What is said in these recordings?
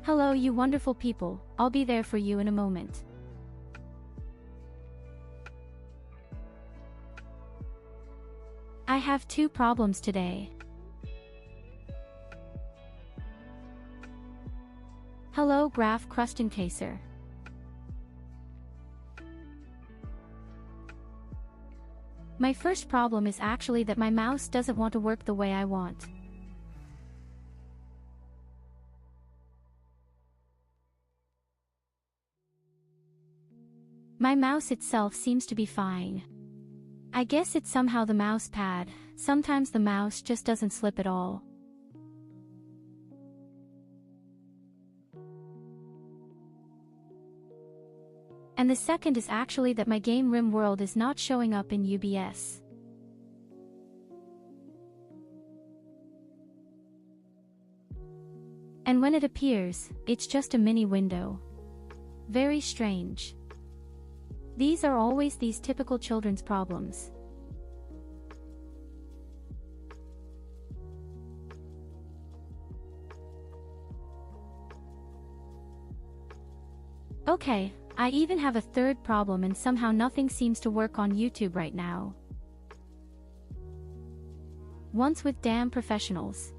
Hello you wonderful people, I'll be there for you in a moment. I have two problems today. Hello Graph Crust-Encaser. My first problem is actually that my mouse doesn't want to work the way I want. My mouse itself seems to be fine. I guess it's somehow the mouse pad, sometimes the mouse just doesn't slip at all. And the second is actually that my game Rimworld is not showing up in UBS. And when it appears, it's just a mini window. Very strange. These are always these typical children's problems. Okay, I even have a third problem and somehow nothing seems to work on YouTube right now. Once with damn professionals.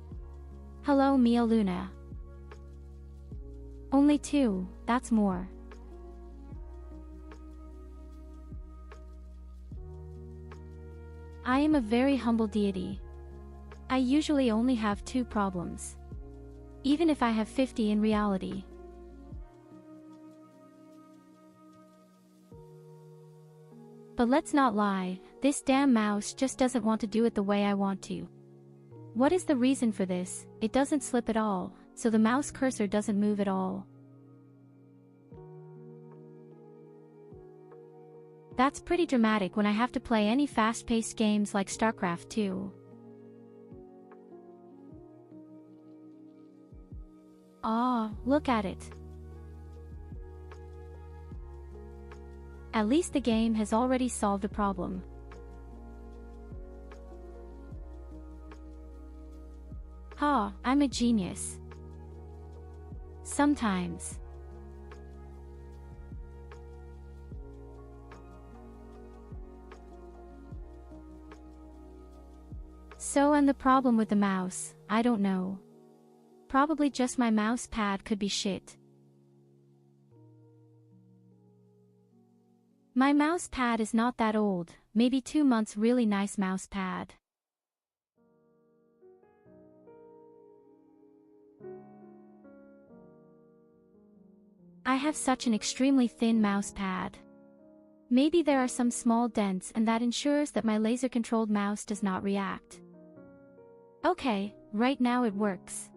Hello Mia Luna. Only two, that's more. I am a very humble deity. I usually only have two problems. Even if I have 50 in reality. But let's not lie, this damn mouse just doesn't want to do it the way I want to. What is the reason for this? It doesn't slip at all, so the mouse cursor doesn't move at all. That's pretty dramatic when I have to play any fast-paced games like StarCraft 2. Ah, look at it. At least the game has already solved a problem. Ha, I'm a genius. Sometimes. So and the problem with the mouse, I don't know. Probably just my mouse pad could be shit. My mouse pad is not that old, maybe 2 months really nice mouse pad. I have such an extremely thin mouse pad. Maybe there are some small dents and that ensures that my laser-controlled mouse does not react. Okay, right now it works.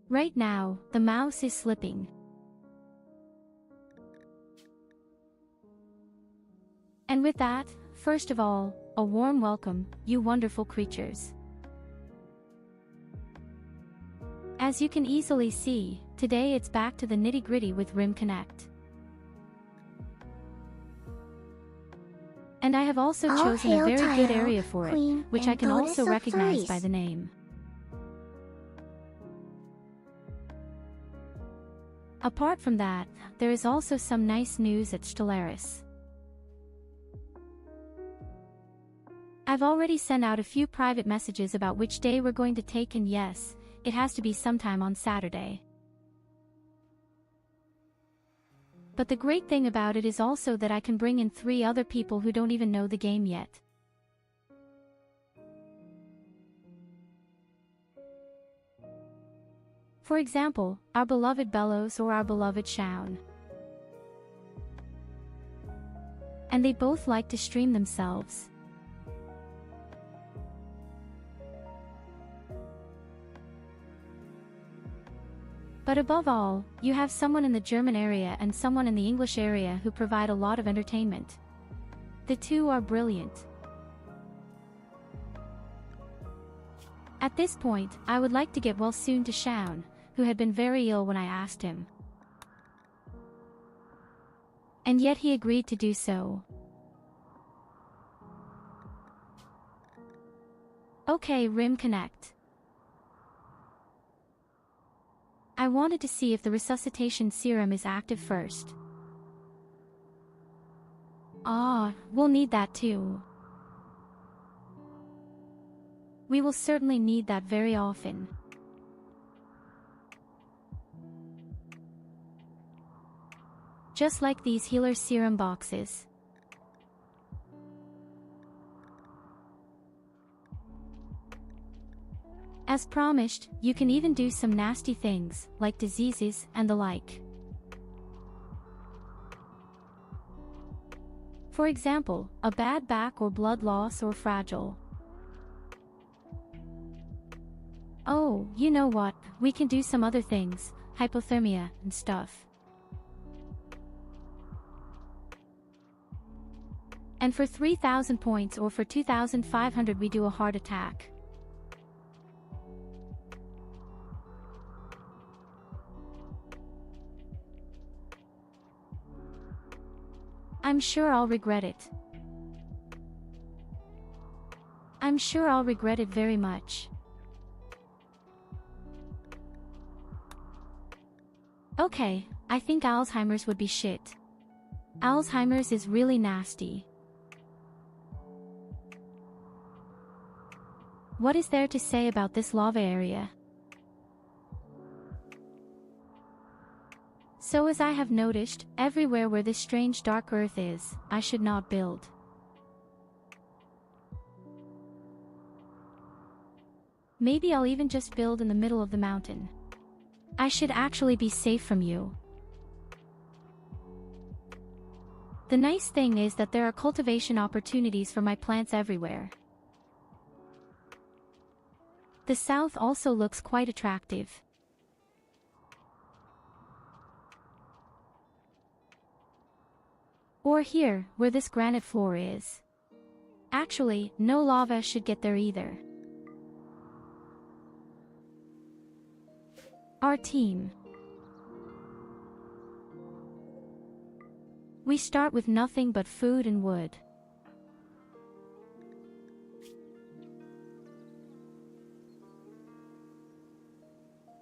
Right now, the mouse is slipping. And with that, first of all, a warm welcome, you wonderful creatures. As you can easily see, today it's back to the nitty-gritty with Rim Connect. And I have also chosen a very good area for it, which I can also recognize by the name. Apart from that, there is also some nice news at Stellaris. I've already sent out a few private messages about which day we're going to take, and yes, it has to be sometime on Saturday. But the great thing about it is also that I can bring in 3 other people who don't even know the game yet. For example, our beloved Bellows or our beloved Shaun. And they both like to stream themselves. But above all, you have someone in the German area and someone in the English area who provide a lot of entertainment. The two are brilliant. At this point, I would like to get well soon to Shaun, who had been very ill when I asked him. And yet he agreed to do so. Okay, Rim Connect. I wanted to see if the resuscitation serum is active first. We'll need that too. We will certainly need that very often. Just like these healer serum boxes. As promised, you can even do some nasty things, like diseases and the like. For example, a bad back or blood loss or fragile. Oh, you know what, we can do some other things, hypothermia and stuff. And for 3,000 points or for 2,500 we do a heart attack. I'm sure I'll regret it. I'm sure I'll regret it very much. Okay, I think Alzheimer's would be shit. Alzheimer's is really nasty. What is there to say about this lava area? So as I have noticed, everywhere where this strange dark earth is, I should not build. Maybe I'll even just build in the middle of the mountain. I should actually be safe from you. The nice thing is that there are cultivation opportunities for my plants everywhere. The south also looks quite attractive. Or here, where this granite floor is. Actually, no lava should get there either. Our team. We start with nothing but food and wood.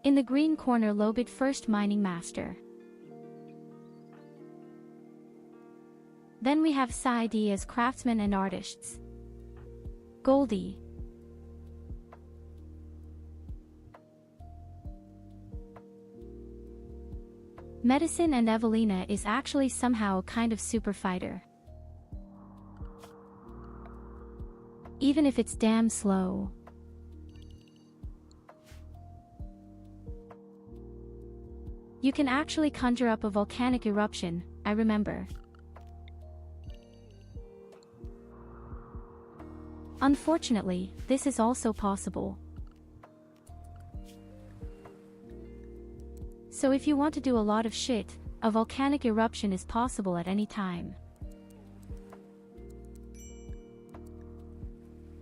In the green corner Lobit first mining master. Then we have Saidi as craftsmen and artists. Goldie. Medicine and Evelina is actually somehow a kind of super fighter. Even if it's damn slow. You can actually conjure up a volcanic eruption, I remember. Unfortunately, this is also possible. So if you want to do a lot of shit, a volcanic eruption is possible at any time.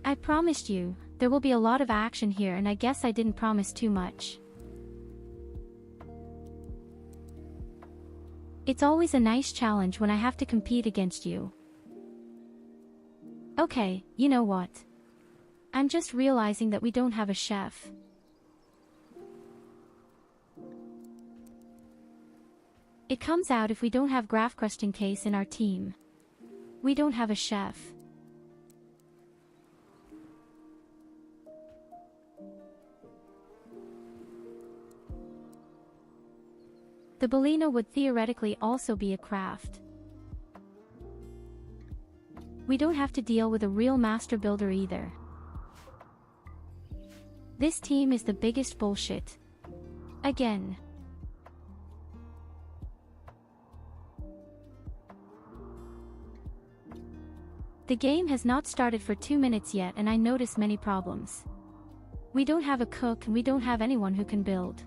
I promised you, there will be a lot of action here, and I guess I didn't promise too much. It's always a nice challenge when I have to compete against you. Okay, you know what? I'm just realizing that we don't have a chef. It comes out if we don't have graph crusting case in our team. We don't have a chef. The Bellina would theoretically also be a craft. We don't have to deal with a real master builder either. This team is the biggest bullshit. Again. The game has not started for 2 minutes yet and I notice many problems. We don't have a cook and we don't have anyone who can build.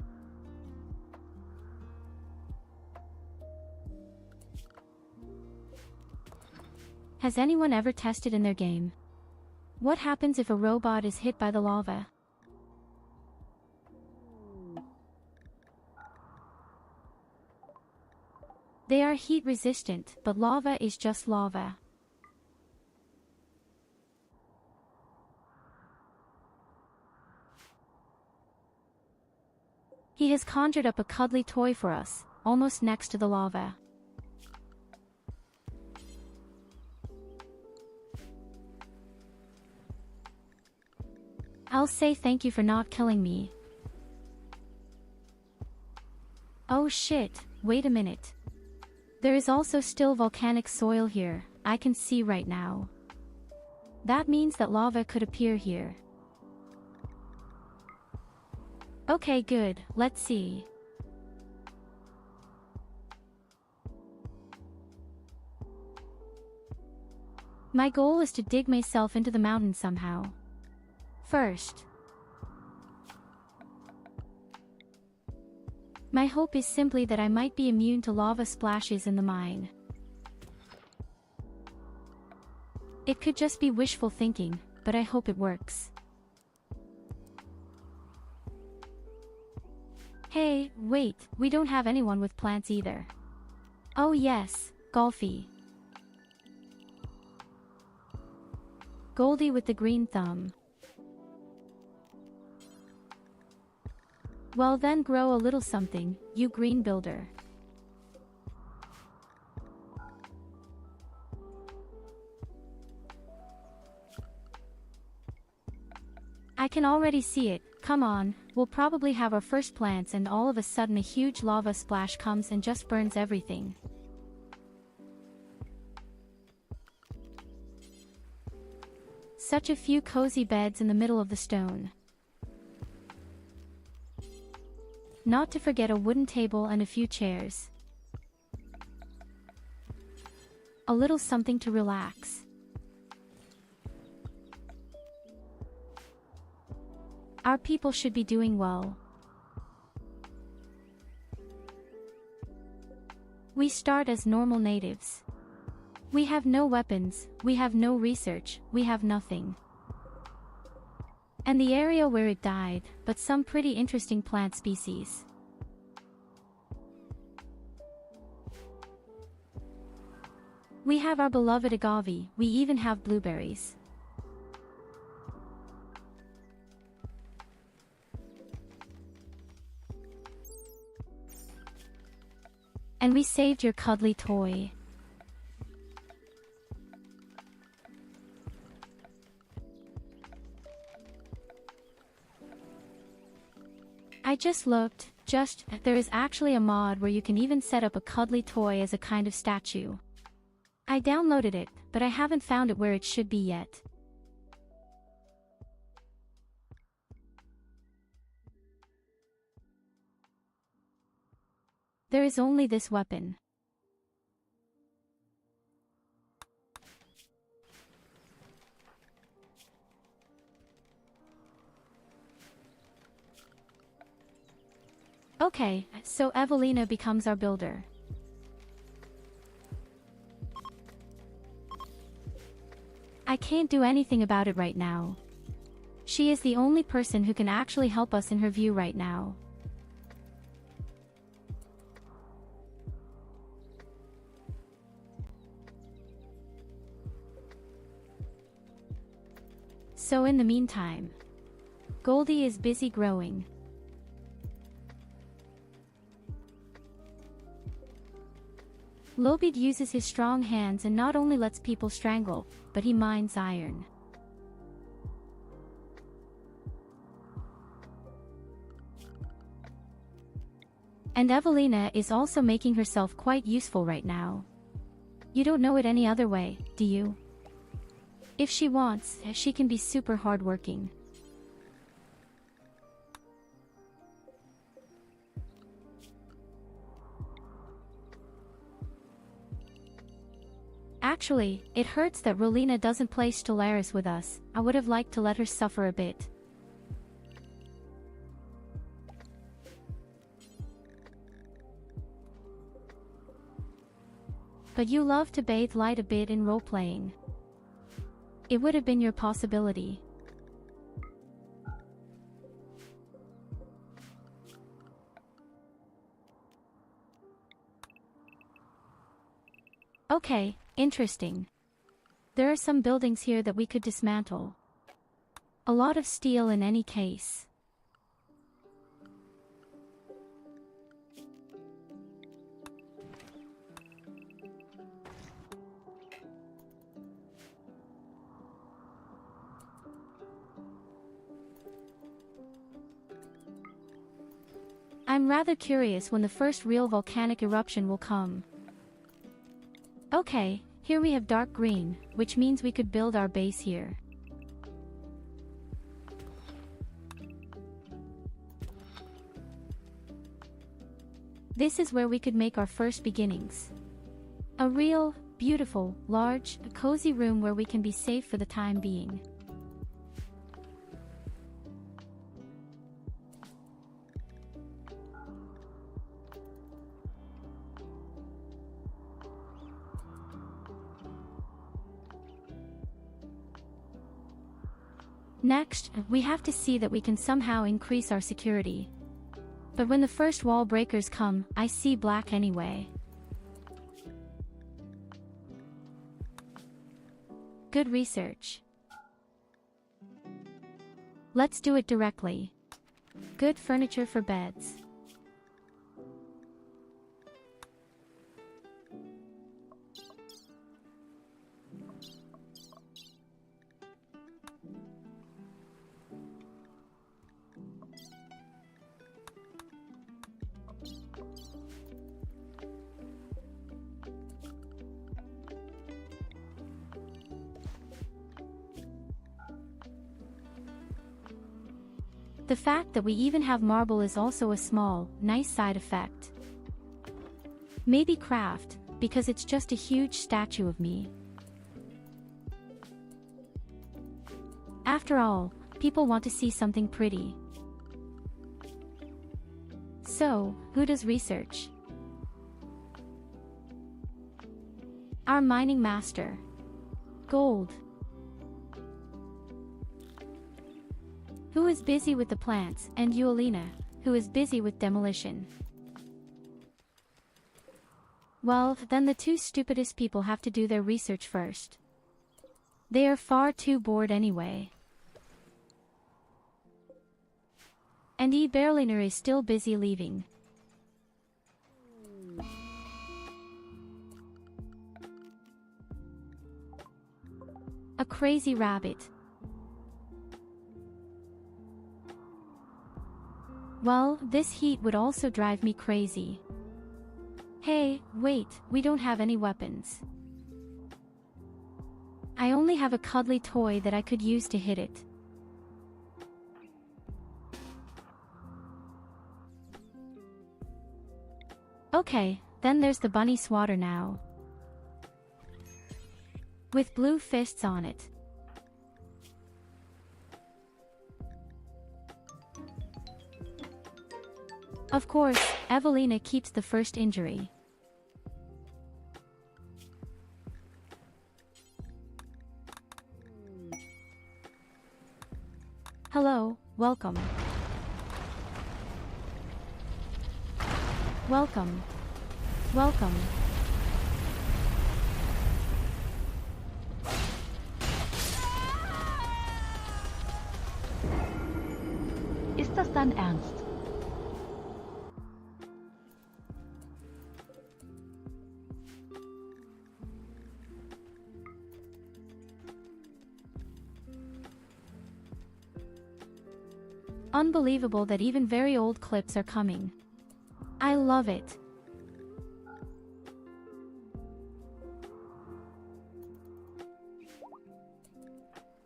Has anyone ever tested in their game? What happens if a robot is hit by the lava? They are heat resistant, but lava is just lava. He has conjured up a cuddly toy for us, almost next to the lava. I'll say thank you for not killing me. Oh shit, wait a minute. There is also still volcanic soil here, I can see right now. That means that lava could appear here. Okay, good, let's see. My goal is to dig myself into the mountain somehow. First, my hope is simply that I might be immune to lava splashes in the mine. It could just be wishful thinking, but I hope it works. Hey, wait, we don't have anyone with plants either. Oh yes, Golfy. Goldie with the green thumb. Well then grow a little something, you green builder. I can already see it, come on, we'll probably have our first plants and all of a sudden a huge lava splash comes and just burns everything. Such a few cozy beds in the middle of the stone. Not to forget a wooden table and a few chairs. A little something to relax. Our people should be doing well. We start as normal natives. We have no weapons, we have no research, we have nothing. And the area where it died, but some pretty interesting plant species. We have our beloved agave, we even have blueberries. And we saved your cuddly toy. I just looked, there is actually a mod where you can even set up a cuddly toy as a kind of statue. I downloaded it, but I haven't found it where it should be yet. There is only this weapon. Okay, so Evelina becomes our builder. I can't do anything about it right now. She is the only person who can actually help us in her view right now. So in the meantime, Goldie is busy growing. Lobid uses his strong hands and not only lets people strangle, but he mines iron. And Evelina is also making herself quite useful right now. You don't know it any other way, do you? If she wants, she can be super hardworking. Actually, it hurts that Rolina doesn't play Stellaris with us. I would have liked to let her suffer a bit. But you love to bathe light a bit in role-playing. It would have been your possibility. Okay, interesting. There are some buildings here that we could dismantle. A lot of steel in any case. I'm rather curious when the first real volcanic eruption will come. Okay, here we have dark green, which means we could build our base here. This is where we could make our first beginnings. A real, beautiful, large, cozy room where we can be safe for the time being. Next, we have to see that we can somehow increase our security. But when the first wall breakers come, I see black anyway. Good research. Let's do it directly. Good furniture for beds. The fact that we even have marble is also a small, nice side effect. Maybe craft, because it's just a huge statue of me. After all, people want to see something pretty. So, who does research? Our mining master. Gold. Who is busy with the plants, and Eulina, who is busy with demolition. Well, then the two stupidest people have to do their research first. They are far too bored anyway. And Berliner is still busy leaving. A crazy rabbit. Well, this heat would also drive me crazy. Hey, wait, we don't have any weapons. I only have a cuddly toy that I could use to hit it. Okay, then there's the bunny swatter now. With blue fists on it. Of course, Evelina keeps the first injury. Hello, welcome. Welcome. Welcome. Ist das dein Ernst? Unbelievable that even very old clips are coming. I love it.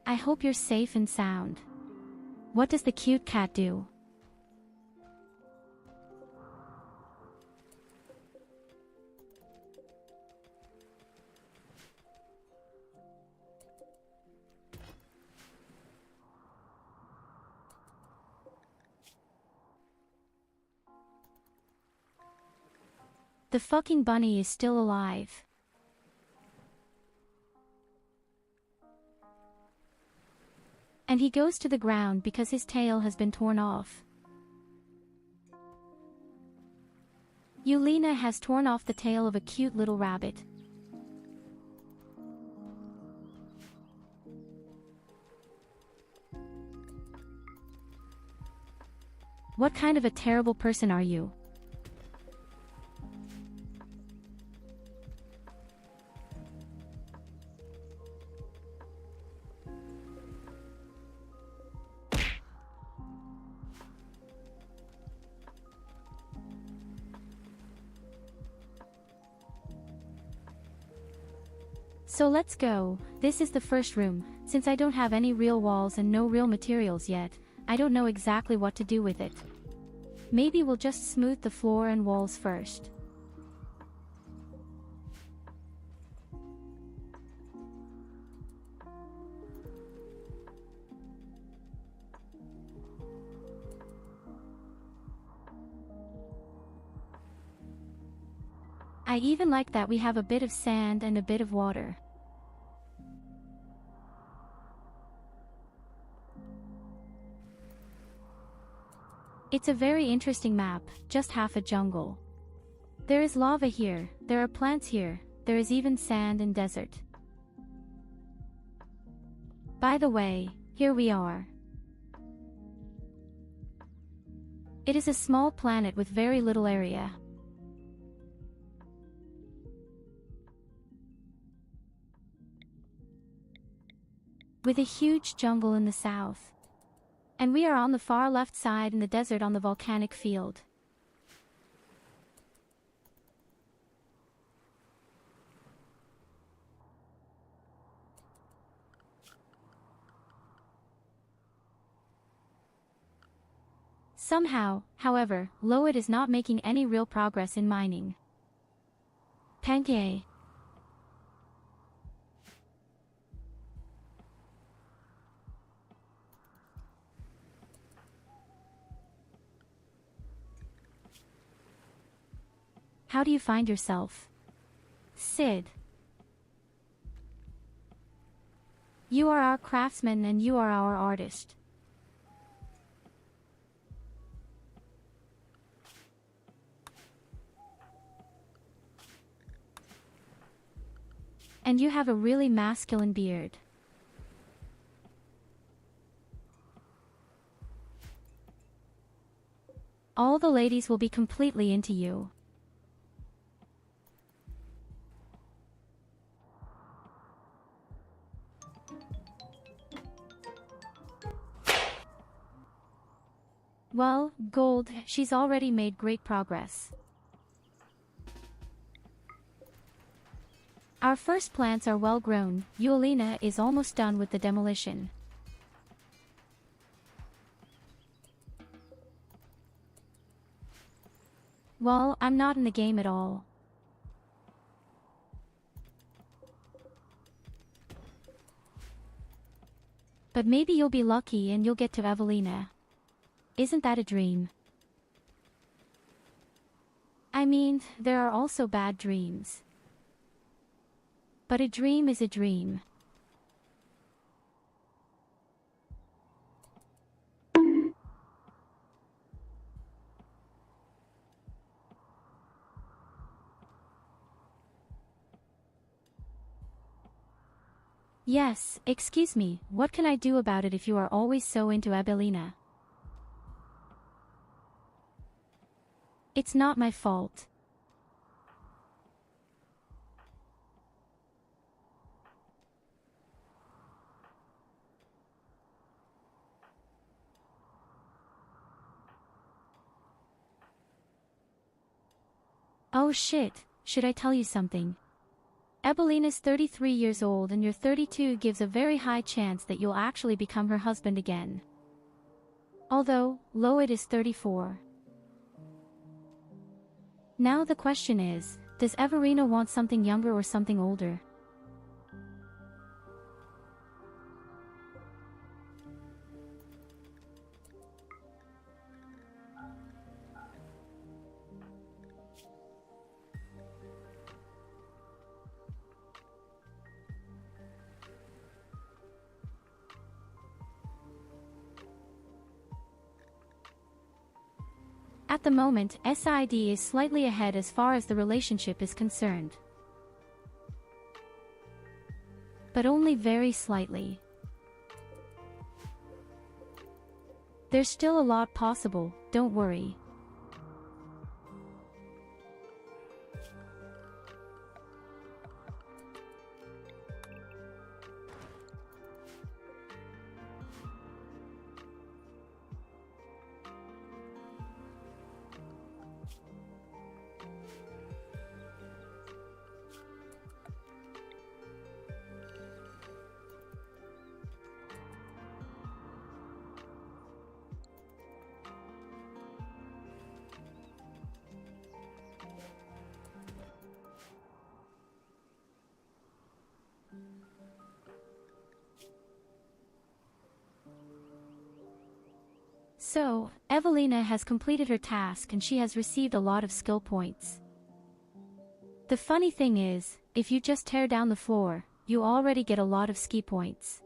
I hope you're safe and sound. What does the cute cat do? The fucking bunny is still alive. And he goes to the ground because his tail has been torn off. Eulina has torn off the tail of a cute little rabbit. What kind of a terrible person are you? So let's go. This is the first room. Since I don't have any real walls and no real materials yet, I don't know exactly what to do with it. Maybe we'll just smooth the floor and walls first. I even like that we have a bit of sand and a bit of water. It's a very interesting map, just half a jungle. There is lava here, there are plants here, there is even sand and desert. By the way, here we are. It is a small planet with very little area. With a huge jungle in the south. And we are on the far left side in the desert on the volcanic field. Somehow, however, Load is not making any real progress in mining. Pankye. How do you find yourself? Sid. You are our craftsman and you are our artist. And you have a really masculine beard. All the ladies will be completely into you. Well, Gold, she's already made great progress. Our first plants are well grown. Yulina is almost done with the demolition. Well, I'm not in the game at all. But maybe you'll be lucky and you'll get to Evelina. Isn't that a dream? I mean, there are also bad dreams. But a dream is a dream. Yes, excuse me, what can I do about it if you are always so into Evelina? It's not my fault. Oh shit, should I tell you something? Ebelina's 33 years old and you're 32 gives a very high chance that you'll actually become her husband again. Although, Loid is 34. Now the question is, does Everina want something younger or something older? At the moment, SID is slightly ahead as far as the relationship is concerned. But only very slightly. There's still a lot possible, don't worry. So, Evelina has completed her task and she has received a lot of skill points. The funny thing is, if you just tear down the floor, you already get a lot of ski points.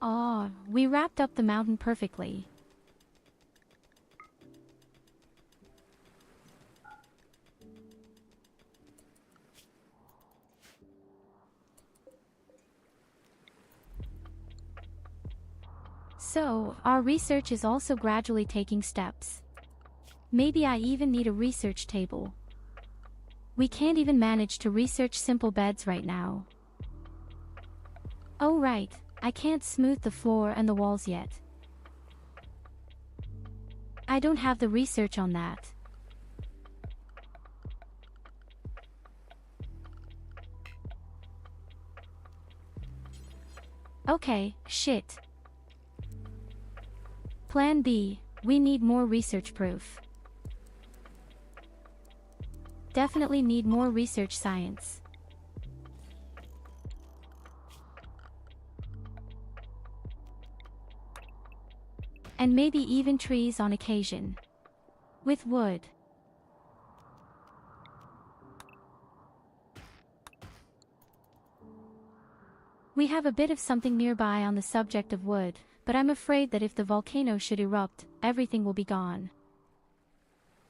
Aw, we wrapped up the mountain perfectly. So, our research is also gradually taking steps. Maybe I even need a research table. We can't even manage to research simple beds right now. Oh right, I can't smooth the floor and the walls yet. I don't have the research on that. Okay, shit. Plan B, we need more research proof. Definitely need more research science. And maybe even trees on occasion. With wood. We have a bit of something nearby on the subject of wood, but I'm afraid that if the volcano should erupt, everything will be gone.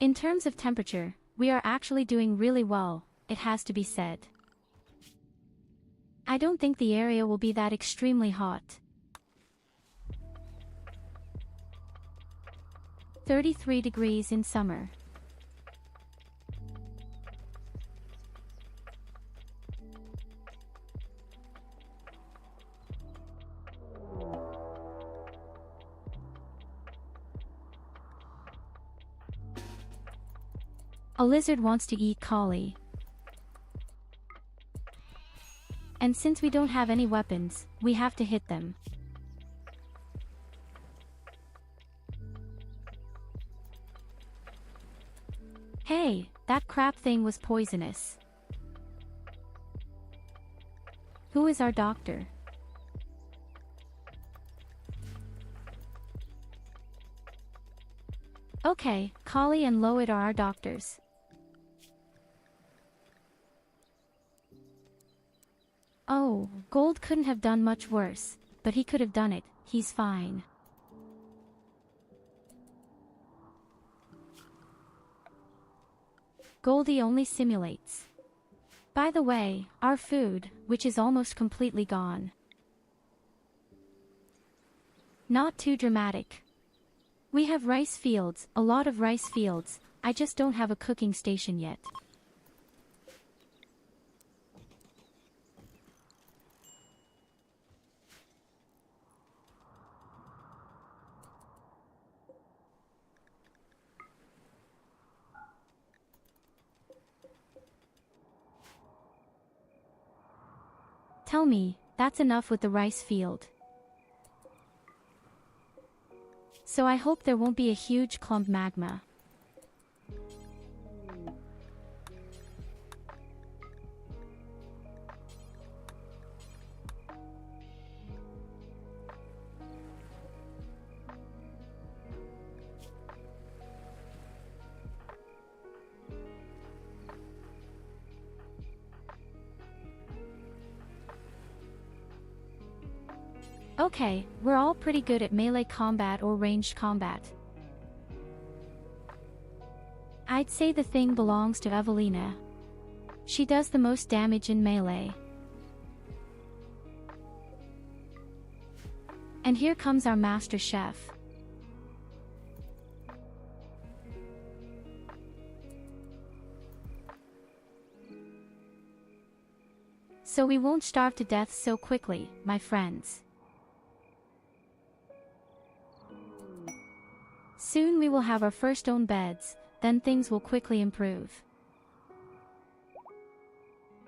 In terms of temperature, we are actually doing really well, it has to be said. I don't think the area will be that extremely hot. 33 degrees in summer. A lizard wants to eat Kali. And since we don't have any weapons, we have to hit them. Hey, that crap thing was poisonous. Who is our doctor? Okay, Kali and Loid are our doctors. Oh, Gold couldn't have done much worse, but he could have done it, he's fine. Goldie only simulates. By the way, our food, which is almost completely gone. Not too dramatic. We have rice fields, a lot of rice fields, I just don't have a cooking station yet. Tell me, that's enough with the rice field. So I hope there won't be a huge clump magma. Okay, we're all pretty good at melee combat or ranged combat. I'd say the thing belongs to Evelina. She does the most damage in melee. And here comes our master chef. So we won't starve to death so quickly, my friends. Soon we will have our first own beds, then things will quickly improve.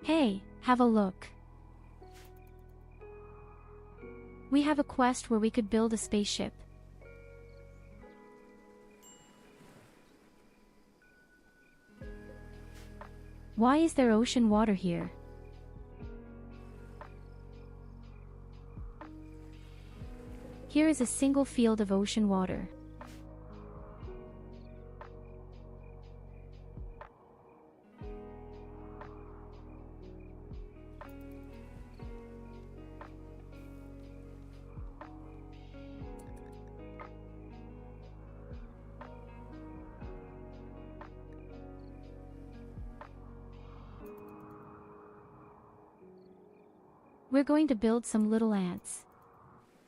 Hey, have a look. We have a quest where we could build a spaceship. Why is there ocean water here? Here is a single field of ocean water. We're going to build some little ants.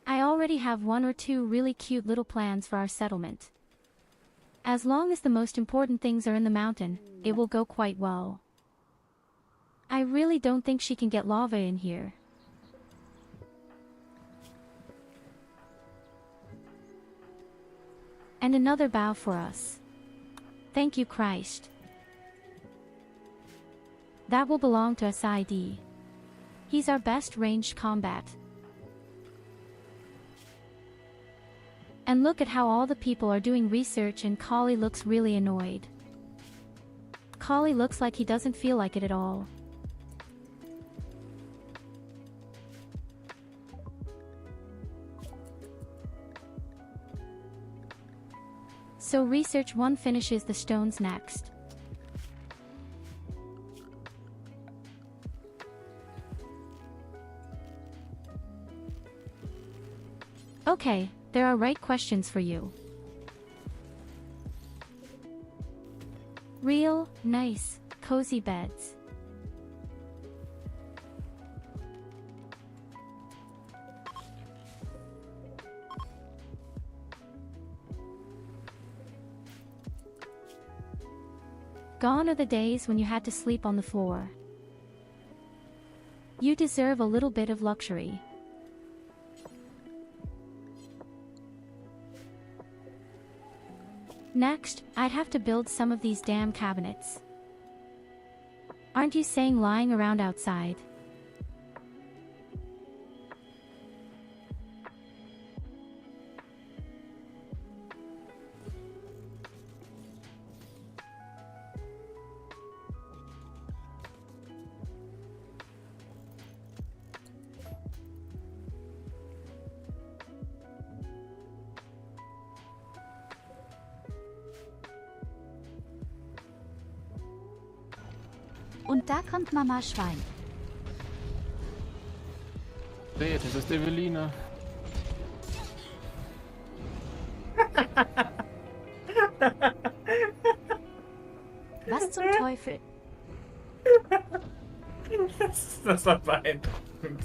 I already have 1 or 2 really cute little plans for our settlement. As long as the most important things are in the mountain, it will go quite well. I really don't think she can get lava in here. And another bow for us. Thank you, Christ. That will belong to SID. He's our best ranged combat. And look at how all the people are doing research and Kali looks really annoyed. Kali looks like he doesn't feel like it at all. So research 1 finishes the stones next. Okay, there are right questions for you. Real, nice, cozy beds. Gone are the days when you had to sleep on the floor. You deserve a little bit of luxury. Next, I'd have to build some of these damn cabinets. Aren't you saying lying around outside? Und da kommt Mama Schwein. Seht, das ist Evelina. Was zum Teufel? Das war beeindruckend.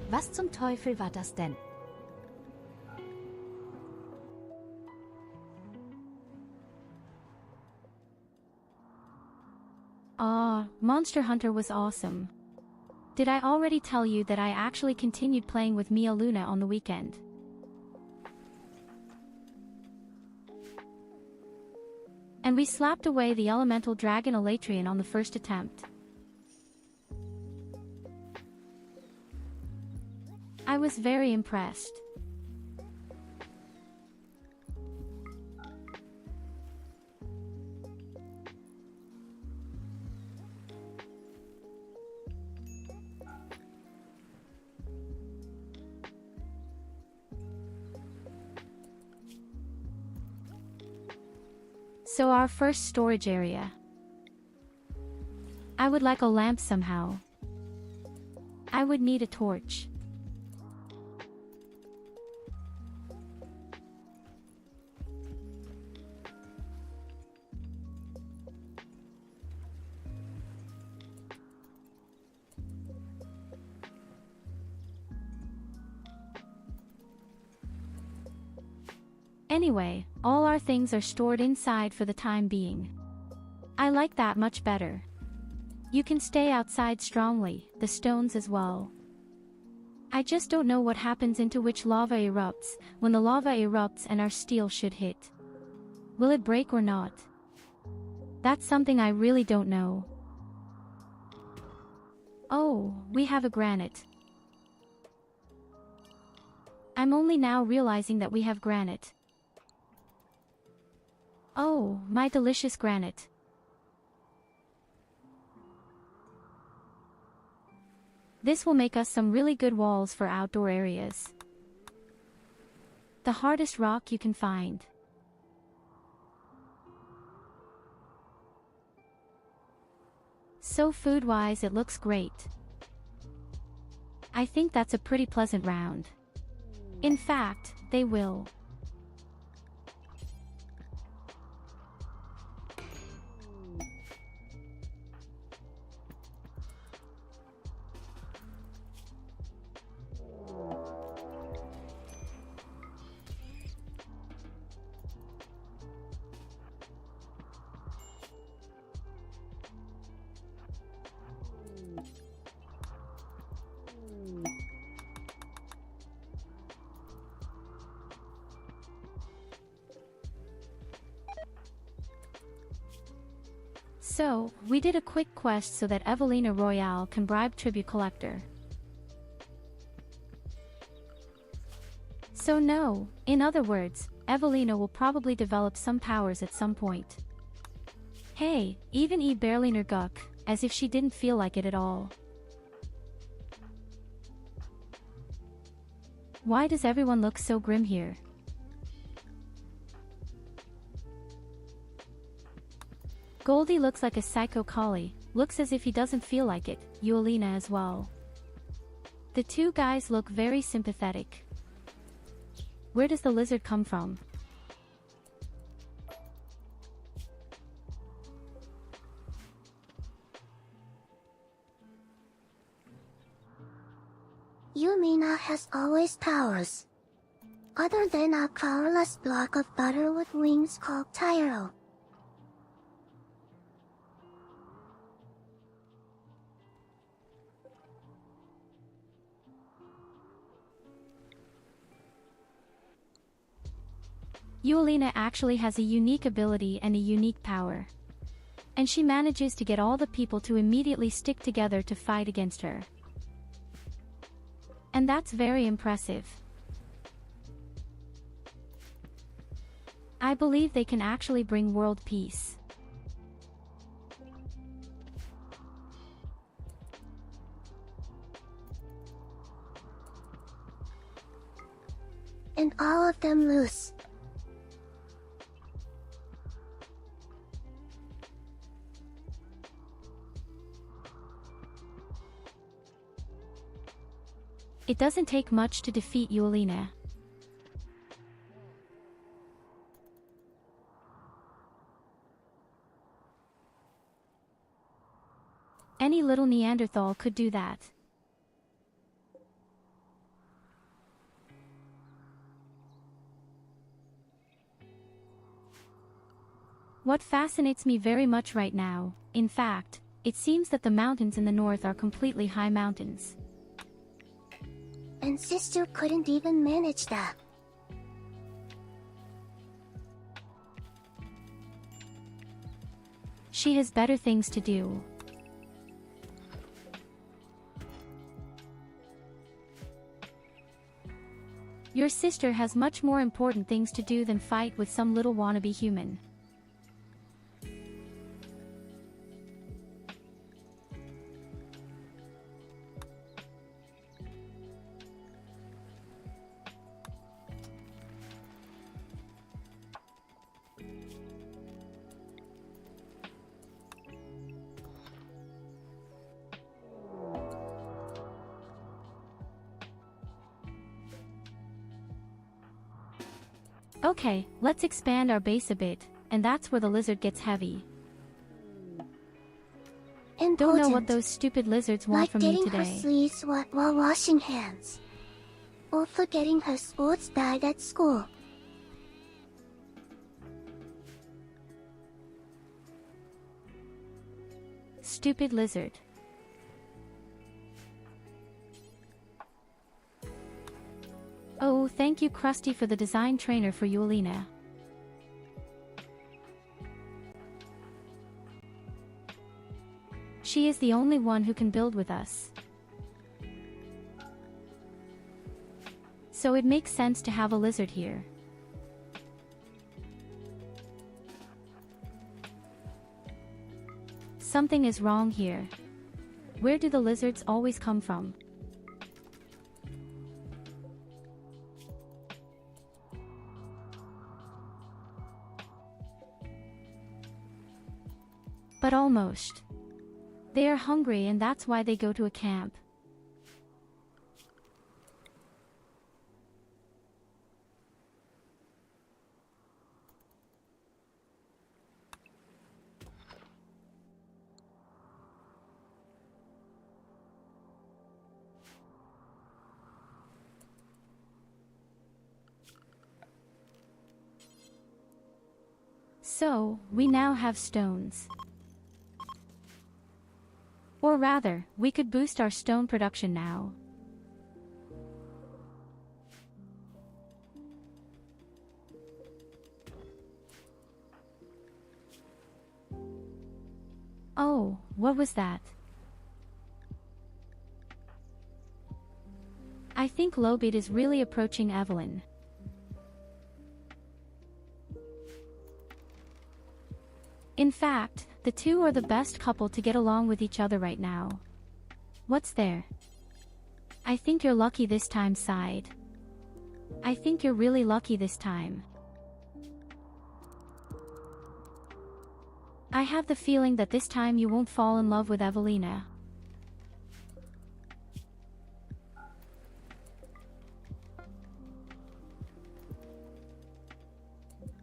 Was zum Teufel war das denn? Monster Hunter was awesome. Did I already tell you that I actually continued playing with Mia Luna on the weekend? And we slapped away the elemental dragon Elatrian on the first attempt. I was very impressed. So our first storage area. I would like a lamp somehow. I would need a torch. Anyway, all our things are stored inside for the time being. I like that much better. You can stay outside strongly, the stones as well. I just don't know what happens into which lava erupts, when the lava erupts and our steel should hit. Will it break or not? That's something I really don't know. Oh, we have a granite. I'm only now realizing that we have granite. Oh, my delicious granite. This will make us some really good walls for outdoor areas. The hardest rock you can find. So food-wise it looks great. I think that's a pretty pleasant round. In fact, they will. So, we did a quick quest so that Evelina Royale can bribe tribute collector. So no, in other words, Evelina will probably develop some powers at some point. Hey, even Berliner Guck, as if she didn't feel like it at all. Why does everyone look so grim here? Goldie looks like a psycho collie, looks as if he doesn't feel like it, Eulina as well. The two guys look very sympathetic. Where does the lizard come from? Eulina has always powers. Other than a powerless block of butter with wings called Tyurru. Eulina actually has a unique ability and a unique power. And she manages to get all the people to immediately stick together to fight against her. And that's very impressive. I believe they can actually bring world peace. And all of them lose. It doesn't take much to defeat Eulina. Any little Neanderthal could do that. What fascinates me very much right now, in fact, it seems that the mountains in the north are completely high mountains. And sister couldn't even manage that. She has better things to do. Your sister has much more important things to do than fight with some little wannabe human. Okay, let's expand our base a bit, and that's where the lizard gets heavy. Important. Don't know what those stupid lizards want like from me getting today. her sleeves wet while washing hands. Or forgetting her sports bag at school. Stupid lizard. Oh, thank you Krusty for the design trainer for Eulina. She is the only one who can build with us. So it makes sense to have a lizard here. Something is wrong here. Where do the lizards always come from? But almost. They are hungry and that's why they go to a camp. So, we now have stones. Or rather, we could boost our stone production now. Oh, what was that? I think Lobit is really approaching Evelyn. In fact, the two are the best couple to get along with each other right now. What's there? I think you're lucky this time, sighed. I think you're really lucky this time. I have the feeling that this time you won't fall in love with Evelina.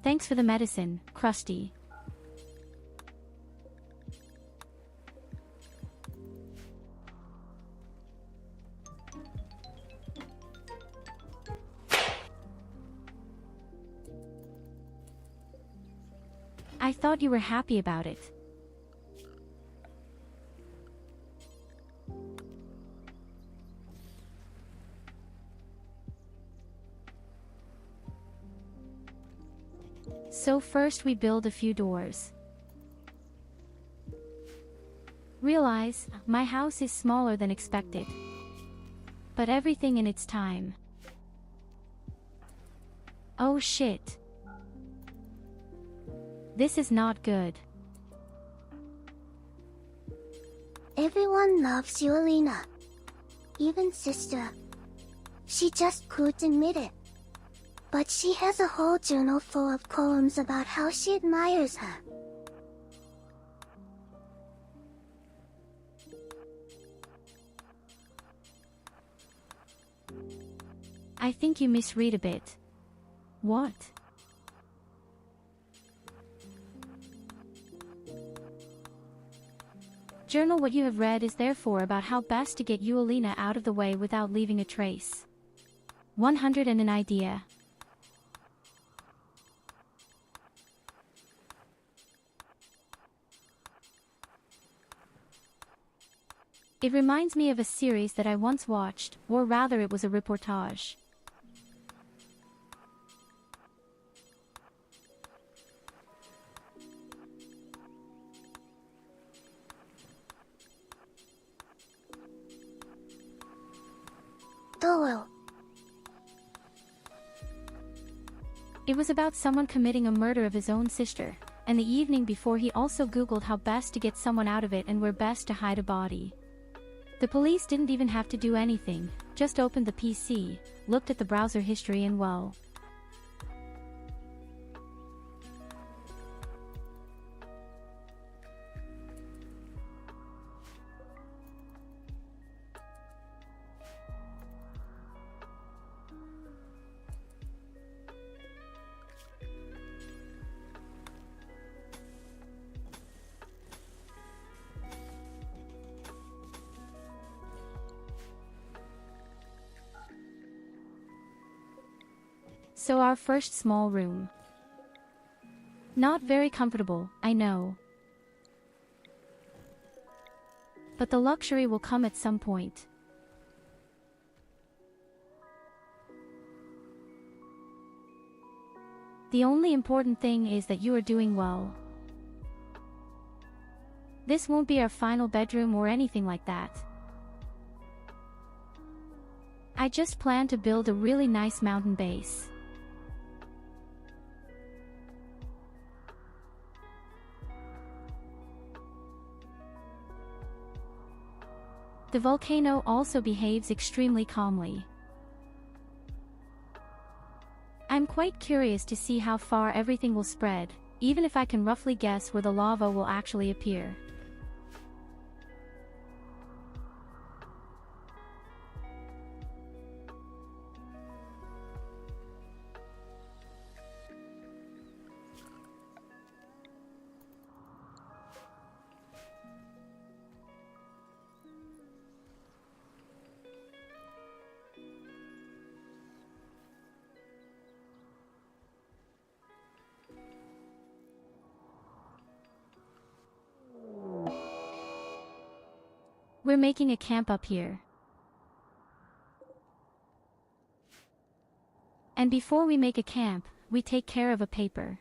Thanks for the medicine, Krusty. I thought you were happy about it. So first we build a few doors. Realize, my house is smaller than expected. But everything in its time. Oh shit. This is not good. Everyone loves you, Alina. Even sister. She just couldn't admit it. But she has a whole journal full of poems about how she admires her. I think you misread a bit. What? Journal what you have read is therefore about how best to get you Alina out of the way without leaving a trace. 100 and an idea. It reminds me of a series that I once watched, or rather it was a reportage. Doyle. It was about someone committing a murder of his own sister, and the evening before he also googled how best to get someone out of it and where best to hide a body. The police didn't even have to do anything, just opened the PC, looked at the browser history and well. So our first small room. Not very comfortable, I know. But the luxury will come at some point. The only important thing is that you are doing well. This won't be our final bedroom or anything like that. I just plan to build a really nice mountain base. The volcano also behaves extremely calmly. I'm quite curious to see how far everything will spread, even if I can roughly guess where the lava will actually appear. We're making a camp up here. And before we make a camp, we take care of a paper.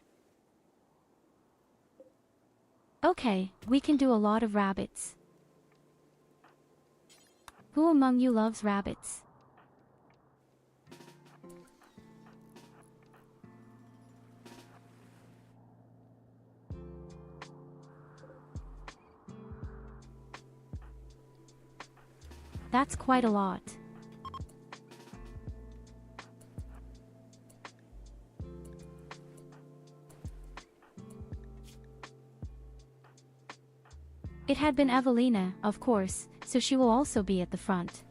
Okay, we can do a lot of rabbits. Who among you loves rabbits? That's quite a lot. It had been Evelina, of course, so she will also be at the front.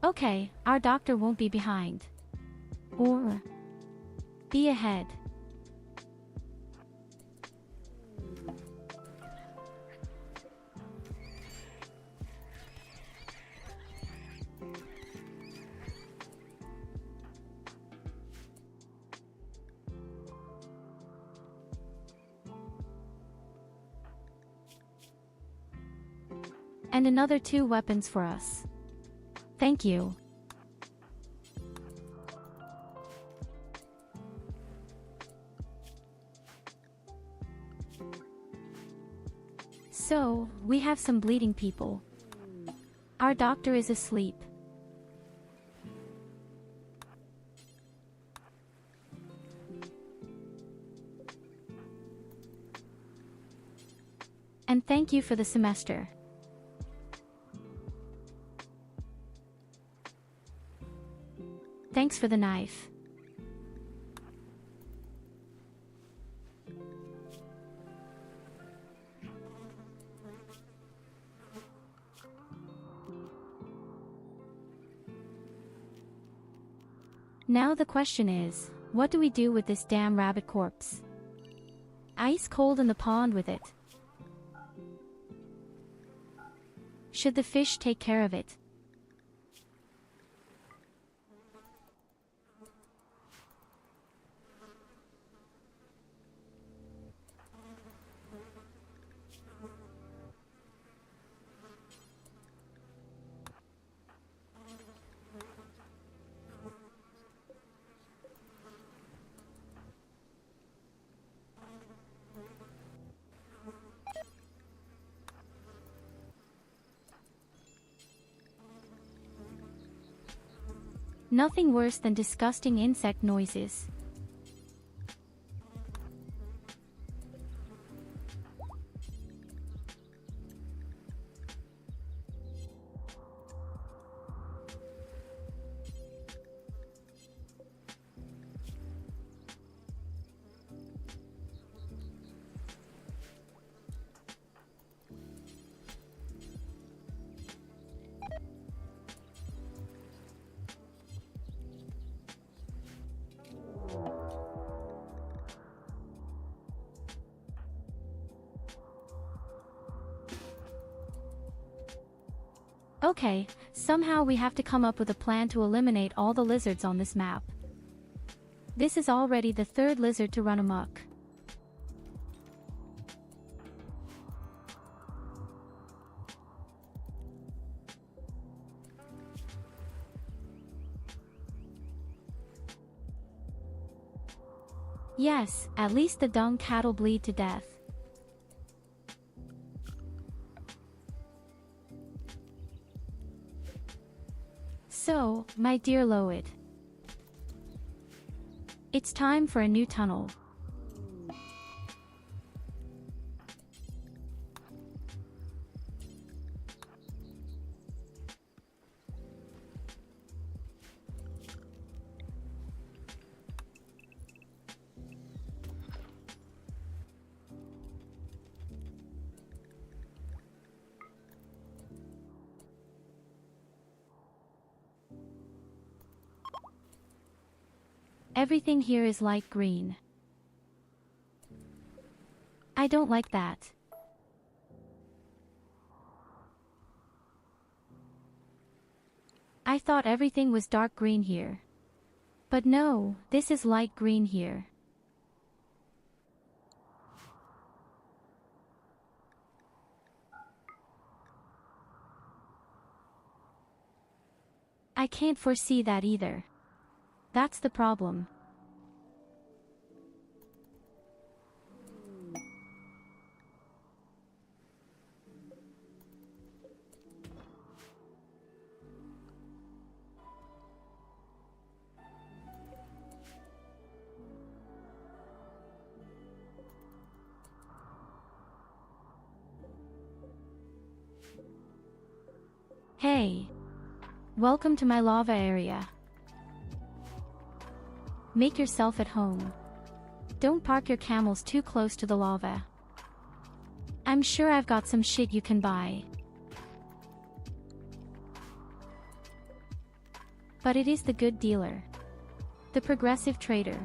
Okay, our doctor won't be behind. Or be ahead. And another 2 weapons for us. Thank you. So, we have some bleeding people. Our doctor is asleep. And thank you for the semester. Thanks for the knife. Now the question is, what do we do with this damn rabbit corpse? Ice cold in the pond with it. Should the fish take care of it? Nothing worse than disgusting insect noises. Okay, somehow we have to come up with a plan to eliminate all the lizards on this map. This is already the 3rd lizard to run amok. Yes, at least the dung cattle bleed to death. my dear Loid. It's time for a new tunnel. Everything here is light green. I don't like that. I thought everything was dark green here. But no, this is light green here. I can't foresee that either. That's the problem. Hey! Welcome to my lava area. Make yourself at home. Don't park your camels too close to the lava. I'm sure I've got some shit you can buy. But it is the good dealer. The progressive trader.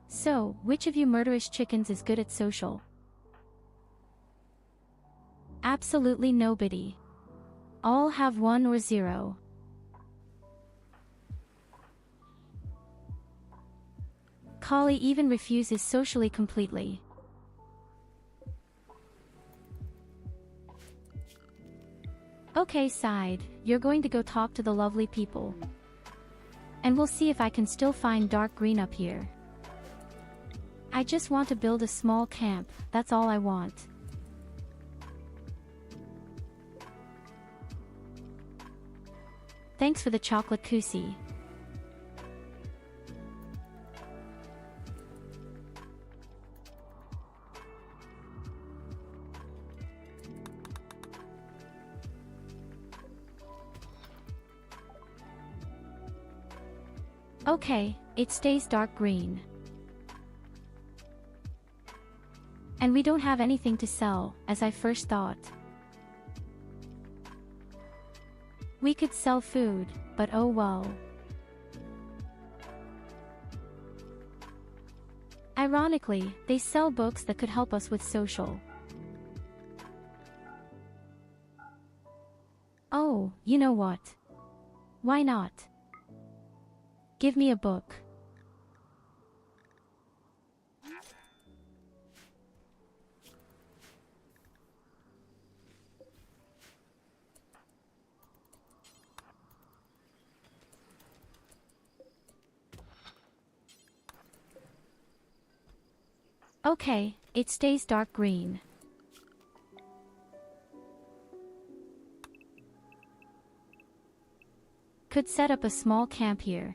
So, which of you murderous chickens is good at social? Absolutely nobody. All have 1 or 0. Kali even refuses socially completely. Okay, side, you're going to go talk to the lovely people. And we'll see if I can still find dark green up here. I just want to build a small camp, that's all I want. Thanks for the chocolate koozie. Okay, it stays dark green. And we don't have anything to sell, as I first thought. We could sell food, but oh well. Ironically, they sell books that could help us with social. Oh, you know what? Why not? Give me a book. Okay, it stays dark green. Could set up a small camp here.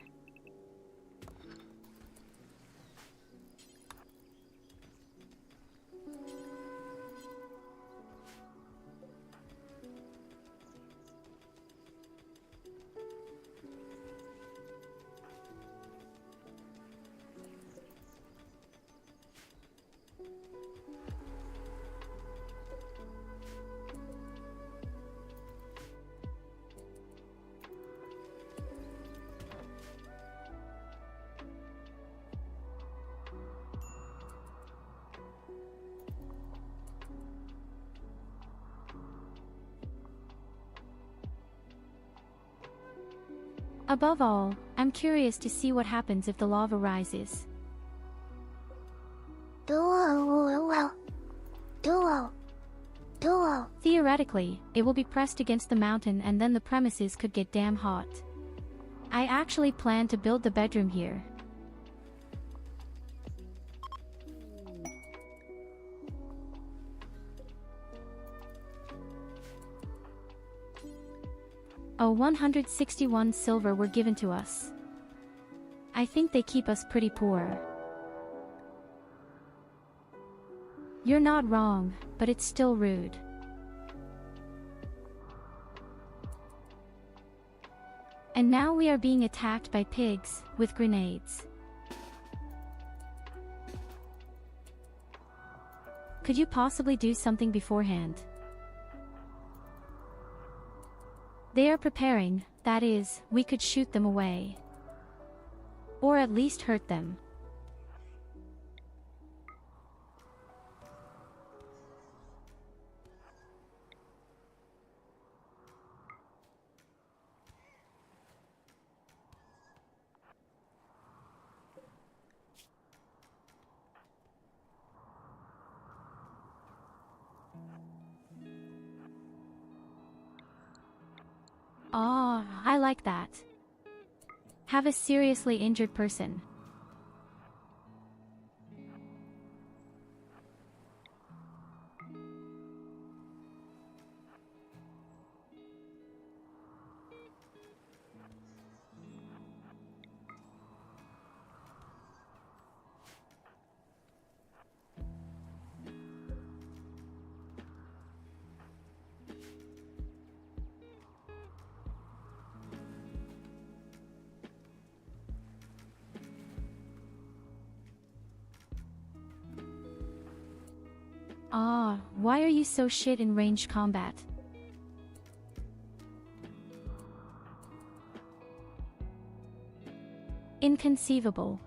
Above all, I'm curious to see what happens if the lava rises. Duo. Theoretically, it will be pressed against the mountain and then the premises could get damn hot. I actually plan to build the bedroom here. Oh, 161 silver were given to us. I think they keep us pretty poor. You're not wrong, but it's still rude. And now we are being attacked by pigs, with grenades. Could you possibly do something beforehand? They are preparing, that is, we could shoot them away. Or at least hurt them. Ah, I like that. Have a seriously injured person. Ah, why are you so shit in ranged combat? Inconceivable.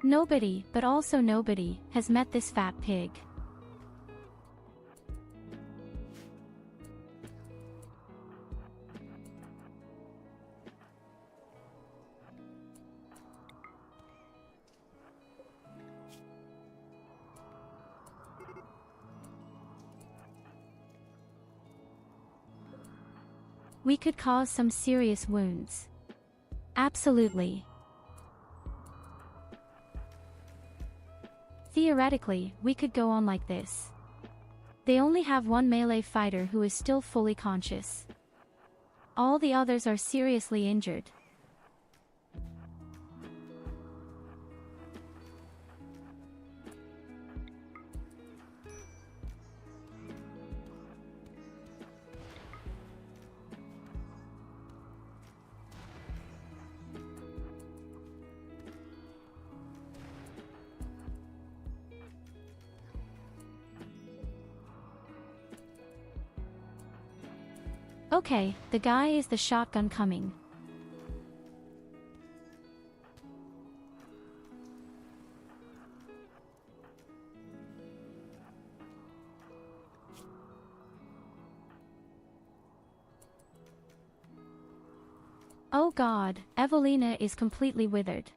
Nobody, but also nobody, has met this fat pig. We could cause some serious wounds. Absolutely. Theoretically, we could go on like this. They only have one melee fighter who is still fully conscious. All the others are seriously injured. Okay, the guy is the shotgun coming. Oh God, Evelina is completely withered.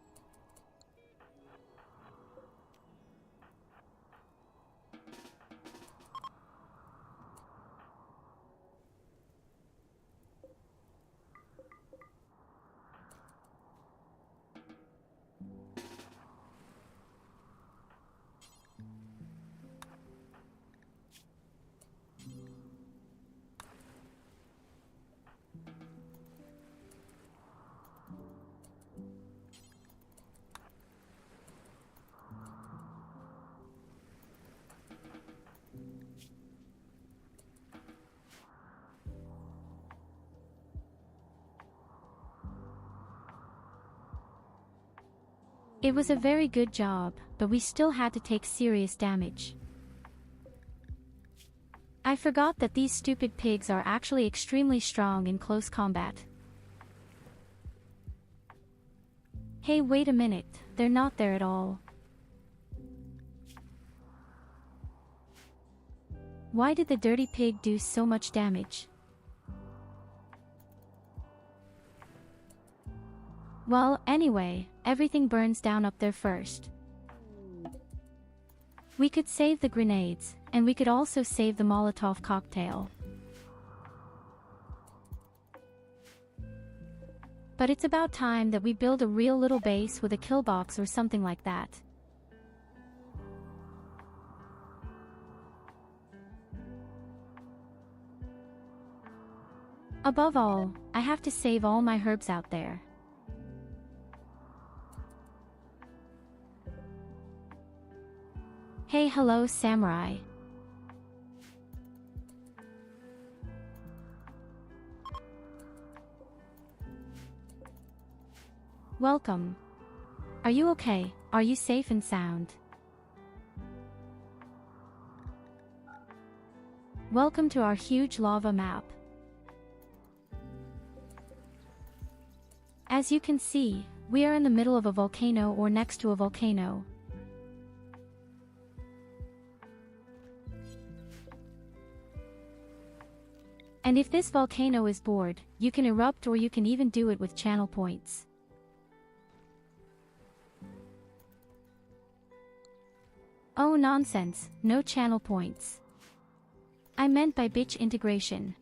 It was a very good job, but we still had to take serious damage. I forgot that these stupid pigs are actually extremely strong in close combat. Hey, wait a minute, they're not there at all. Why did the dirty pig do so much damage? Well, anyway, everything burns down up there first. We could save the grenades, and we could also save the Molotov cocktail. But it's about time that we build a real little base with a kill box or something like that. Above all, I have to save all my herbs out there. Hey, hello, samurai. Welcome. Are you okay? Are you safe and sound? Welcome to our huge lava map. As you can see, we are in the middle of a volcano or next to a volcano. And if this volcano is bored, you can erupt or you can even do it with channel points. Oh nonsense, no channel points. I meant by bitch integration.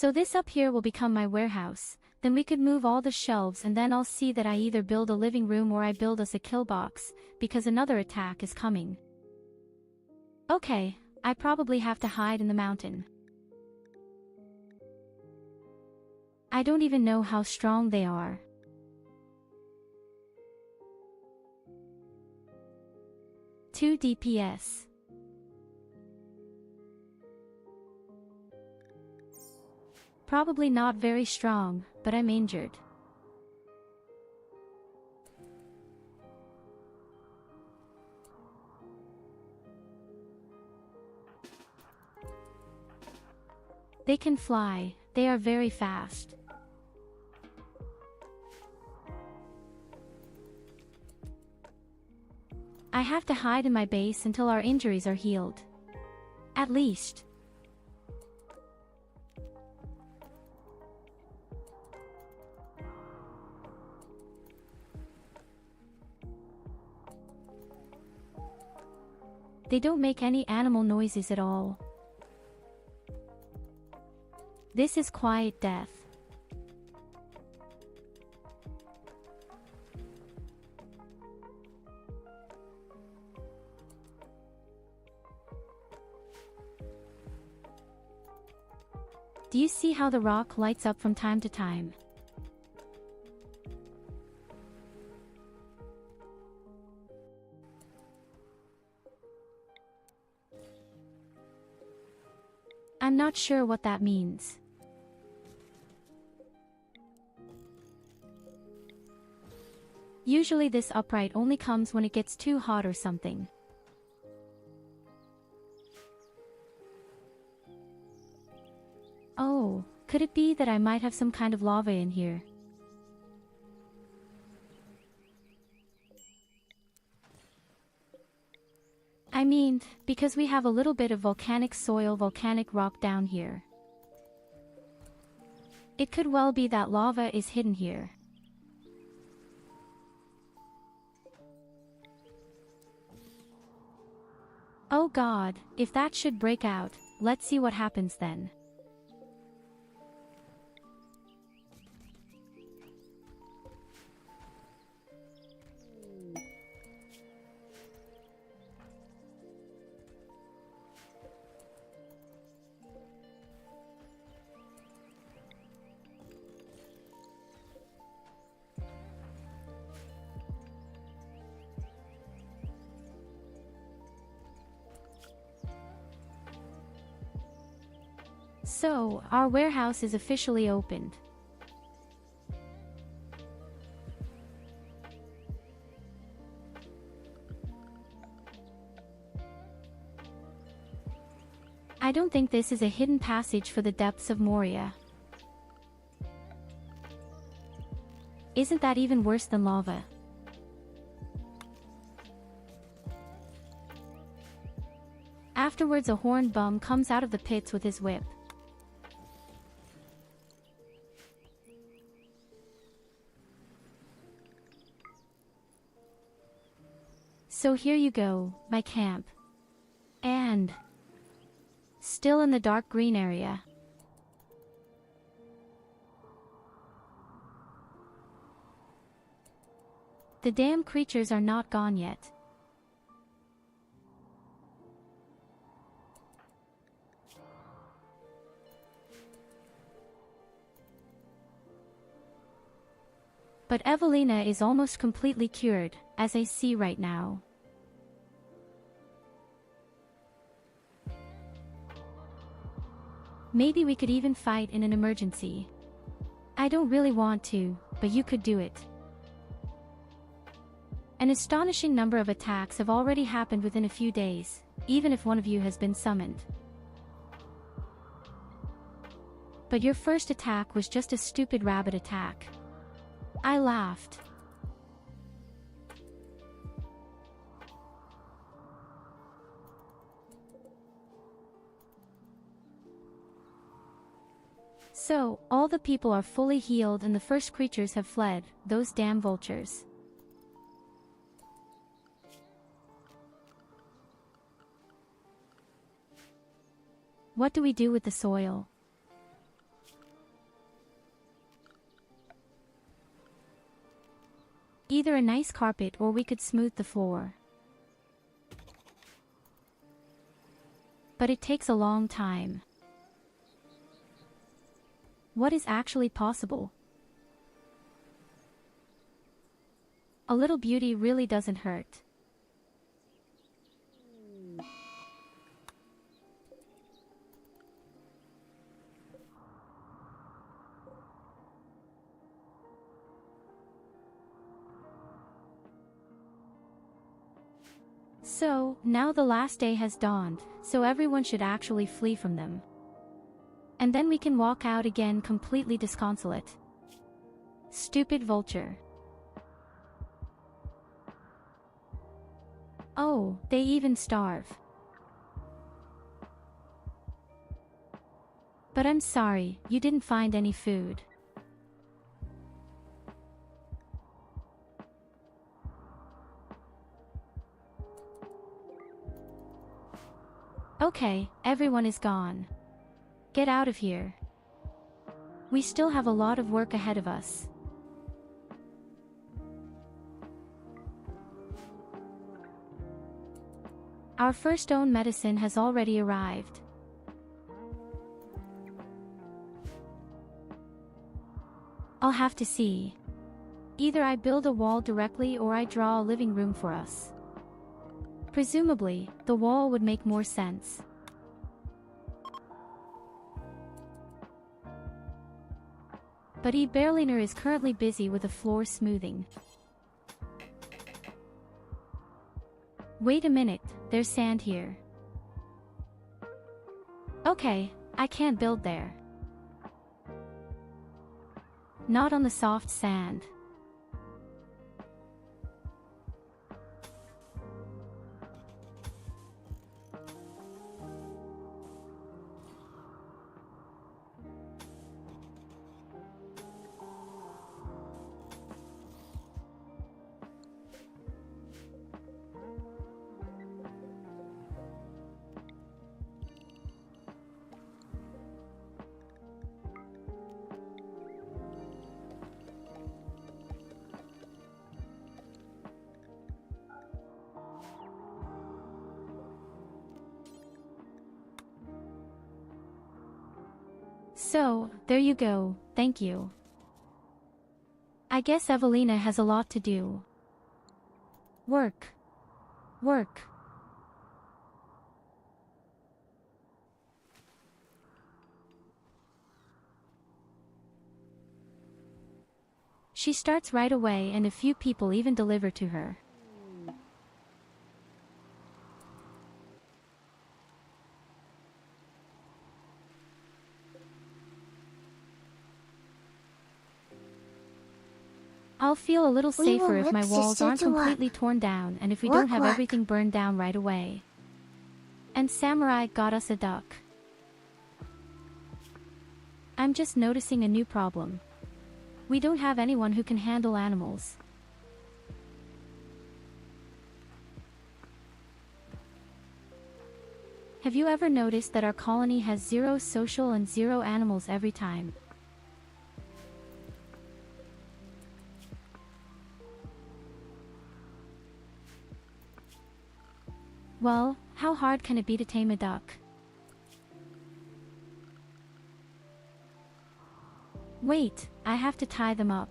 So this up here will become my warehouse, then we could move all the shelves and then I'll see that I either build a living room or I build us a kill box, because another attack is coming. Okay, I probably have to hide in the mountain. I don't even know how strong they are. Two DPS. Probably not very strong, but I'm injured. They can fly, they are very fast. I have to hide in my base until our injuries are healed. At least. They don't make any animal noises at all. This is quiet death. Do you see how the rock lights up from time to time? I'm not sure what that means. Usually this upright only comes when it gets too hot or something. Oh, could it be that I might have some kind of lava in here? I mean, because we have a little bit of volcanic soil, volcanic rock down here. It could well be that lava is hidden here. Oh God, if that should break out, let's see what happens then. So, our warehouse is officially opened. I don't think this is a hidden passage for the depths of Moria. Isn't that even worse than lava? Afterwards, a horned bum comes out of the pits with his whip. So here you go, my camp. And still in the dark green area. The damn creatures are not gone yet. But Evelina is almost completely cured, as I see right now. Maybe we could even fight in an emergency. I don't really want to, but you could do it. An astonishing number of attacks have already happened within a few days, even if one of you has been summoned. But your first attack was just a stupid rabbit attack. I laughed. So, all the people are fully healed and the first creatures have fled, those damn vultures. What do we do with the soil? Either a nice carpet or we could smooth the floor. But it takes a long time. What is actually possible? A little beauty really doesn't hurt. So, now the last day has dawned, so everyone should actually flee from them. And then we can walk out again completely disconsolate. Stupid vulture. Oh, they even starve. But I'm sorry, you didn't find any food. Okay, everyone is gone. Get out of here. We still have a lot of work ahead of us. Our first own medicine has already arrived. I'll have to see. Either I build a wall directly or I draw a living room for us. Presumably, the wall would make more sense. But Berliner is currently busy with the floor smoothing. Wait a minute, there's sand here. Okay, I can't build there. Not on the soft sand. So, there you go, thank you. I guess Evelina has a lot to do. Work. Work. She starts right away and a few people even deliver to her. I'll feel a little We will safer if my whip walls Sister aren't to work. completely torn down and if we Work, don't have work. everything burned down right away. And Samurai got us a duck. I'm just noticing a new problem. We don't have anyone who can handle animals. Have you ever noticed that our colony has 0 social and 0 animals every time? Well, how hard can it be to tame a duck? Wait, I have to tie them up.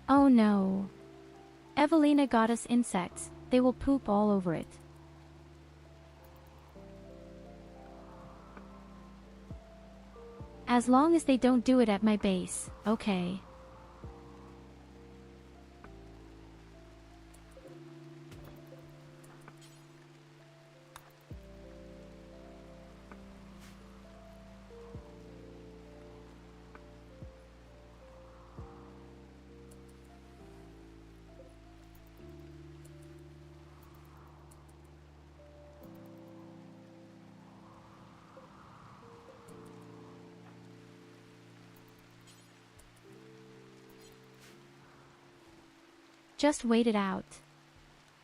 Oh no. Evelina got us insects, they will poop all over it. As long as they don't do it at my base, okay. Just wait it out.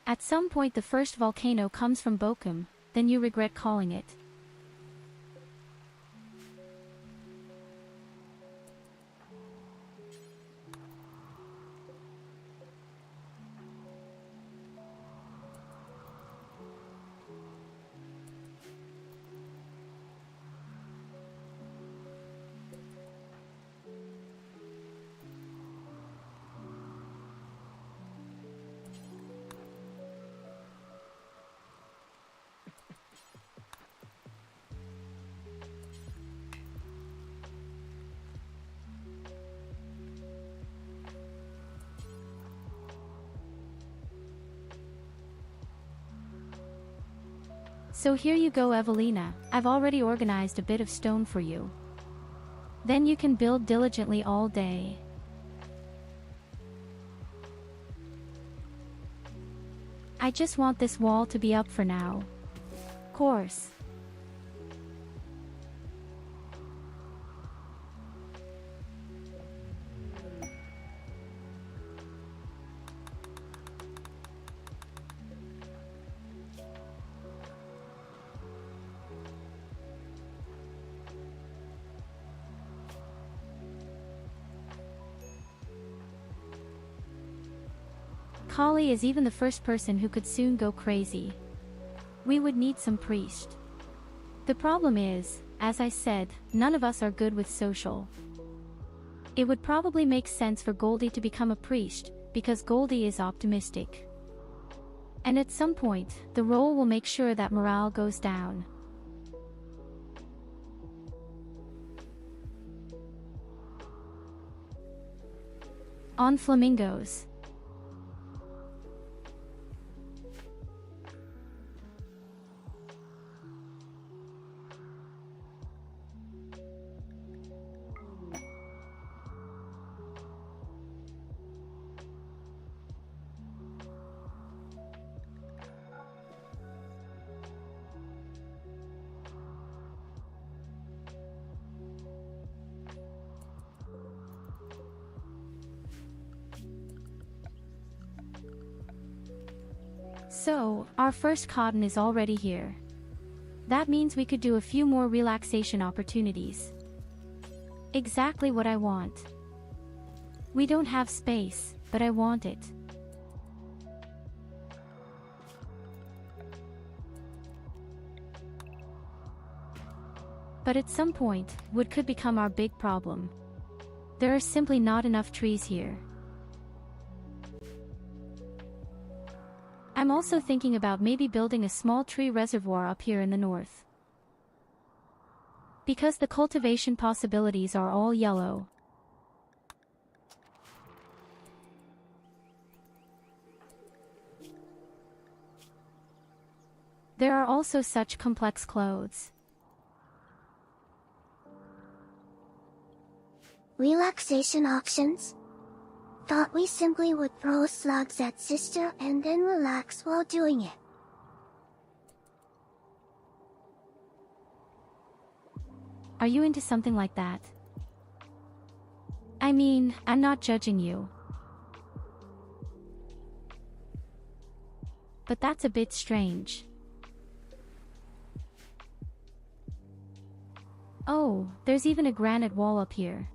At some point the first volcano comes from beingI'm, then you regret calling it. So here you go, Evelina, I've already organized a bit of stone for you. Then you can build diligently all day. I just want this wall to be up for now. Course. Kali is even the first person who could soon go crazy. We would need some priest. The problem is, as I said, none of us are good with social. It would probably make sense for Goldie to become a priest, because Goldie is optimistic. And at some point, the role will make sure that morale goes down. On flamingos. So, our first cotton is already here. That means we could do a few more relaxation opportunities. Exactly what I want. We don't have space, but I want it. But at some point, wood could become our big problem. There are simply not enough trees here. I'm also thinking about maybe building a small tree reservoir up here in the north. Because the cultivation possibilities are all yellow. There are also such complex clothes. Relaxation options? Thought we simply would throw slugs at sister and then relax while doing it. Are you into something like that? I mean, I'm not judging you. but that's a bit strange. Oh, there's even a granite wall up here.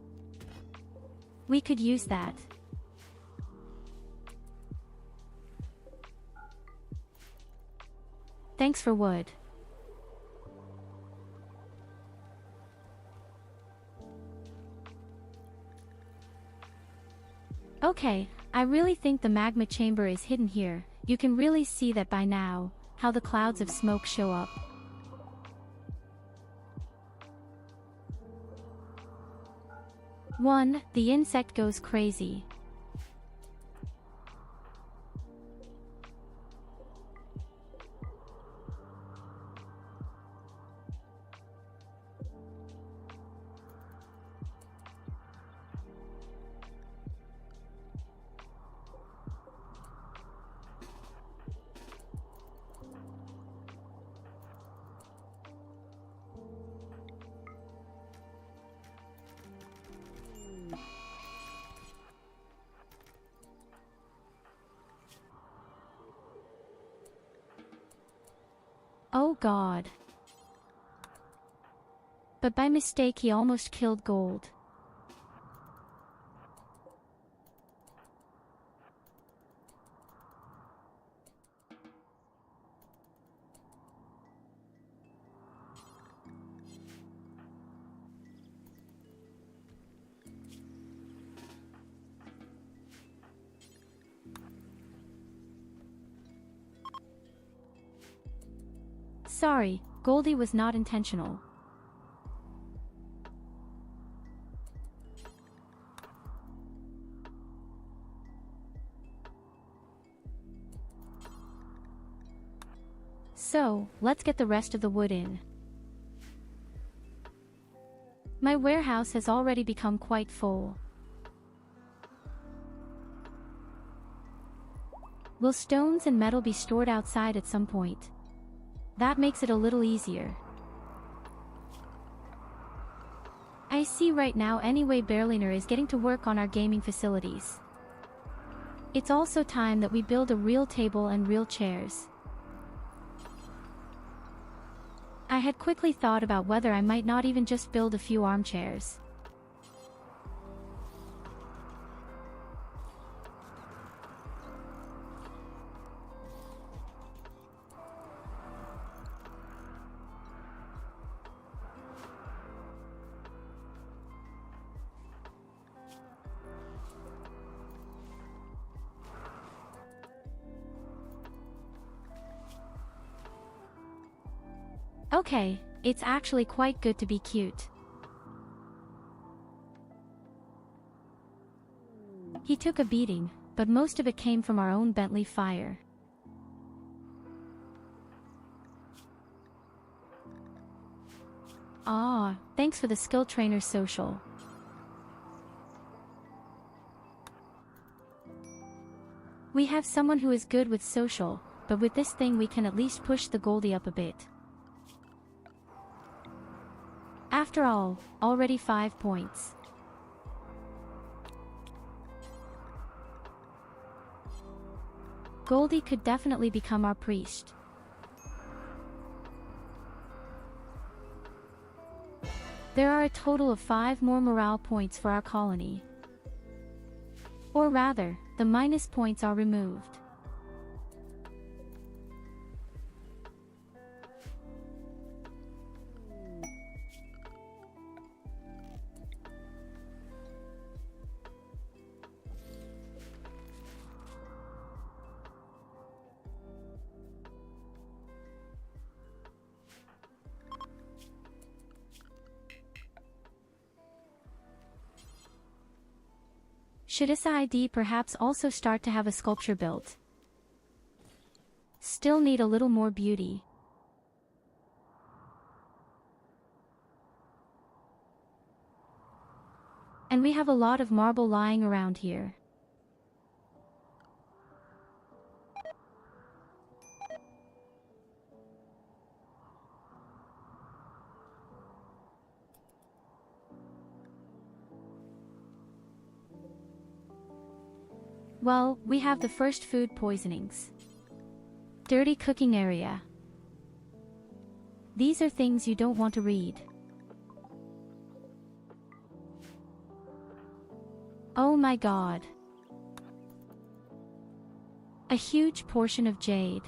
We could use that. Thanks for wood. Okay, I really think the magma chamber is hidden here. You can really see that by now, how the clouds of smoke show up. The insect goes crazy. Oh God. But by mistake he almost killed Gold. Sorry, Goldie was not intentional. So, let's get the rest of the wood in. My warehouse has already become quite full. Will stones and metal be stored outside at some point? That makes it a little easier. I see right now anyway Berliner is getting to work on our gaming facilities. It's also time that we build a real table and real chairs. I had quickly thought about whether I might not even just build a few armchairs. Okay, it's actually quite good to be cute. He took a beating, but most of it came from our own Bentley fire. Ah, thanks for the skill trainer social. We have someone who is good with social, but with this thing we can at least push the Goldie up a bit. After all, already 5 points. Goldie could definitely become our priest. There are a total of 5 more morale points for our colony. Or rather, the minus points are removed. Should SID perhaps also start to have a sculpture built? Still need a little more beauty. And we have a lot of marble lying around here. Well, we have the first food poisonings. Dirty cooking area. These are things you don't want to read. Oh my god. A huge portion of jade.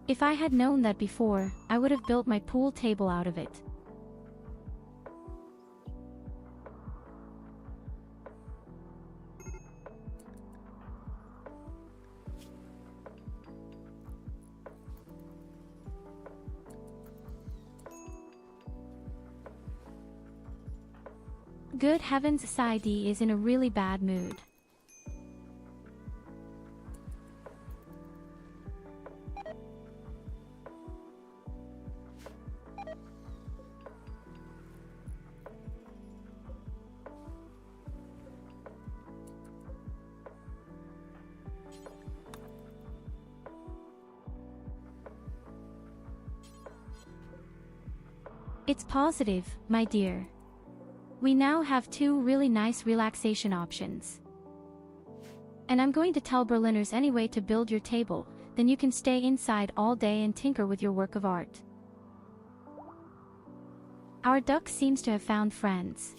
If I had known that before, I would have built my pool table out of it. Good heavens, Saidi is in a really bad mood. It's positive, my dear. We now have 2 really nice relaxation options. And I'm going to tell Berliners anyway to build your table, then you can stay inside all day and tinker with your work of art. Our duck seems to have found friends.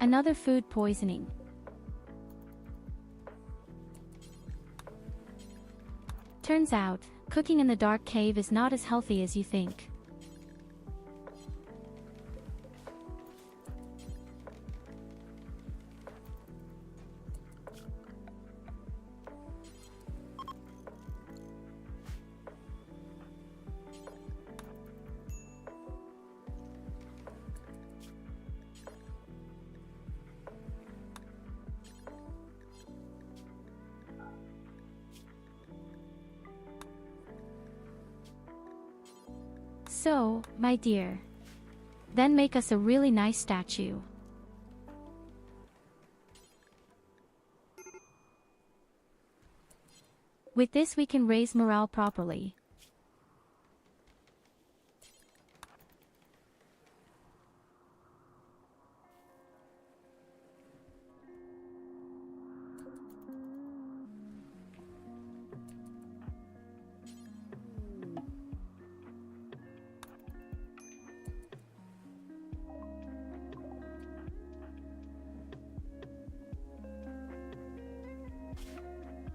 Another food poisoning. Turns out, cooking in the dark cave is not as healthy as you think. So, my dear. Then make us a really nice statue. With this we can raise morale properly.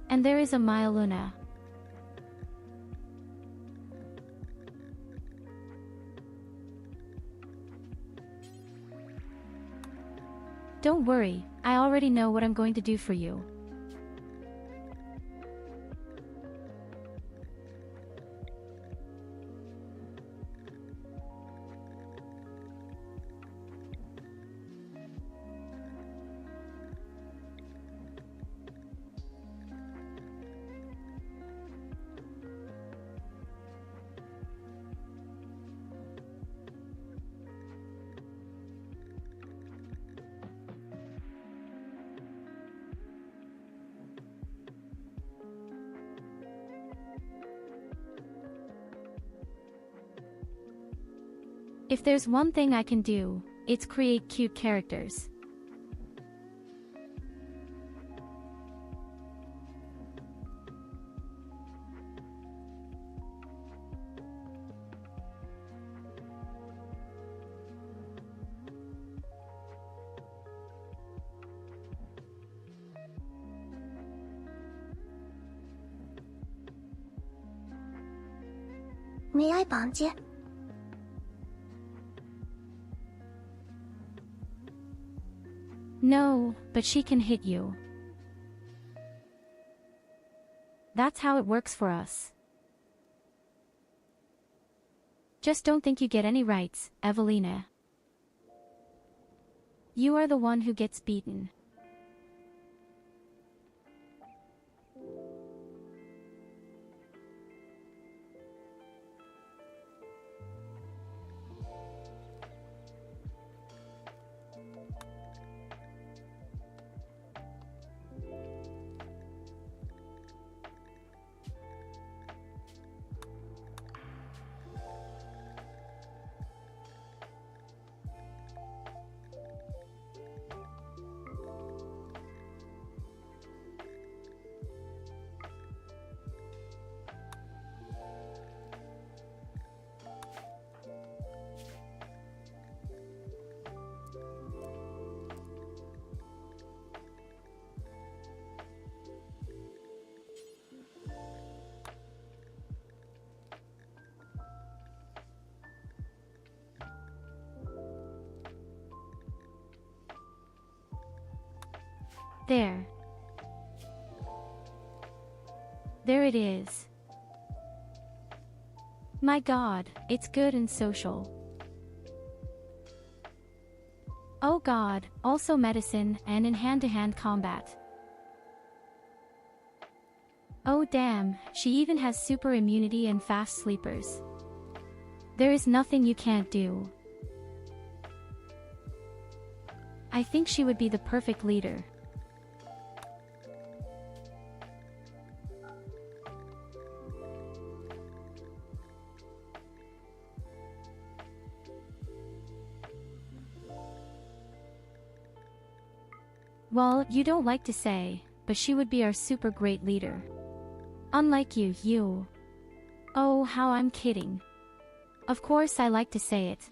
And there is a Myeluna. Don't worry, I already know what I'm going to do for you. If there's one thing I can do, it's create cute characters. May I bounce you? No, but she can hit you. That's how it works for us. Just don't think you get any rights, Evelina. You are the one who gets beaten. There. There it is. My god, it's good and social. Oh god, also medicine, and in hand-to-hand combat. Oh damn, she even has super immunity and fast sleepers. There is nothing you can't do. I think she would be the perfect leader. Well, you don't like to say, but she would be our super great leader. Unlike you. Oh, how I'm kidding. Of course I like to say it.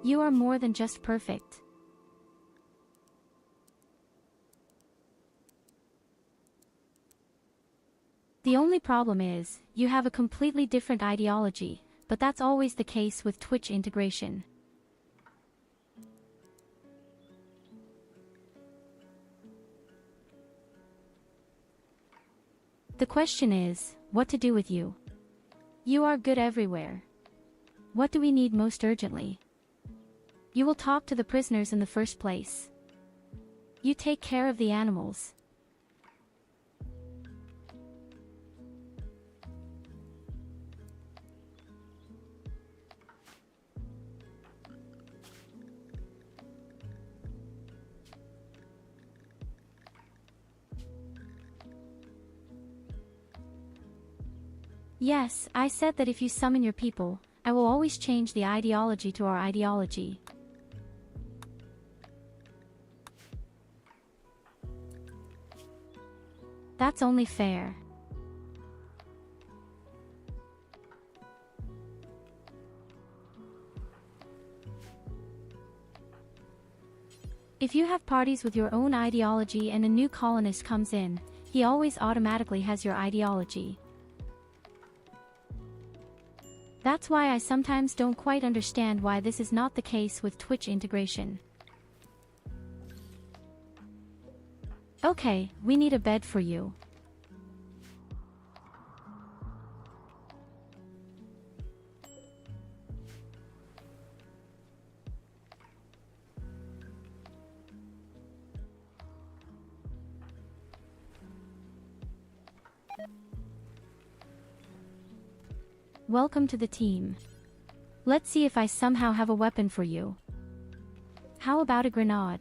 You are more than just perfect. The only problem is, you have a completely different ideology, but that's always the case with Twitch integration. The question is, what to do with you? You are good everywhere. What do we need most urgently? You will talk to the prisoners in the first place. You take care of the animals. Yes, I said that if you summon your people, I will always change the ideology to our ideology. That's only fair. If you have parties with your own ideology and a new colonist comes in, he always automatically has your ideology. That's why I sometimes don't quite understand why this is not the case with Twitch integration. Okay, we need a bed for you. Welcome to the team. Let's see if I somehow have a weapon for you. How about a grenade?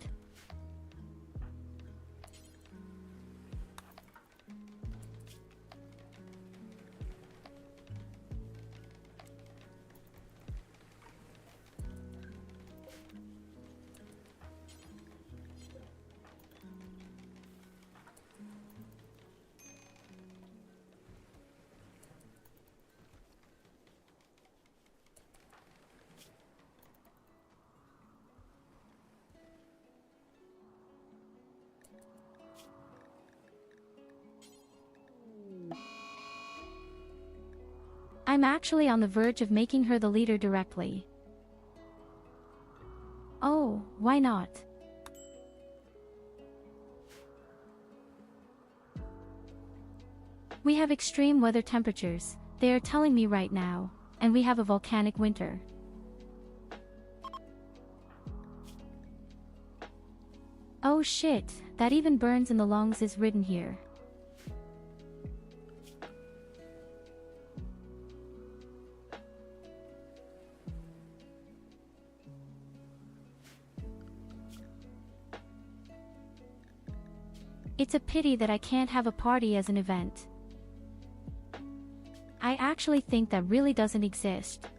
I'm actually on the verge of making her the leader directly. Oh, why not? We have extreme weather temperatures, they are telling me right now, and we have a volcanic winter. Oh shit, that even burns in the lungs is written here. It's a pity that I can't have a party as an event. I actually think that really doesn't exist.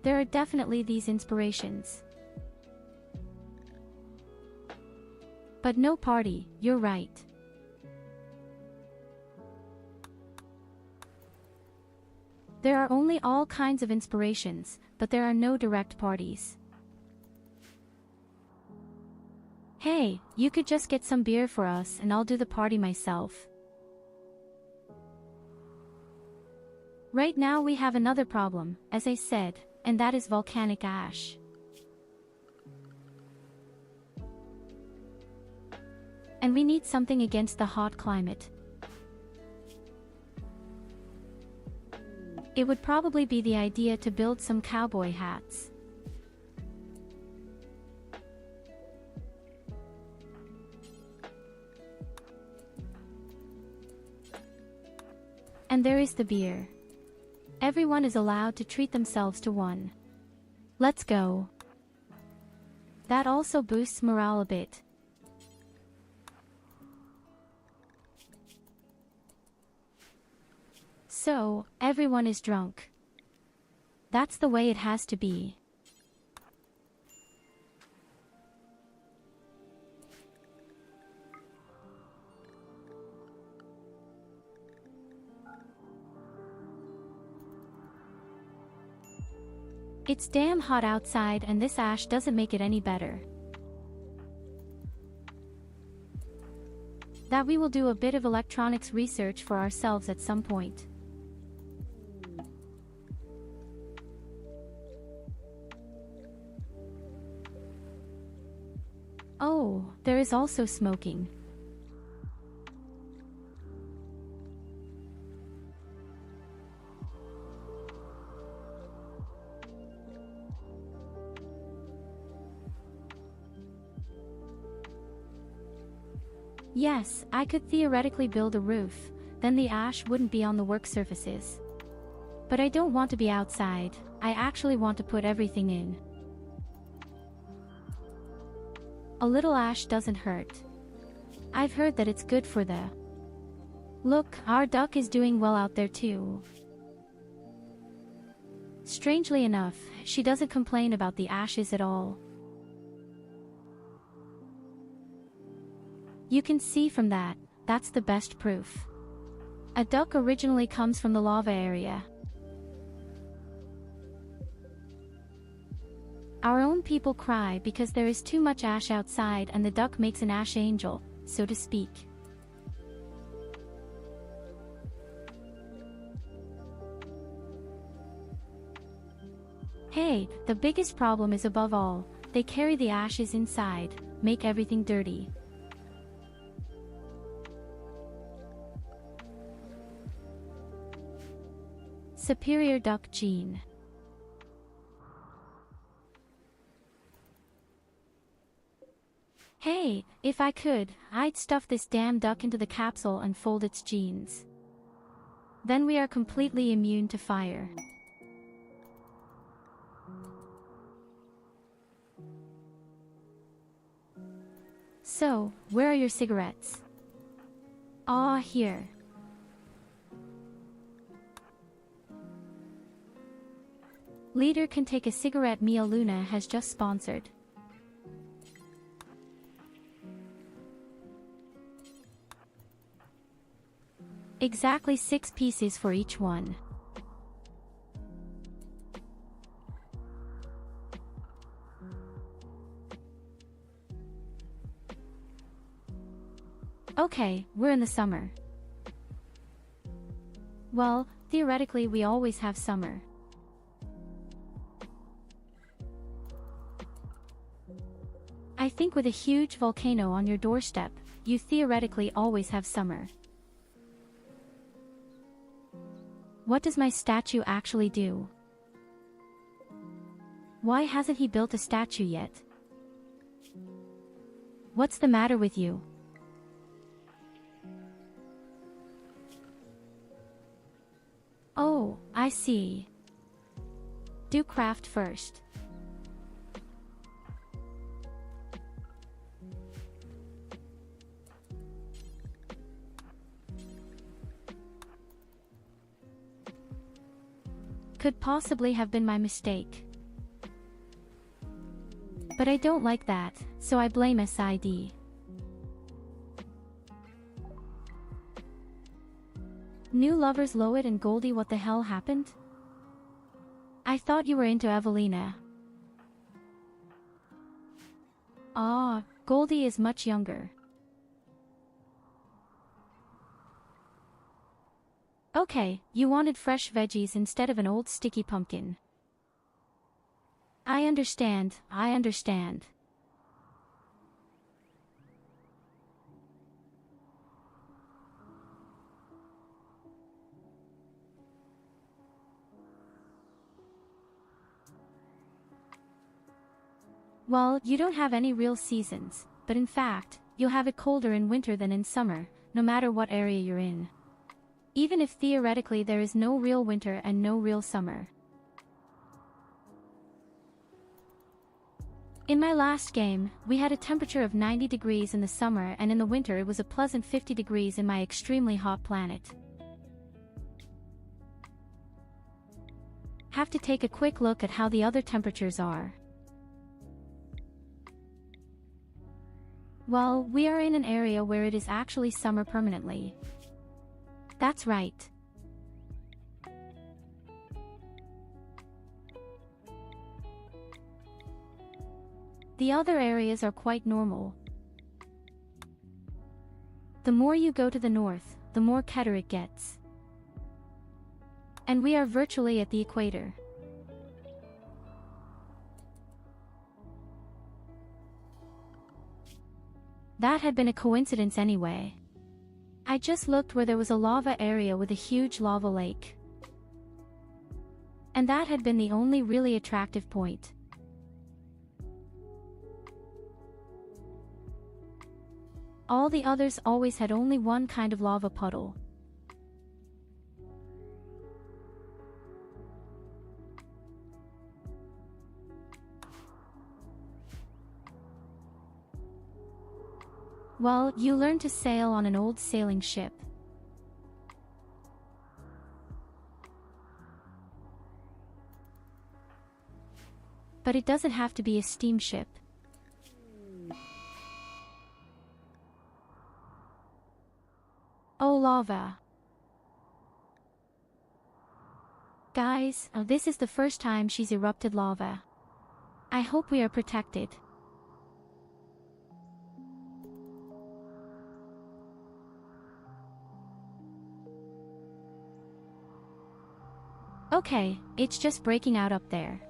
There are definitely these inspirations. But no party, you're right. There are only all kinds of inspirations, but there are no direct parties. Hey, you could just get some beer for us and I'll do the party myself. Right now we have another problem, as I said, and that is volcanic ash. And we need something against the hot climate. It would probably be the idea to build some cowboy hats. And there is the beer. Everyone is allowed to treat themselves to one. Let's go. That also boosts morale a bit. So, everyone is drunk. That's the way it has to be. It's damn hot outside and this ash doesn't make it any better. That we will do a bit of electronics research for ourselves at some point. Oh, there is also smoking. Yes, I could theoretically build a roof, then the ash wouldn't be on the work surfaces. But I don't want to be outside, I actually want to put everything in. A little ash doesn't hurt. I've heard that it's good for the... Look, our duck is doing well out there too. Strangely enough, she doesn't complain about the ashes at all. You can see from that, that's the best proof. A duck originally comes from the lava area. Our own people cry because there is too much ash outside and the duck makes an ash angel, so to speak. Hey, the biggest problem is above all, they carry the ashes inside, make everything dirty. Superior duck gene. Hey, if I could, I'd stuff this damn duck into the capsule and fold its genes. Then we are completely immune to fire. So, where are your cigarettes? Ah, here. Leader can take a cigarette. Mia Luna has just sponsored. Exactly 6 pieces for each one. Okay, we're in the summer. Well, theoretically we always have summer. I think with a huge volcano on your doorstep, you theoretically always have summer. What does my statue actually do? Why hasn't he built a statue yet? What's the matter with you? Oh, I see. Do craft first. Could possibly have been my mistake. But I don't like that, so I blame SID. New lovers Loet and Goldie, what the hell happened? I thought you were into Evelina. Ah, Goldie is much younger. Okay, you wanted fresh veggies instead of an old sticky pumpkin. I understand, I understand. Well, you don't have any real seasons, but in fact, you'll have it colder in winter than in summer, no matter what area you're in. Even if theoretically there is no real winter and no real summer. In my last game, we had a temperature of 90 degrees in the summer, and in the winter it was a pleasant 50 degrees in my extremely hot planet. Have to take a quick look at how the other temperatures are. Well, we are in an area where it is actually summer permanently. That's right. The other areas are quite normal. The more you go to the north, the more hotter it gets. And we are virtually at the equator. That had been a coincidence anyway. I just looked where there was a lava area with a huge lava lake. And that had been the only really attractive point. All the others always had only one kind of lava puddle. Well, you learn to sail on an old sailing ship. But it doesn't have to be a steamship. Oh, lava. Guys, this is the first time she's erupted lava. I hope we are protected. Okay, it's just breaking out up there.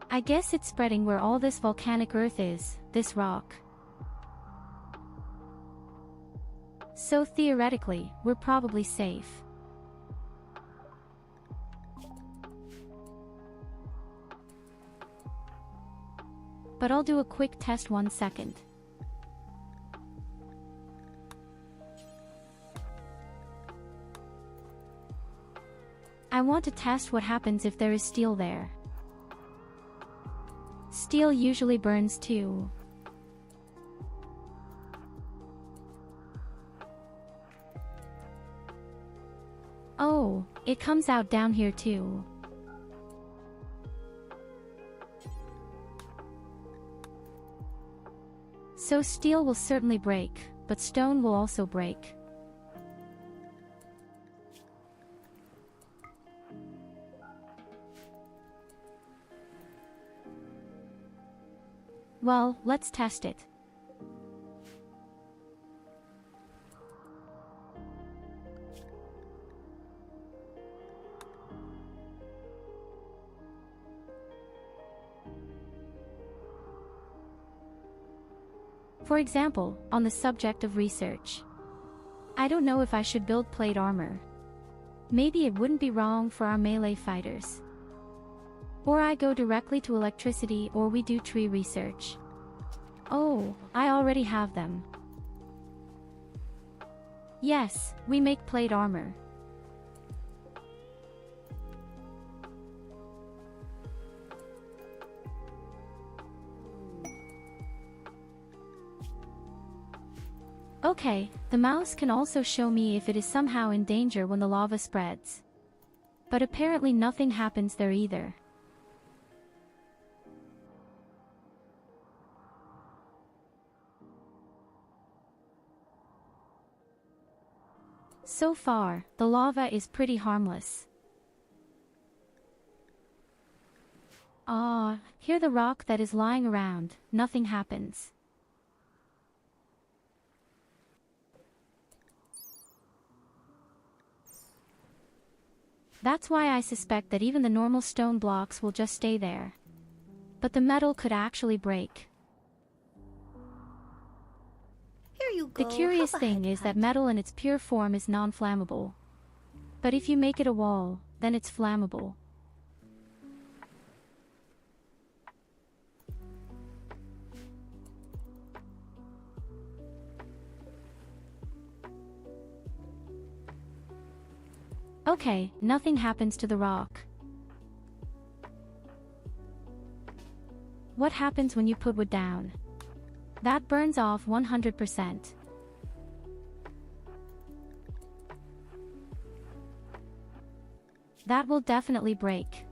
I guess it's spreading where all this volcanic earth is, this rock. So theoretically, we're probably safe. But I'll do a quick test 1 second. I want to test what happens if there is steel there. Steel usually burns too. Oh, it comes out down here too. So steel will certainly break, but stone will also break. Well, let's test it. For example, on the subject of research. I don't know if I should build plate armor. Maybe it wouldn't be wrong for our melee fighters. Or I go directly to electricity, or we do tree research. Oh, I already have them. Yes, we make plate armor. Okay, the mouse can also show me if it is somehow in danger when the lava spreads. But apparently nothing happens there either. So far, the lava is pretty harmless. Ah, hear the rock that is lying around, nothing happens. That's why I suspect that even the normal stone blocks will just stay there. But the metal could actually break. Here you The go. curious Have a thing is that headhunt. metal in its pure form is non-flammable. But if you make it a wall, then it's flammable. Okay, nothing happens to the rock. What happens when you put wood down? That burns off 100%. That will definitely break.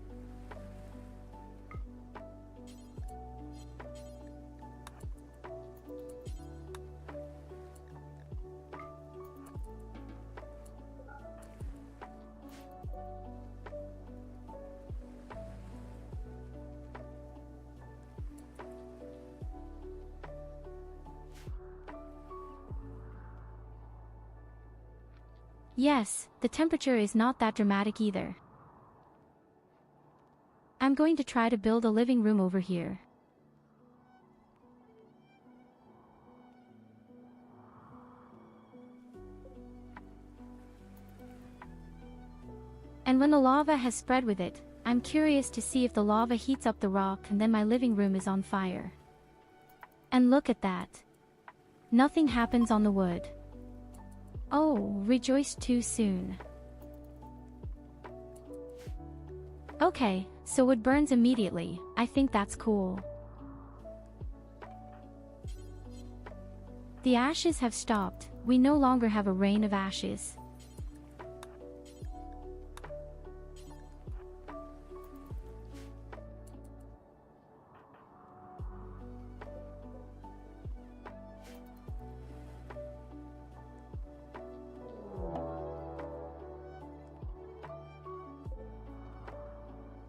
Yes, the temperature is not that dramatic either. I'm going to try to build a living room over here. And when the lava has spread with it, I'm curious to see if the lava heats up the rock and then my living room is on fire. And look at that. Nothing happens on the wood. Oh, rejoiced too soon. Okay, so wood burns immediately. I think that's cool. The ashes have stopped. We no longer have a rain of ashes.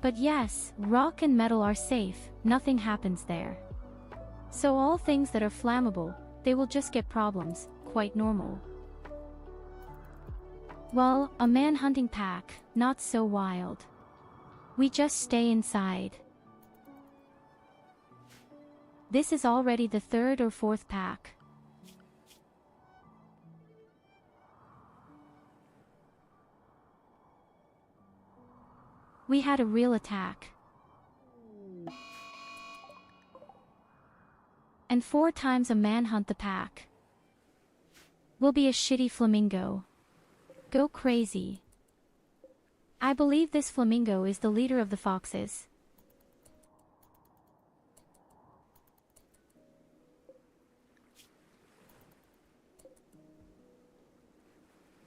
But yes, rock and metal are safe, nothing happens there. So all things that are flammable, they will just get problems, quite normal. Well, a man-hunting pack, not so wild. We just stay inside. This is already the third or fourth pack. We had a real attack. And 4 times a manhunt the pack. Will be a shitty flamingo. Go crazy. I believe this flamingo is the leader of the foxes.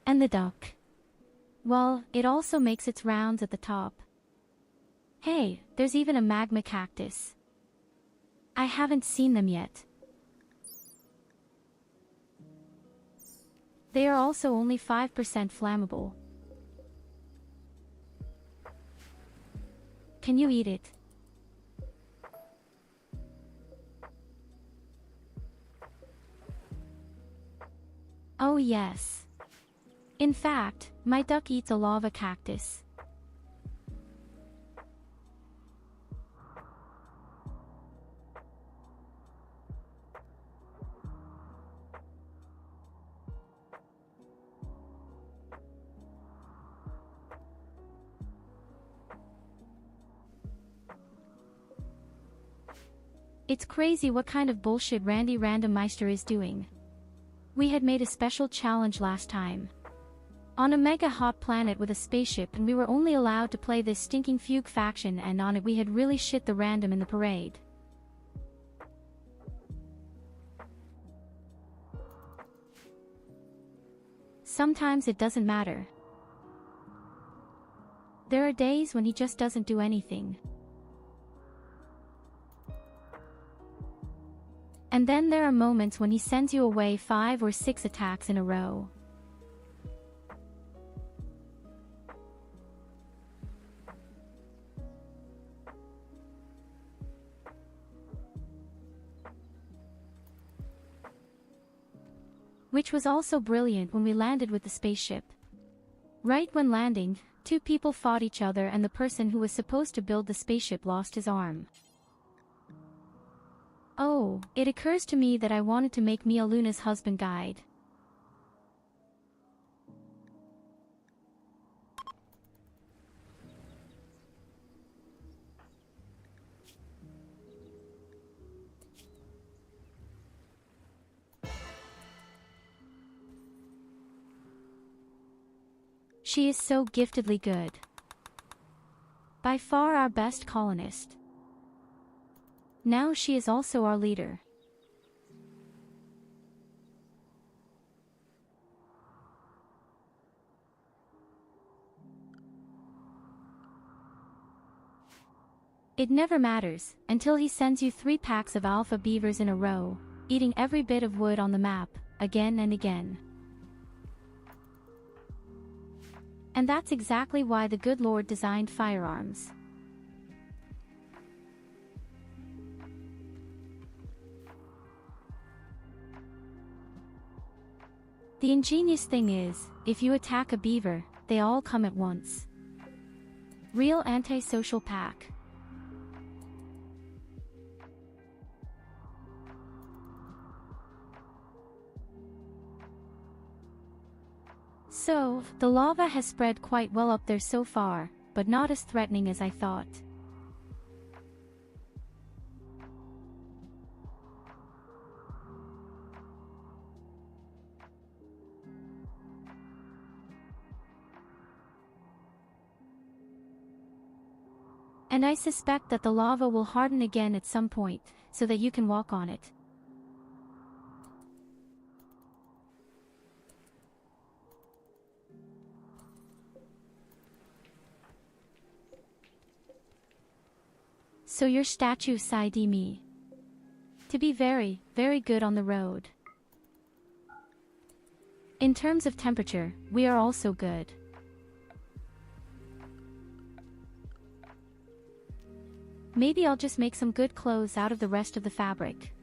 And the duck. Well, it also makes its rounds at the top. Hey, there's even a magma cactus. I haven't seen them yet. They are also only 5% flammable. Can you eat it? Oh yes. In fact, my duck eats a lava cactus. It's crazy what kind of bullshit Randy Randomizer is doing. We had made a special challenge last time. On a mega hot planet with a spaceship, and we were only allowed to play this stinking fugue faction, and on it we had really shit the random in the parade. Sometimes it doesn't matter. There are days when he just doesn't do anything. And then there are moments when he sends you away 5 or 6 attacks in a row. Which was also brilliant when we landed with the spaceship. Right when landing, two people fought each other and the person who was supposed to build the spaceship lost his arm. Oh, it occurs to me that I wanted to make Mia Luna's husband guide. She is so giftedly good. By far our best colonist. Now she is also our leader. It never matters, until he sends you 3 packs of alpha beavers in a row, eating every bit of wood on the map, again and again. And that's exactly why the good Lord designed firearms. The ingenious thing is, if you attack a beaver, they all come at once. Real anti-social pack. So, the lava has spread quite well up there so far, but not as threatening as I thought. And I suspect that the lava will harden again at some point, so that you can walk on it. So your statue side me. To be very, very good on the road. In terms of temperature, we are also good. Maybe I'll just make some good clothes out of the rest of the fabric.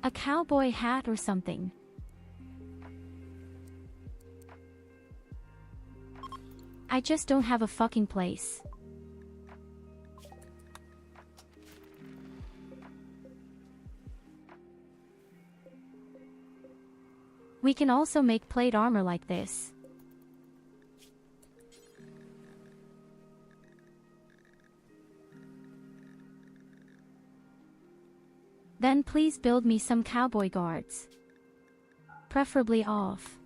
A cowboy hat or something. I just don't have a fucking place. We can also make plate armor like this. Then please build me some cowboy guards. Preferably off.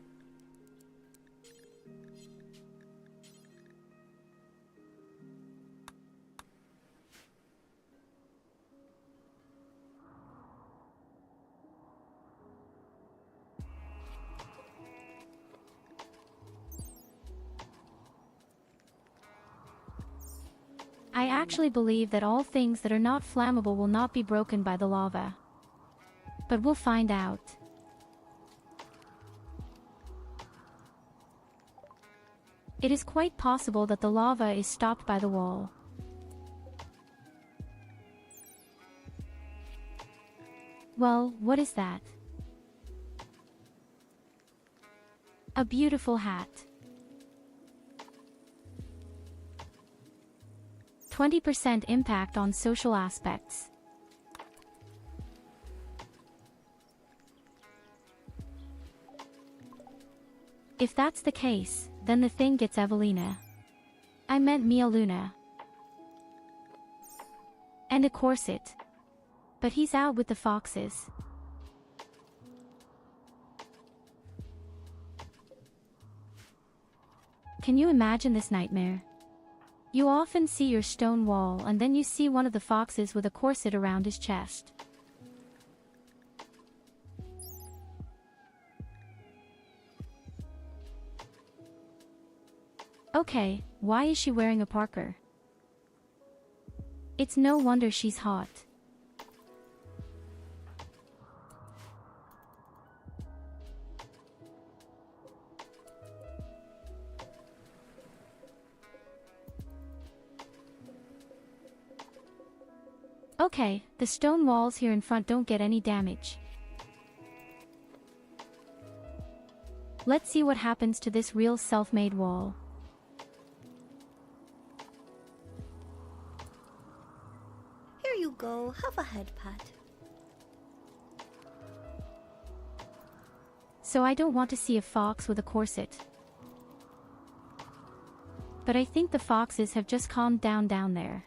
I actually believe that all things that are not flammable will not be broken by the lava. But we'll find out. It is quite possible that the lava is stopped by the wall. Well, what is that? A beautiful hat. 20% impact on social aspects. If that's the case, then the thing gets Evelina. I meant Mia Luna. And a corset. But he's out with the foxes. Can you imagine this nightmare? You often see your stone wall and then you see one of the foxes with a corset around his chest. Okay, why is she wearing a parka? It's no wonder she's hot. Okay, the stone walls here in front don't get any damage. Let's see what happens to this real self-made wall. Here you go, have a head pat. So I don't want to see a fox with a corset. But I think the foxes have just calmed down there.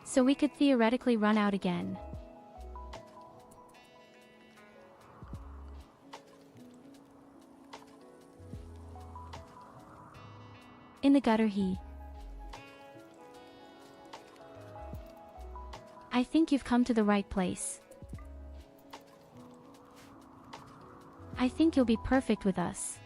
So we could theoretically run out again. In the gutter I think you've come to the right place. I think you'll be perfect with us.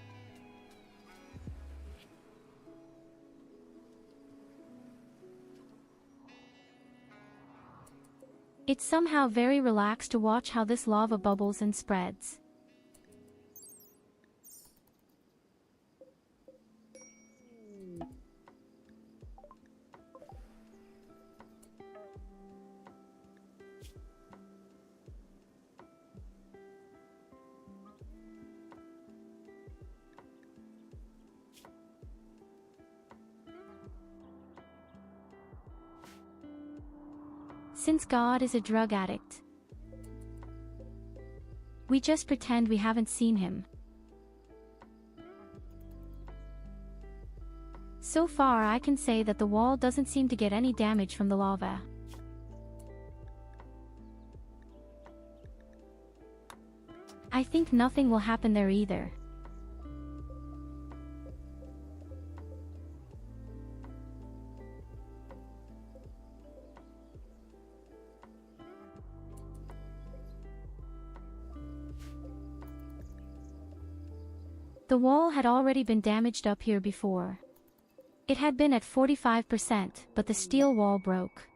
It's somehow very relaxed to watch how this lava bubbles and spreads. Since God is a drug addict, we just pretend we haven't seen him. So far I can say that the wall doesn't seem to get any damage from the lava. I think nothing will happen there either. The wall had already been damaged up here before. It had been at 45%, but the steel wall broke.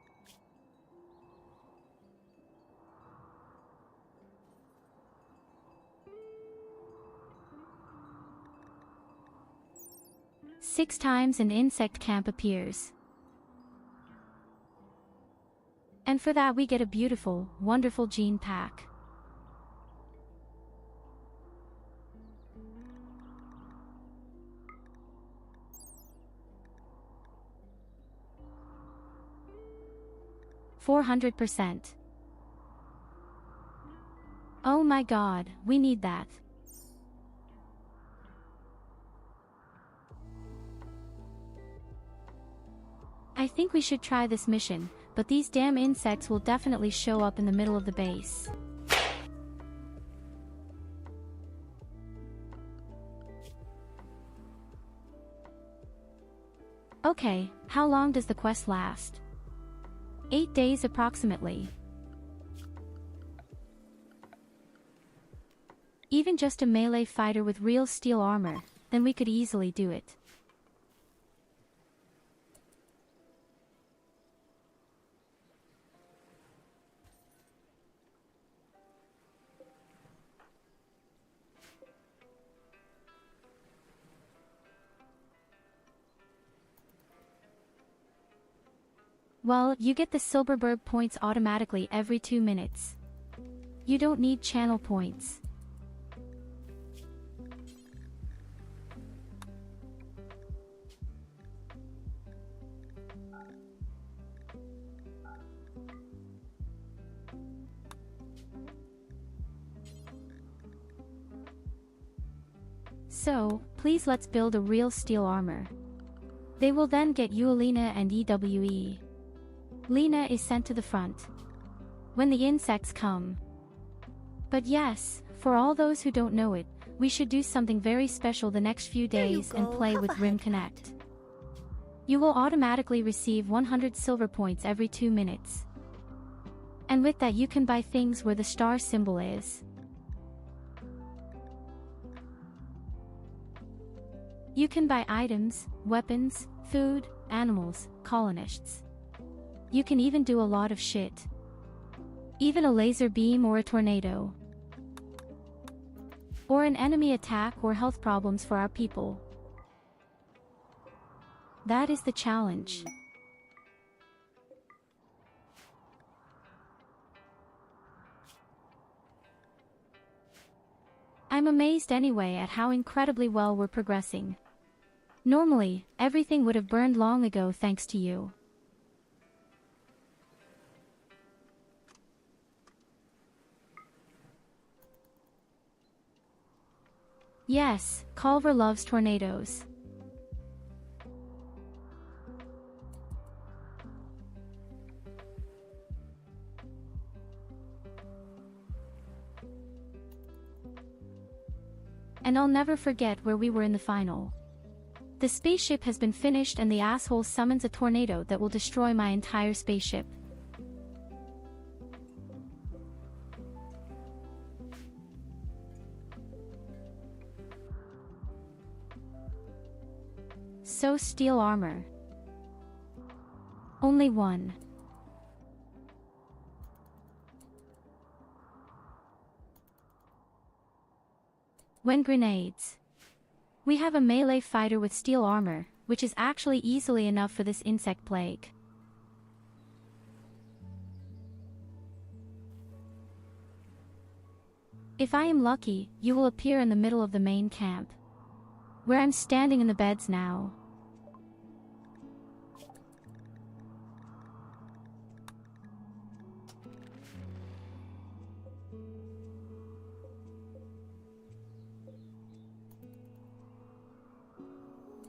Six times an insect camp appears. And for that we get a beautiful, wonderful gene pack. %400. Oh my god, we need that. I think we should try this mission, but these damn insects will definitely show up in the middle of the base. Okay, how long does the quest last? 8 days approximately. Even just a melee fighter with real steel armor, then we could easily do it. Well, you get the Silberberg points automatically every 2 minutes. You don't need channel points. So, please let's build a real steel armor. They will then get Eulina and EWE. Lena is sent to the front when the insects come. But yes, for all those who don't know it, we should do something very special the next few days and play with Rim Connect. You will automatically receive 100 silver points every 2 minutes. And with that you can buy things where the star symbol is. You can buy items, weapons, food, animals, colonists. You can even do a lot of shit. Even a laser beam or a tornado. Or an enemy attack or health problems for our people. That is the challenge. I'm amazed anyway at how incredibly well we're progressing. Normally, everything would have burned long ago thanks to you. Yes, Culver loves tornadoes. And I'll never forget where we were in the final. The spaceship has been finished and the asshole summons a tornado that will destroy my entire spaceship. So steel armor. Only one. When grenades. We have a melee fighter with steel armor, which is actually easily enough for this insect plague. If I am lucky, you will appear in the middle of the main camp, where I'm standing in the beds now.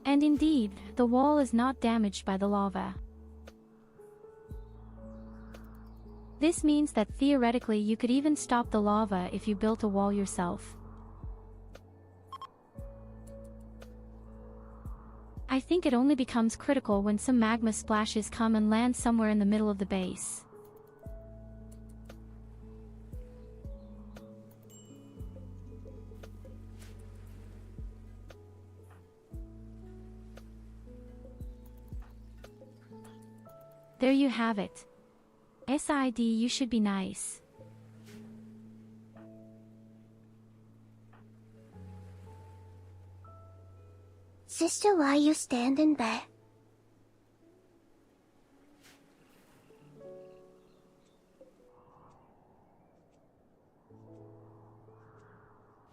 And indeed, the wall is not damaged by the lava. This means that theoretically you could even stop the lava if you built a wall yourself. I think it only becomes critical when some magma splashes come and land somewhere in the middle of the base. There you have it. SID, you should be nice. Sister, why you standing there?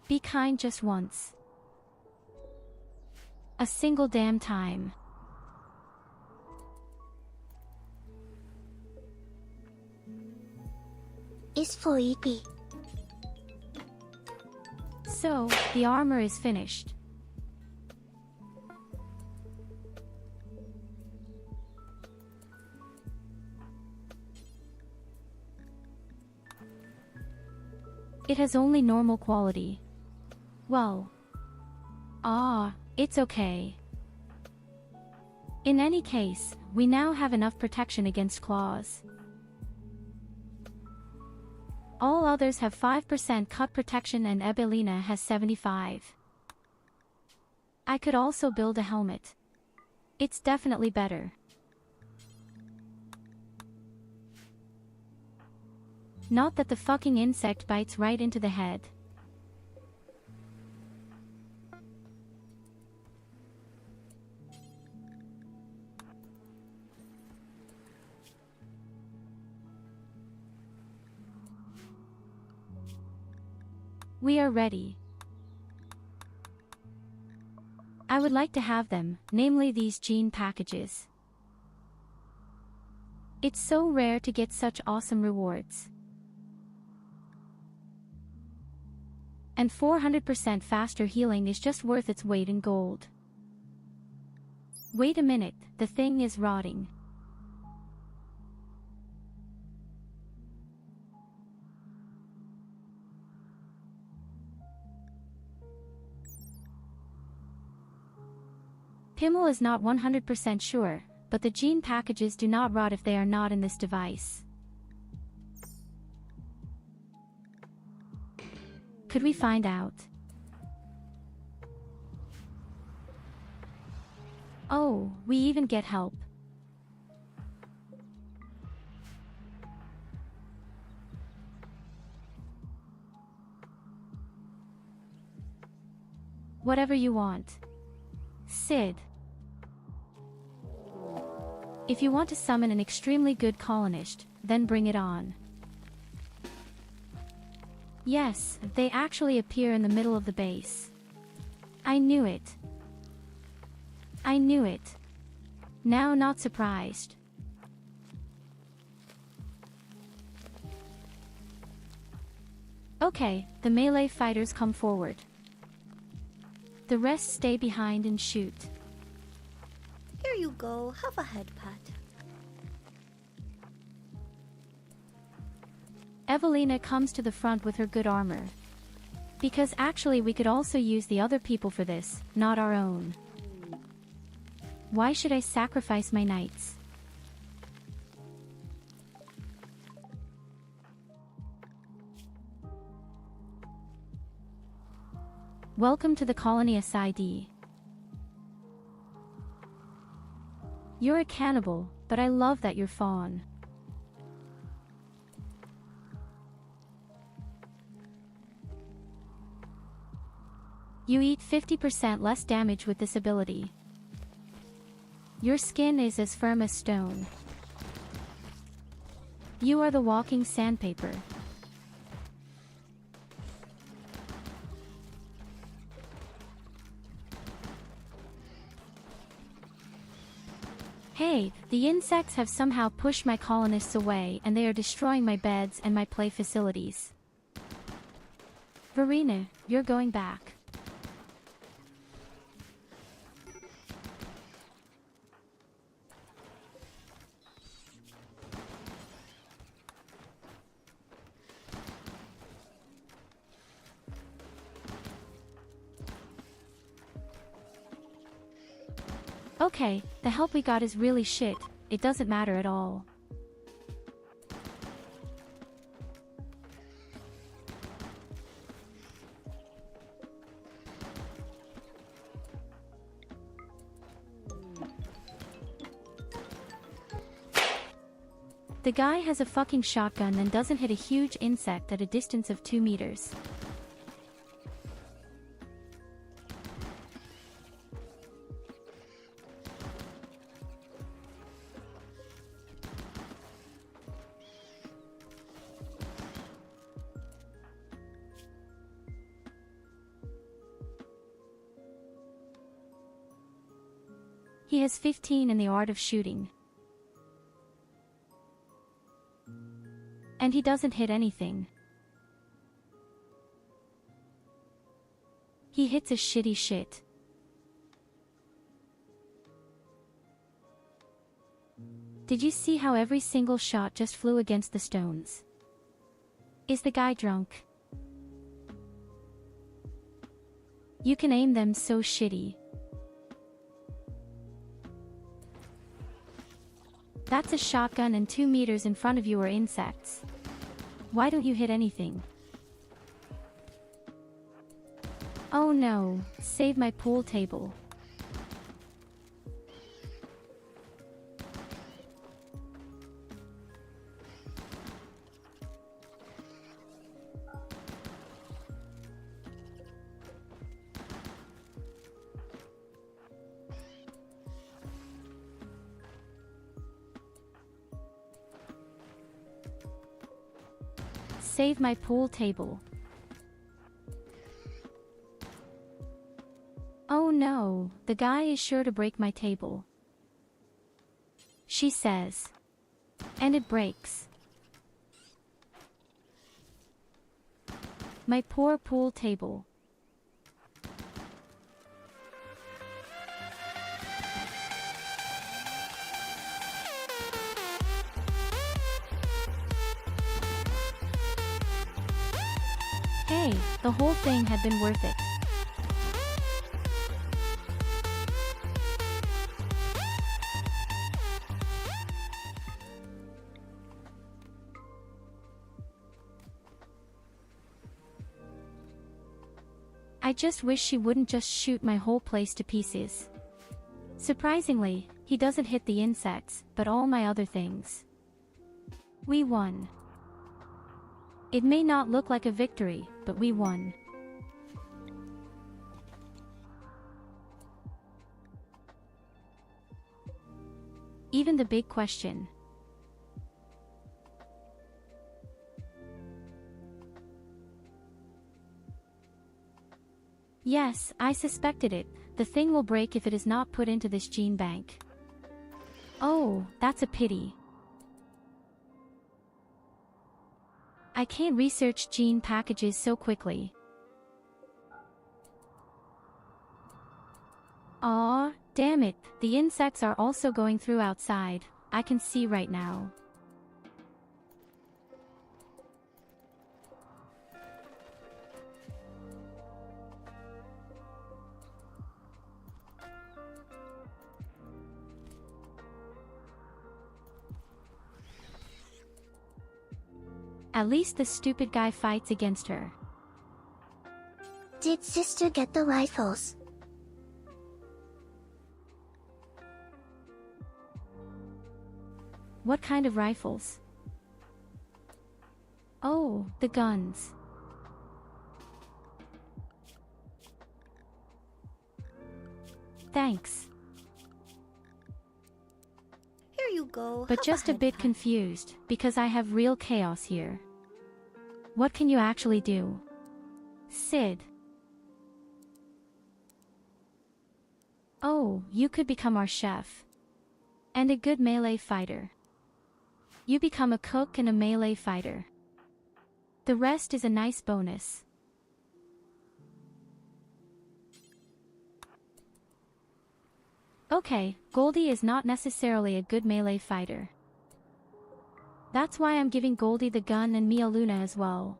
Be kind just once. A single damn time. Is for EP. So, the armor is finished. It has only normal quality. Well. It's okay. In any case, we now have enough protection against claws. All others have 5% cut protection and Ebelina has 75. I could also build a helmet. It's definitely better. Not that the fucking insect bites right into the head. We are ready. I would like to have them, namely these gene packages. It's so rare to get such awesome rewards. And 400% faster healing is just worth its weight in gold. Wait a minute, the thing is rotting. Pimmel is not 100% sure, but the gene packages do not rot if they are not in this device. Could we find out? Oh, we even get help. Whatever you want. Sid. If you want to summon an extremely good colonist, then bring it on. Yes, they actually appear in the middle of the base. I knew it. I knew it. Now not surprised. Okay, the melee fighters come forward. The rest stay behind and shoot. Here you go, have a head pat. Evelina comes to the front with her good armor. Because actually we could also use the other people for this, not our own. Why should I sacrifice my knights? Welcome to the colony SID. You're a cannibal, but I love that you're fawn. You eat 50% less damage with this ability. Your skin is as firm as stone. You are the walking sandpaper. Hey, the insects have somehow pushed my colonists away and they are destroying my beds and my play facilities. Verena, you're going back. Okay, the help we got is really shit, it doesn't matter at all. The guy has a fucking shotgun and doesn't hit a huge insect at a distance of 2 meters. He has 15 in the art of shooting. And he doesn't hit anything. He hits a shitty shit. Did you see how every single shot just flew against the stones? Is the guy drunk? You can aim them so shitty. That's a shotgun and 2 meters in front of you are insects. Why don't you hit anything? Oh no, save my pool table. Save my pool table. Oh no, the guy is sure to break my table. She says. And it breaks. My poor pool table. Hey, the whole thing had been worth it. I just wish she wouldn't just shoot my whole place to pieces. Surprisingly, he doesn't hit the insects, but all my other things. We won. It may not look like a victory, but we won. Even the big question. Yes, I suspected it. The thing will break if it is not put into this gene bank. Oh, that's a pity. I can't research gene packages so quickly. Aw, damn it, the insects are also going through outside. I can see right now. At least the stupid guy fights against her. Did sister get the rifles? What kind of rifles? Oh, the guns. Thanks. Here you go. But have just a head bit pat. confused, because I have real chaos here. What can you actually do? Sid. Oh, you could become our chef. And a good melee fighter. You become a cook and a melee fighter. The rest is a nice bonus. Okay, Goldie is not necessarily a good melee fighter. That's why I'm giving Goldie the gun and Mia Luna as well.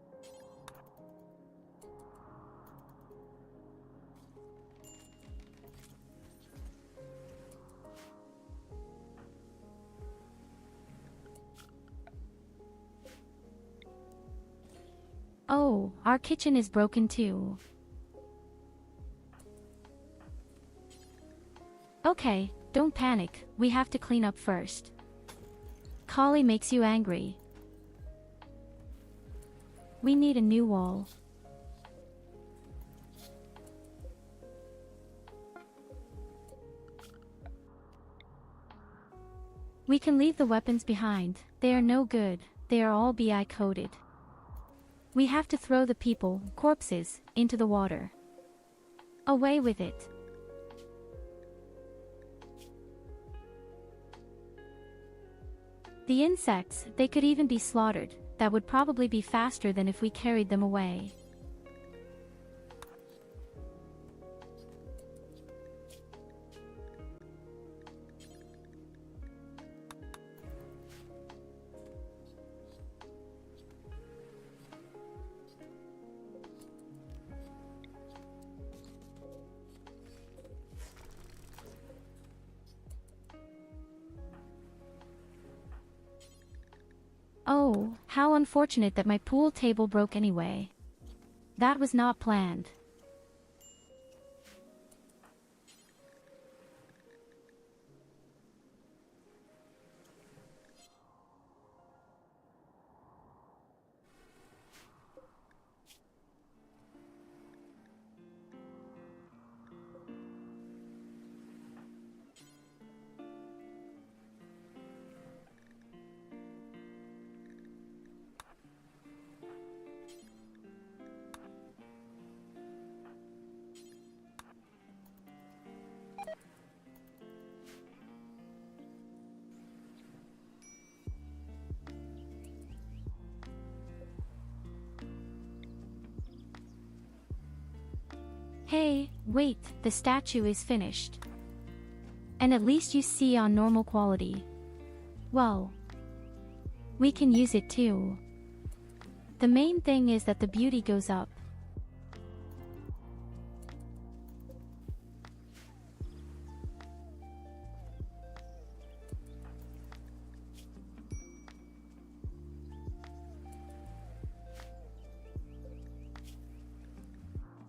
Oh, our kitchen is broken too. Okay, don't panic, we have to clean up first. Collie makes you angry. We need a new wall. We can leave the weapons behind, they are no good, they are all BI coded. We have to throw the people, corpses, into the water. Away with it. The insects, they could even be slaughtered, that would probably be faster than if we carried them away. Oh, how unfortunate that my pool table broke anyway. That was not planned. Hey, wait, the statue is finished. And at least you see on normal quality. Well, we can use it too. The main thing is that the beauty goes up.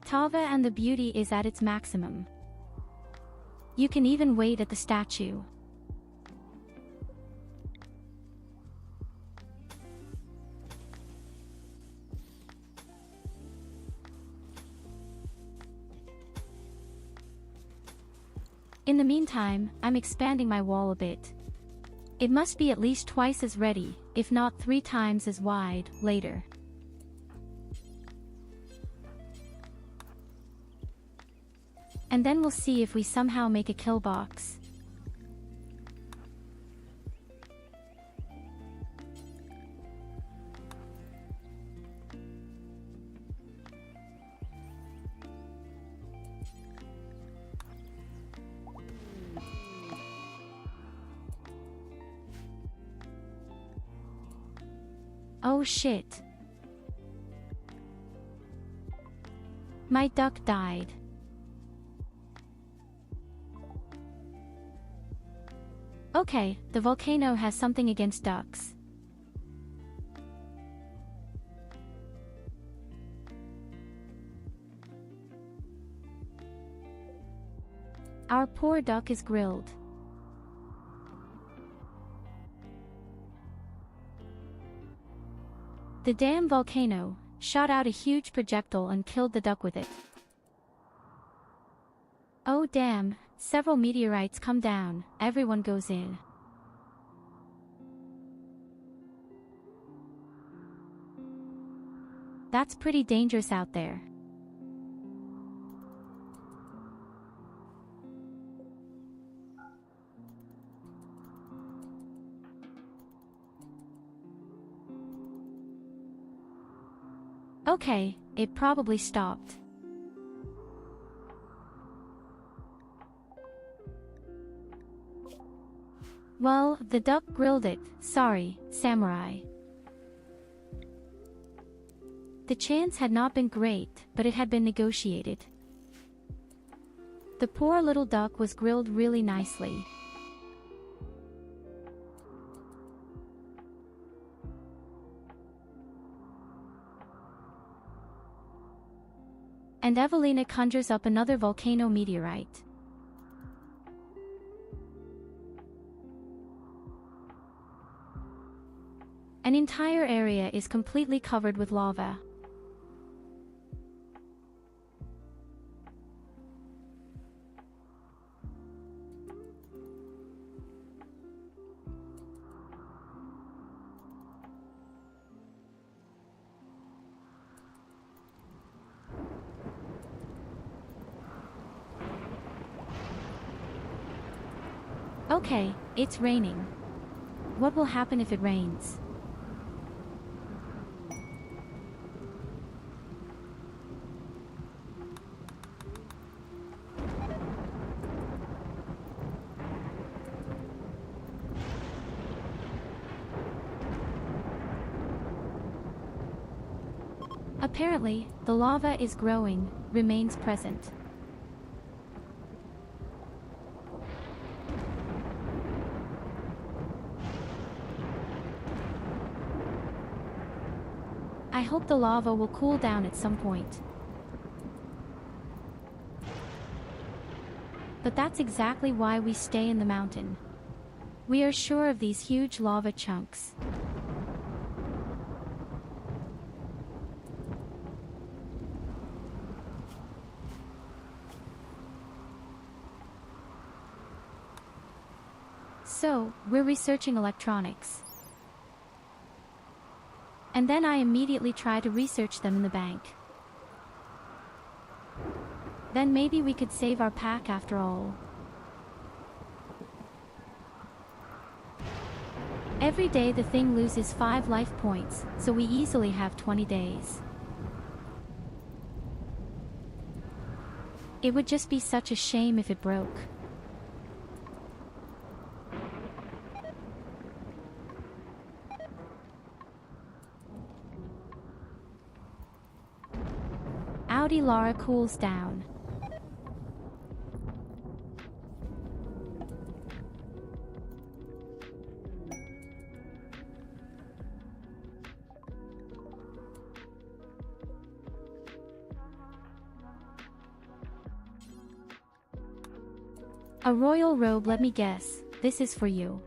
Tava and the beauty is at its maximum. You can even wait at the statue. In the meantime, I'm expanding my wall a bit. It must be at least twice as ready, if not 3 times as wide, later. And then we'll see if we somehow make a kill box. Oh shit. My duck died. Okay, the volcano has something against ducks. Our poor duck is grilled. The damn volcano shot out a huge projectile and killed the duck with it. Oh damn, several meteorites come down, everyone goes in. That's pretty dangerous out there. Okay, it probably stopped. Well, the duck grilled it, sorry, samurai. The chance had not been great, but it had been negotiated. The poor little duck was grilled really nicely. And Evelina conjures up another volcano meteorite. An entire area is completely covered with lava. Okay, it's raining. What will happen if it rains? Apparently, the lava is growing, remains present. I hope the lava will cool down at some point. But that's exactly why we stay in the mountain. We are sure of these huge lava chunks. So, we're researching electronics. And then I immediately try to research them in the bank. Then maybe we could save our pack after all. Every day the thing loses 5 life points, so we easily have 20 days. It would just be such a shame if it broke. Audi Lara cools down. A royal robe, let me guess, this is for you.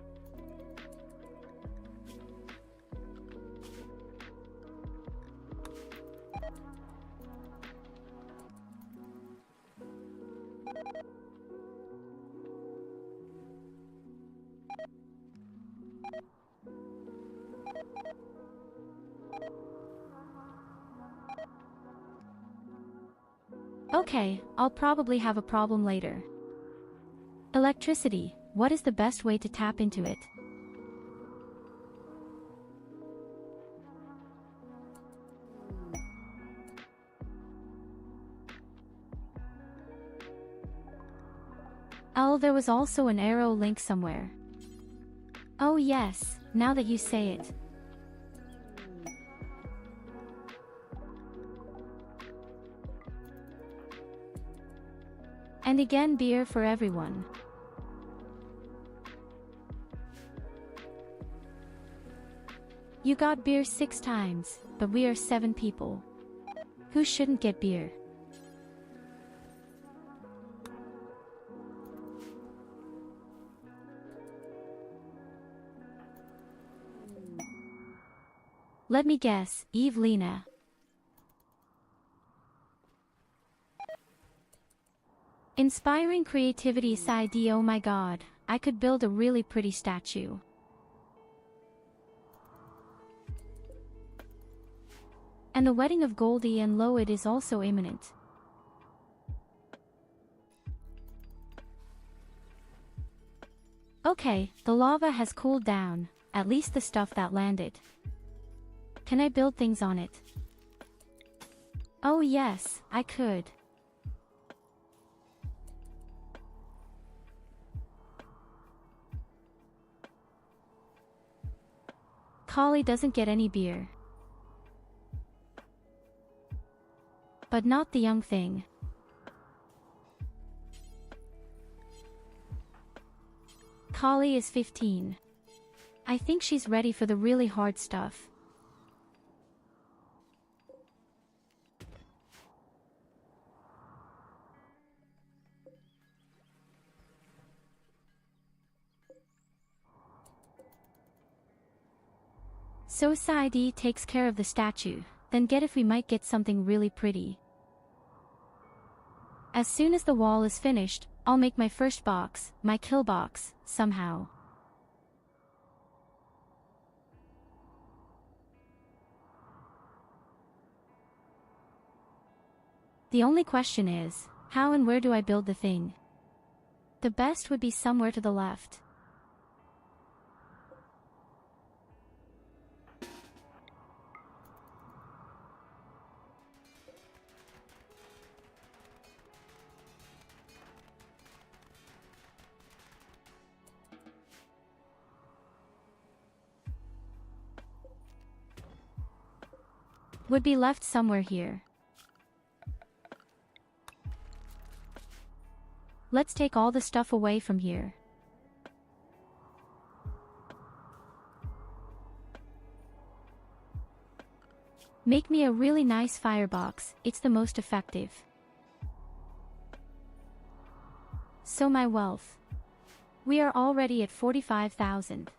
Okay, I'll probably have a problem later. Electricity, what is the best way to tap into it? Oh, there was also an arrow link somewhere. Oh yes, now that you say it. And again, beer for everyone. You got beer 6 times, but we are 7 people. Who shouldn't get beer? Let me guess, Evelina. Inspiring creativity side. Oh my god, I could build a really pretty statue. And the wedding of Goldie and Loid is also imminent. Okay, the lava has cooled down, at least the stuff that landed. Can I build things on it? Oh yes, I could. Collie doesn't get any beer. But not the young thing. Collie is 15. I think she's ready for the really hard stuff. So Saidi takes care of the statue, then get if we might get something really pretty. As soon as the wall is finished, I'll make my first box, my kill box, somehow. The only question is, how and where do I build the thing? The best would be somewhere to the left. Would be left somewhere here. Let's take all the stuff away from here. Make me a really nice firebox, it's the most effective. So my wealth. We are already at 45,000.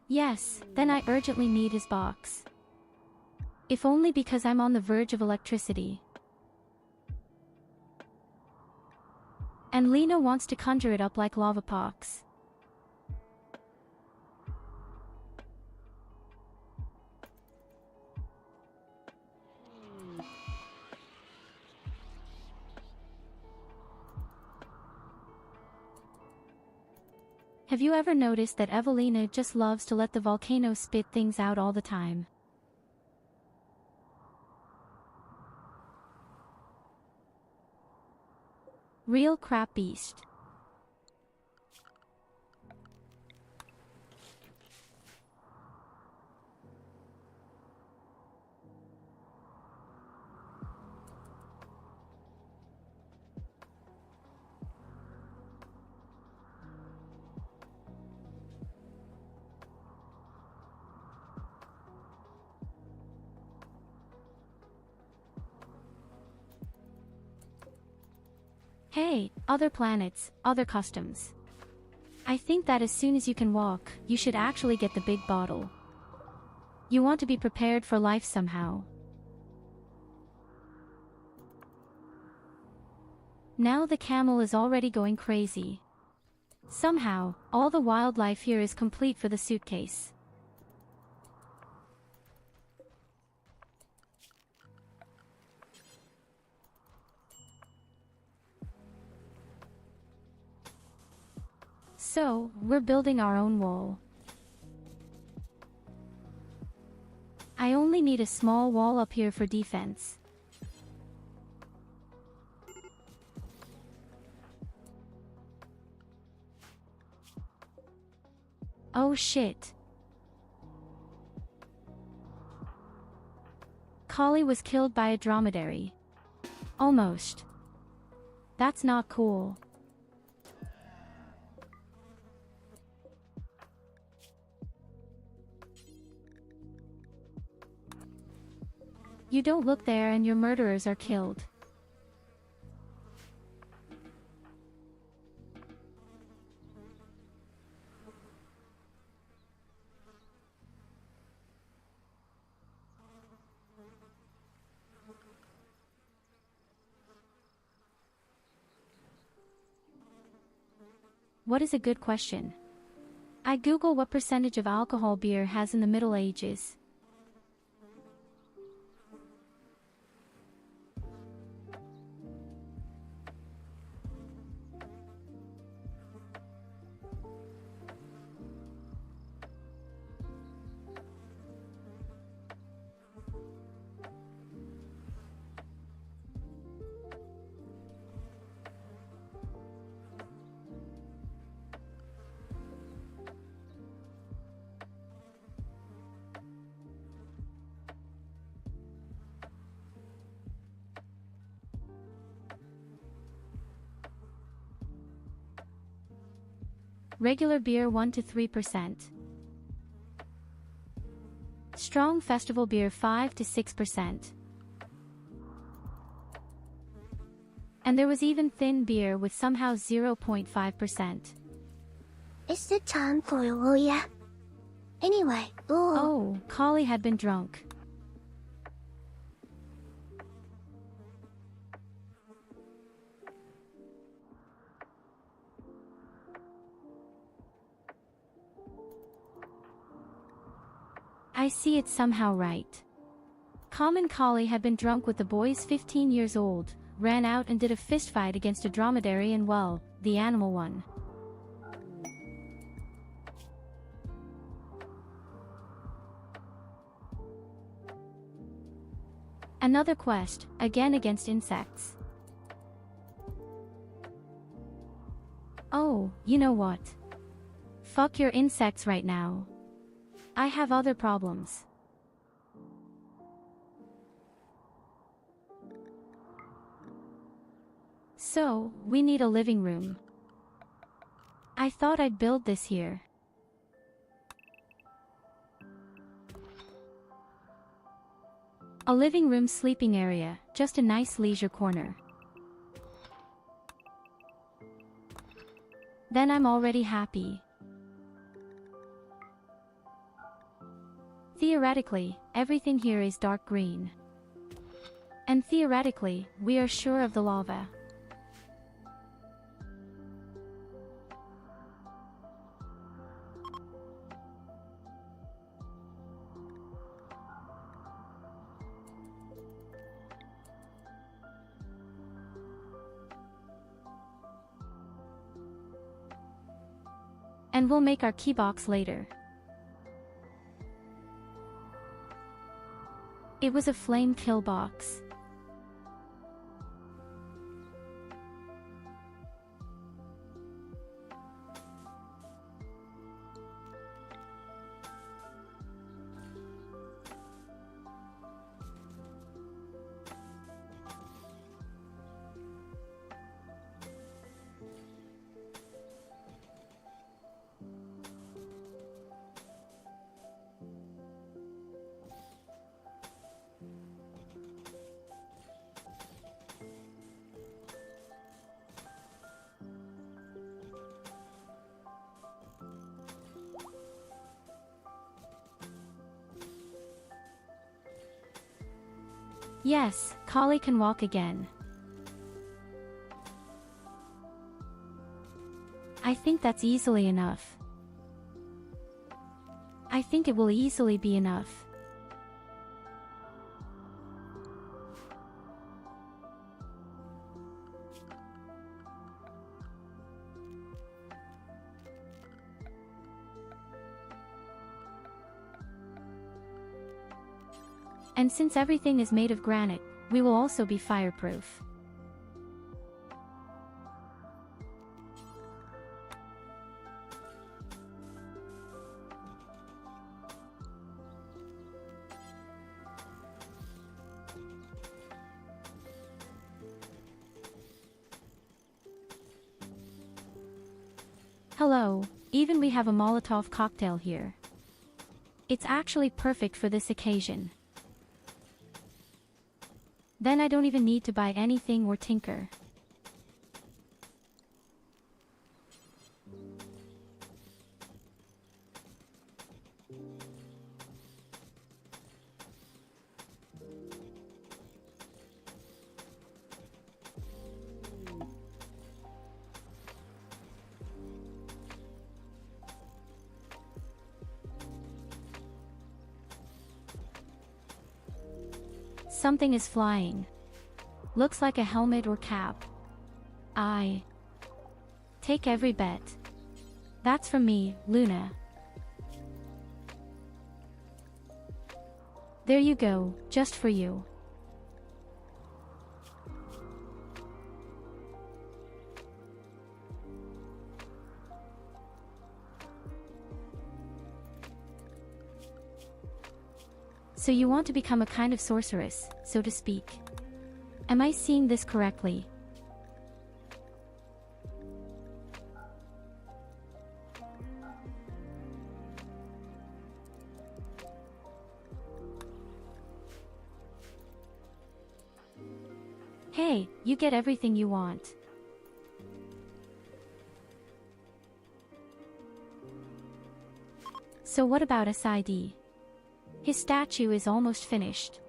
Yes, then I urgently need his box. If only because I'm on the verge of electricity. And Lena wants to conjure it up like lava pox. Have you ever noticed that Evelina just loves to let the volcano spit things out all the time? Real crap beast. Hey, other planets, other customs. I think that as soon as you can walk, you should actually get the big bottle. You want to be prepared for life somehow. Now the camel is already going crazy. Somehow, all the wildlife here is complete for the suitcase. So, we're building our own wall. I only need a small wall up here for defense. Oh shit. Collie was killed by a dromedary. Almost. That's not cool. You don't look there and your murderers are killed. What is a good question? I Google what percentage of alcohol beer has in the Middle Ages. Regular beer 1 to 3%. Strong festival beer 5 to 6%. And there was even thin beer with somehow 0.5%. Is it time for a woo yet? Anyway, ooh. Oh, Collie had been drunk. I see it somehow right. Common Collie had been drunk with the boys 15 years old, ran out and did a fistfight against a dromedary and well, the animal won. Another quest, again against insects. Oh, you know what? Fuck your insects right now. I have other problems. So, we need a living room. I thought I'd build this here. A living room sleeping area, just a nice leisure corner. Then I'm already happy. Theoretically, everything here is dark green. And theoretically, we are sure of the lava. And we'll make our key box later. It was a flame kill box. Yes, Collie can walk again. I think that's easily enough. I think it will easily be enough. And since everything is made of granite, we will also be fireproof. Hello, even we have a Molotov cocktail here. It's actually perfect for this occasion. Then I don't even need to buy anything or tinker. Something is flying. Looks like a helmet or cap. I take every bet. That's from me, Luna. There you go, just for you. So you want to become a kind of sorceress, so to speak. Am I seeing this correctly? Hey, you get everything you want. So what about SID? His statue is almost finished.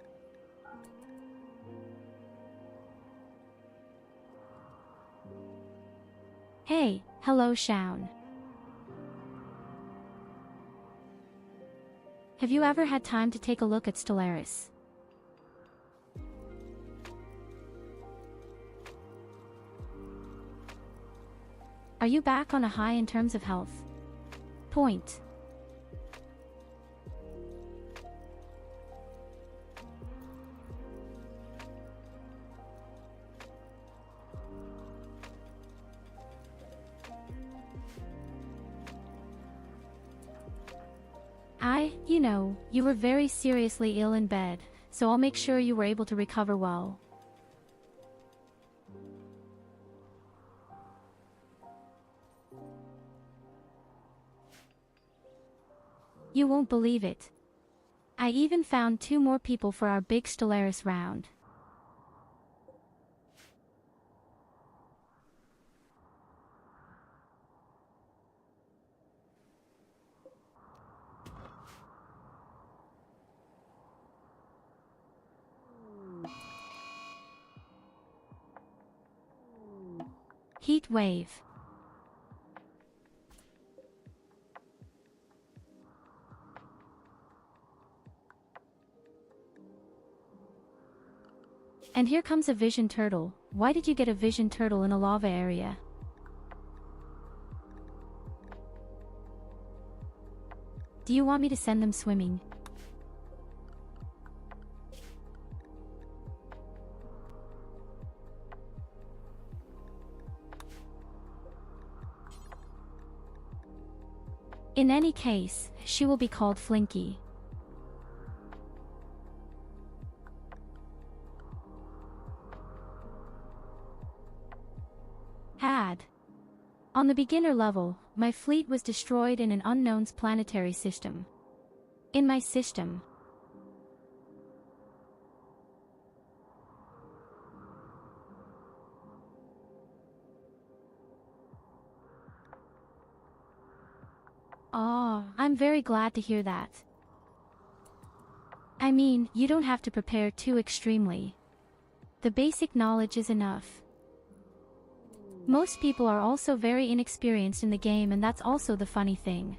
Hey, hello Shaun. Have you ever had time to take a look at Stellaris? Are you back on a high in terms of health? Point. You know, you were very seriously ill in bed, so I'll make sure you were able to recover well. You won't believe it. I even found 2 more people for our big Stellaris round. Heat wave. And here comes a vision turtle. Why did you get a vision turtle in a lava area? Do you want me to send them swimming? In any case, she will be called Flinky. On the beginner level, my fleet was destroyed in an unknown's planetary system. In my system. Oh, I'm very glad to hear that. I mean, you don't have to prepare too extremely. The basic knowledge is enough. Most people are also very inexperienced in the game, and that's also the funny thing.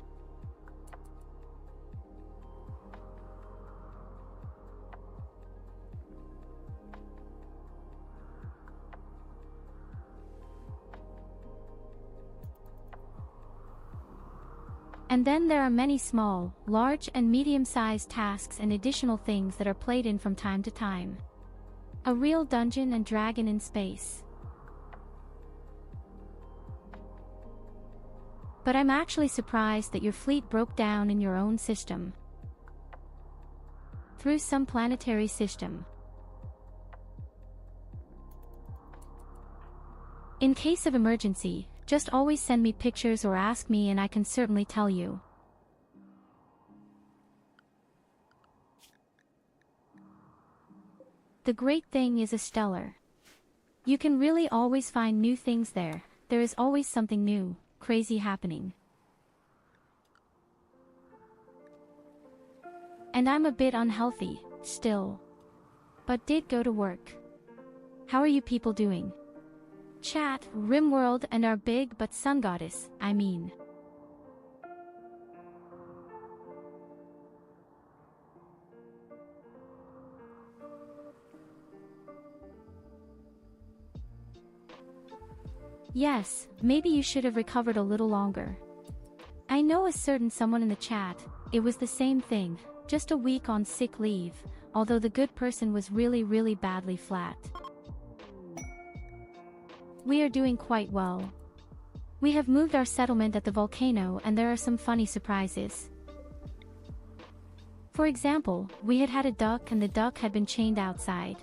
And then there are many small, large and medium-sized tasks and additional things that are played in from time to time. A real dungeon and dragon in space. But I'm actually surprised that your fleet broke down in your own system. Through some planetary system. In case of emergency, just always send me pictures or ask me and I can certainly tell you. The great thing is a stellar. You can really always find new things there. There is always something new, crazy happening. And I'm a bit unhealthy, still. But did go to work. How are you people doing? Chat, Rimworld and our big but sun goddess, I mean. Yes, maybe you should have recovered a little longer. I know a certain someone in the chat, it was the same thing, just a week on sick leave, although the good person was really badly flat. We are doing quite well. We have moved our settlement at the volcano and there are some funny surprises. For example, we had a duck and the duck had been chained outside.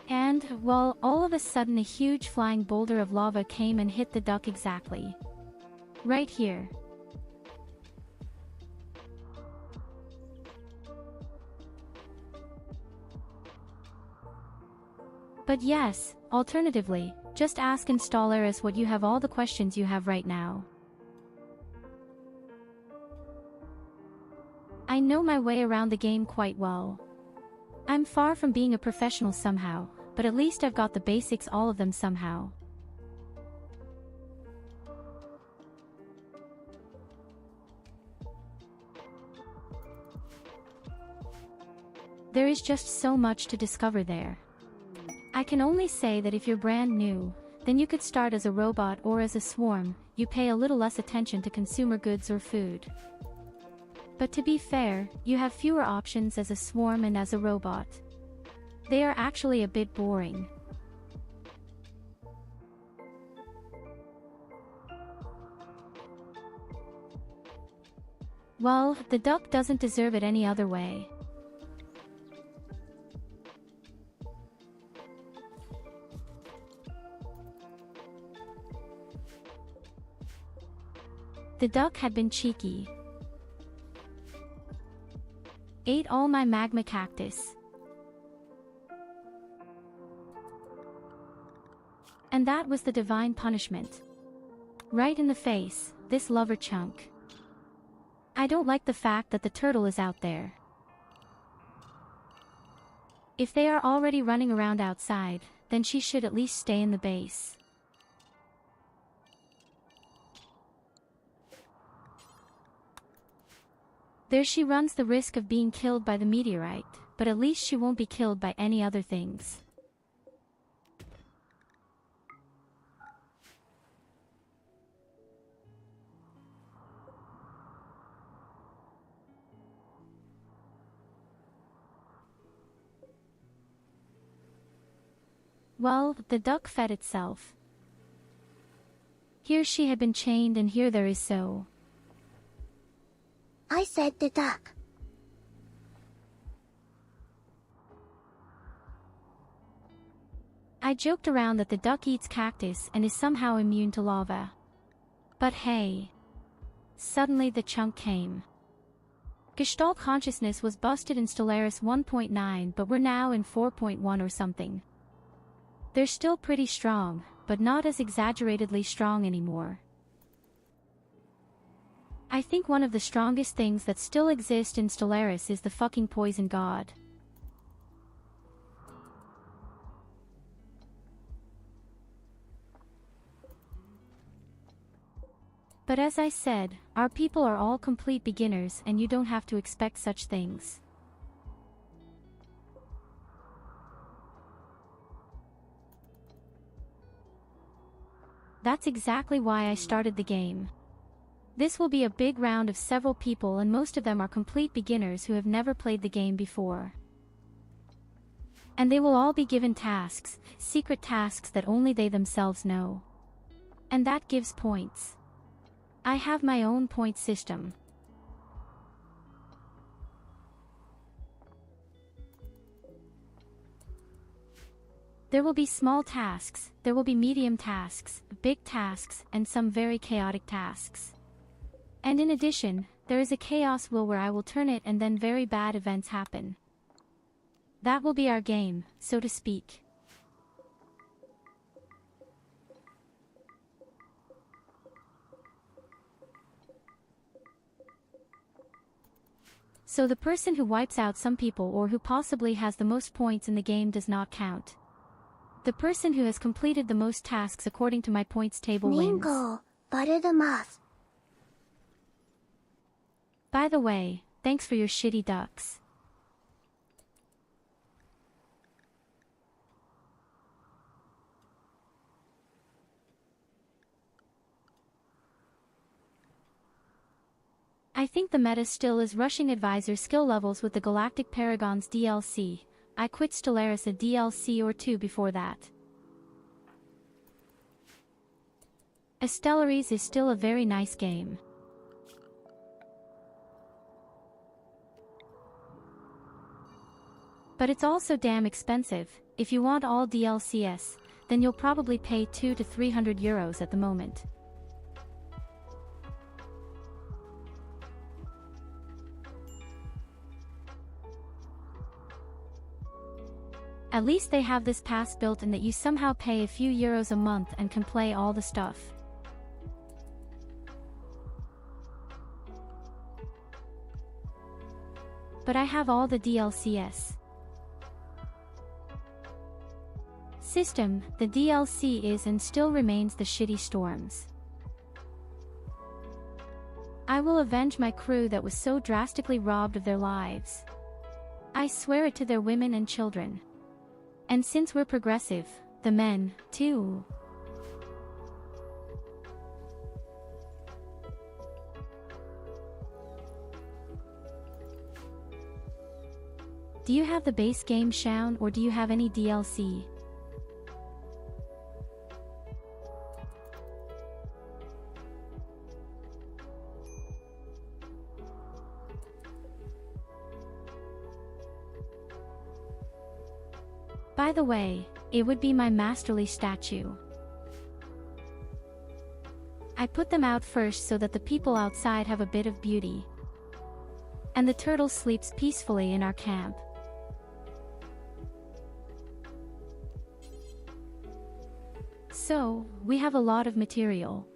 And, well, all of a sudden a huge flying boulder of lava came and hit the duck exactly. Right here. But yes, alternatively, just ask installers what you have all the questions you have right now. I know my way around the game quite well. I'm far from being a professional somehow, but at least I've got the basics, all of them somehow. There is just so much to discover there. I can only say that if you're brand new, then you could start as a robot or as a swarm, you pay a little less attention to consumer goods or food. But to be fair, you have fewer options as a swarm and as a robot. They are actually a bit boring. Well, the duck doesn't deserve it any other way. The duck had been cheeky. Ate all my magma cactus. And that was the divine punishment. Right in the face, this lover chunk. I don't like the fact that the turtle is out there. If they are already running around outside, then she should at least stay in the base. There she runs the risk of being killed by the meteorite, but at least she won't be killed by any other things. Well, the duck fed itself. Here she had been chained and here there is so. I said the duck. I joked around that the duck eats cactus and is somehow immune to lava. But hey. Suddenly the chunk came. Gestalt consciousness was busted in Stellaris 1.9, but we're now in 4.1 or something. They're still pretty strong, but not as exaggeratedly strong anymore. I think one of the strongest things that still exist in Stellaris is the fucking poison god. But as I said, our people are all complete beginners and you don't have to expect such things. That's exactly why I started the game. This will be a big round of several people, and most of them are complete beginners who have never played the game before. And they will all be given tasks, secret tasks that only they themselves know. And that gives points. I have my own point system. There will be small tasks, there will be medium tasks, big tasks, and some very chaotic tasks. And in addition, there is a chaos wheel where I will turn it and then very bad events happen. That will be our game, so to speak. So the person who wipes out some people or who possibly has the most points in the game does not count. The person who has completed the most tasks according to my points table wins. Ningo, barudamasu. By the way, thanks for your shitty ducks. I think the meta still is rushing advisor skill levels with the Galactic Paragons DLC. I quit Stellaris a DLC or two before that. Stellaris is still a very nice game. But it's also damn expensive. If you want all DLCs, then you'll probably pay 200 to 300 euros at the moment. At least they have this pass built in that you somehow pay a few euros a month and can play all the stuff. But I have all the DLCs. System, the DLC is and still remains the shitty storms. I will avenge my crew that was so drastically robbed of their lives. I swear it to their women and children. And since we're progressive, the men, too. Do you have the base game, Shaun, or do you have any DLC? By the way, it would be my Masterly statue. I put them out first so that the people outside have a bit of beauty. And the turtle sleeps peacefully in our camp. So, we have a lot of material.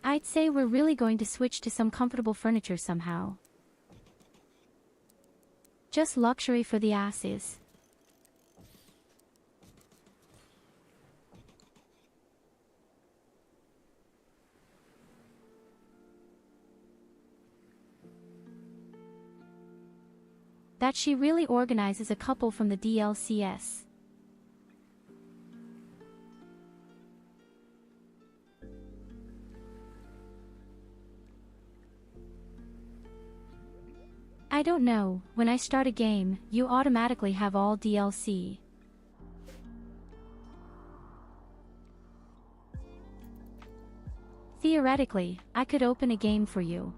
I'd say we're really going to switch to some comfortable furniture somehow. Just luxury for the asses. That she really organizes a couple from the DLCs. I don't know, when I start a game, you automatically have all DLC. Theoretically, I could open a game for you.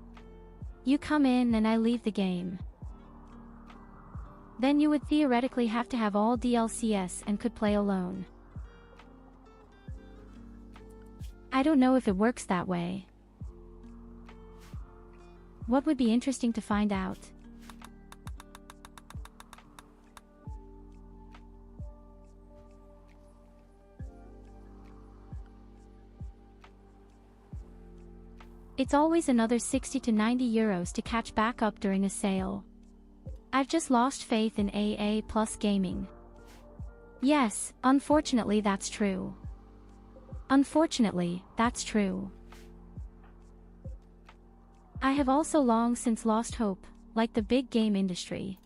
You come in and I leave the game. Then you would theoretically have to have all DLCs and could play alone. I don't know if it works that way. What would be interesting to find out? It's always another 60 to 90 euros to catch back up during a sale. I've just lost faith in AA plus gaming. Yes, unfortunately that's true. Unfortunately, that's true. I have also long since lost hope, like the big game industry.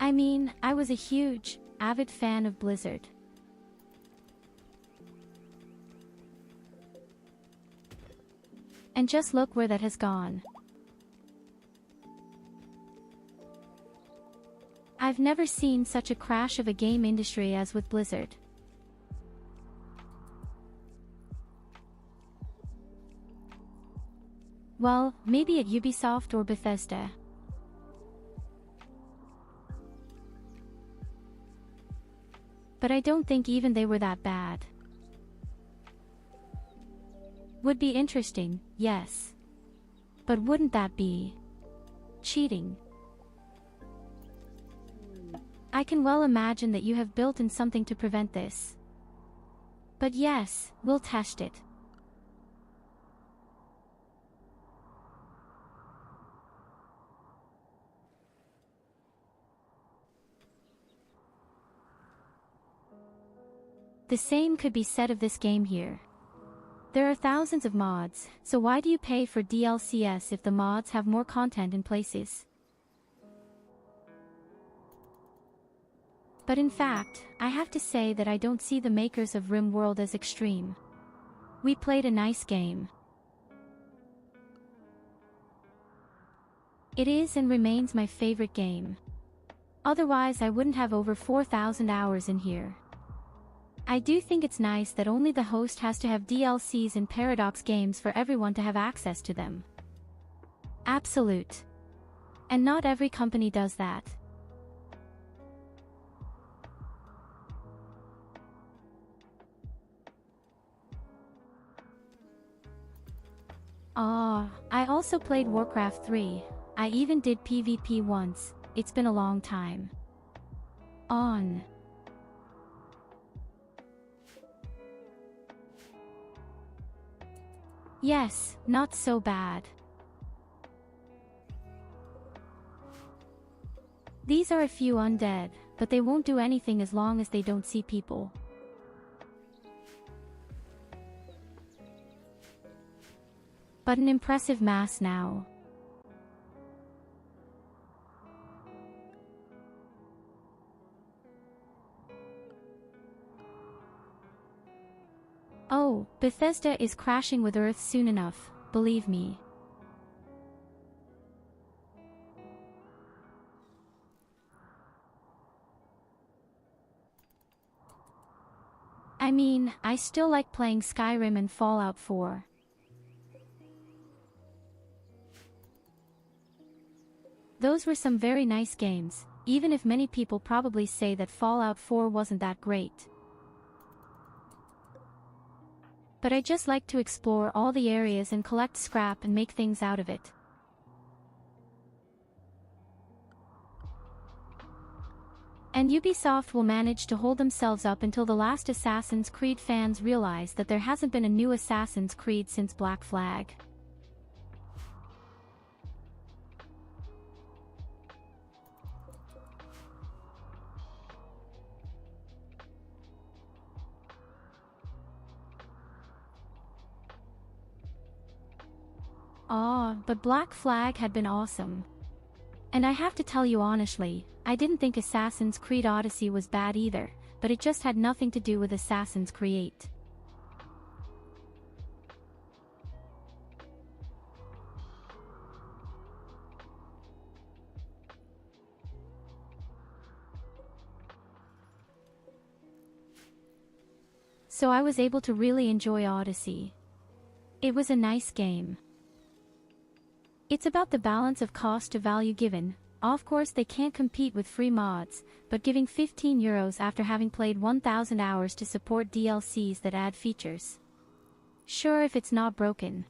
I mean, I was a huge, avid fan of Blizzard. And just look where that has gone. I've never seen such a crash of a game industry as with Blizzard. Well, maybe at Ubisoft or Bethesda. But I don't think even they were that bad. Would be interesting, yes. But wouldn't that be cheating? I can well imagine that you have built in something to prevent this. But yes, we'll test it. The same could be said of this game here. There are thousands of mods, so why do you pay for DLCs if the mods have more content in places? But in fact, I have to say that I don't see the makers of Rimworld as extreme. We played a nice game. It is and remains my favorite game. Otherwise I wouldn't have over 4,000 hours in here. I do think it's nice that only the host has to have DLCs in Paradox games for everyone to have access to them. Absolute. And not every company does that. I also played Warcraft 3. I even did PvP once. It's been a long time. Yes, not so bad. These are a few undead, but they won't do anything as long as they don't see people. But an impressive mass now. Oh, Bethesda is crashing with Earth soon enough, believe me. I mean, I still like playing Skyrim and Fallout 4. Those were some very nice games, even if many people probably say that Fallout 4 wasn't that great. But I just like to explore all the areas and collect scrap and make things out of it. And Ubisoft will manage to hold themselves up until the last Assassin's Creed fans realize that there hasn't been a new Assassin's Creed since Black Flag. But Black Flag had been awesome. And I have to tell you honestly, I didn't think Assassin's Creed Odyssey was bad either, but it just had nothing to do with Assassin's Creed. So I was able to really enjoy Odyssey. It was a nice game. It's about the balance of cost to value given. Of course they can't compete with free mods, but giving €15 after having played 1,000 hours to support DLCs that add features. Sure, if it's not broken.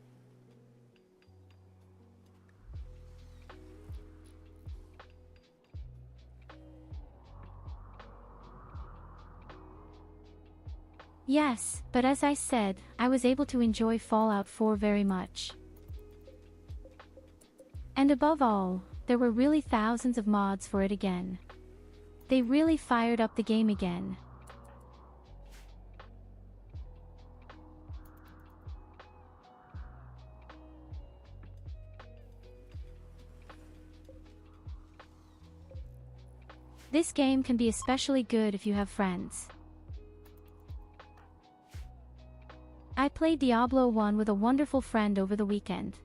Yes, but as I said, I was able to enjoy Fallout 4 very much. And above all, there were really thousands of mods for it again. They really fired up the game again. This game can be especially good if you have friends. I played Diablo 1 with a wonderful friend over the weekend.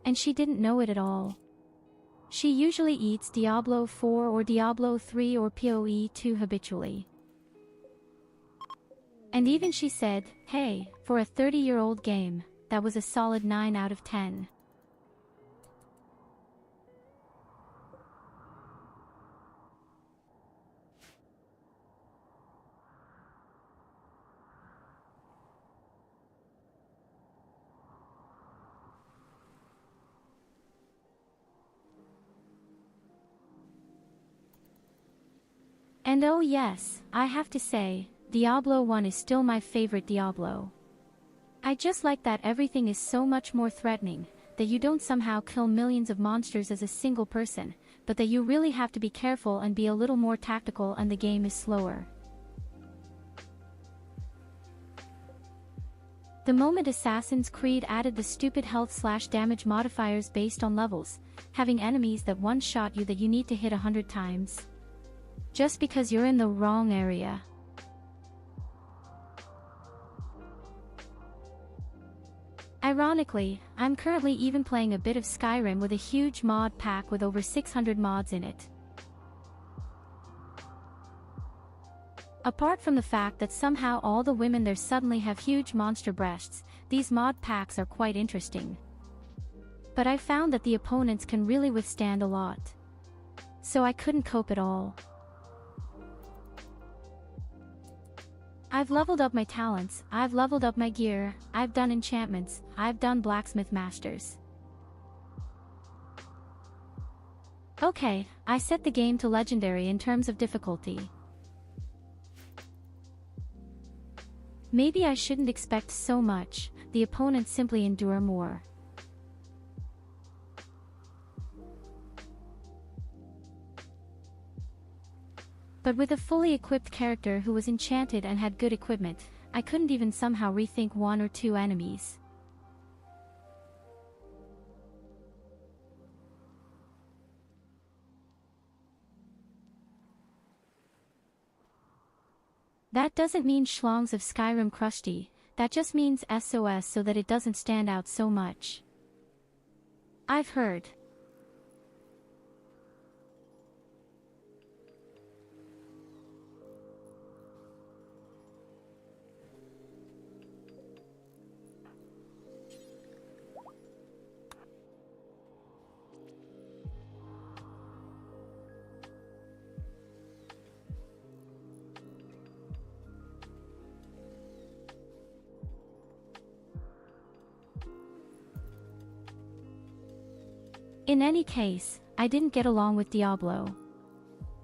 And she didn't know it at all. She usually eats Diablo 4 or Diablo 3 or PoE 2 habitually. And even she said, hey, for a 30-year-old game, that was a solid 9 out of 10. And oh yes, I have to say, Diablo 1 is still my favorite Diablo. I just like that everything is so much more threatening, that you don't somehow kill millions of monsters as a single person, but that you really have to be careful and be a little more tactical, and the game is slower. The moment Assassin's Creed added the stupid health/damage modifiers based on levels, having enemies that one-shot you that you need to hit 100 times. Just because you're in the wrong area. Ironically, I'm currently even playing a bit of Skyrim with a huge mod pack with over 600 mods in it. Apart from the fact that somehow all the women there suddenly have huge monster breasts, these mod packs are quite interesting. But I found that the opponents can really withstand a lot. So I couldn't cope at all. I've leveled up my talents, I've leveled up my gear, I've done enchantments, I've done blacksmith masters. Okay, I set the game to legendary in terms of difficulty. Maybe I shouldn't expect so much, the opponents simply endure more. But with a fully equipped character who was enchanted and had good equipment, I couldn't even somehow rethink 1 or 2 enemies. That doesn't mean schlongs of Skyrim crusty, that just means SOS so that it doesn't stand out so much. I've heard. In any case, I didn't get along with Diablo.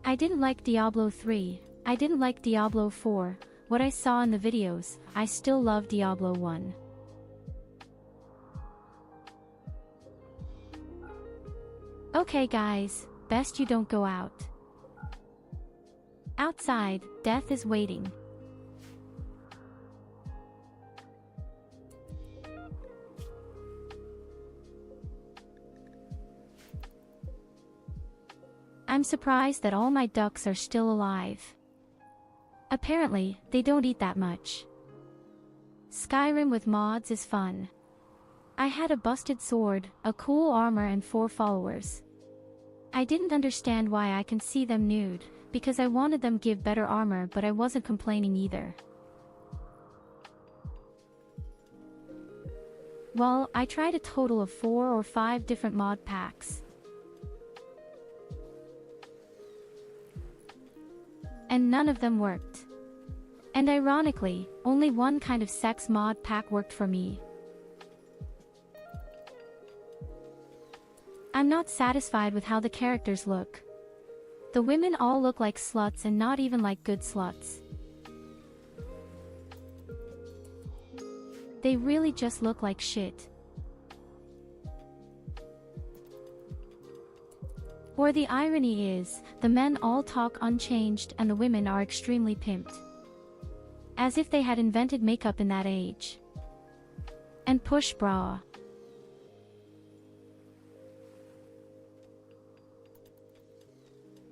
I didn't like Diablo 3, I didn't like Diablo 4, what I saw in the videos, I still love Diablo 1. Okay guys, best you don't go out. Outside, death is waiting. I'm surprised that all my ducks are still alive. Apparently, they don't eat that much. Skyrim with mods is fun. I had a busted sword, a cool armor and 4 followers. I didn't understand why I can see them nude, because I wanted them give better armor, but I wasn't complaining either. Well, I tried a total of 4 or 5 different mod packs. And none of them worked. And ironically, only one kind of sex mod pack worked for me. I'm not satisfied with how the characters look. The women all look like sluts and not even like good sluts. They really just look like shit. Or the irony is, the men all talk unchanged and the women are extremely pimped. As if they had invented makeup in that age. And push bra.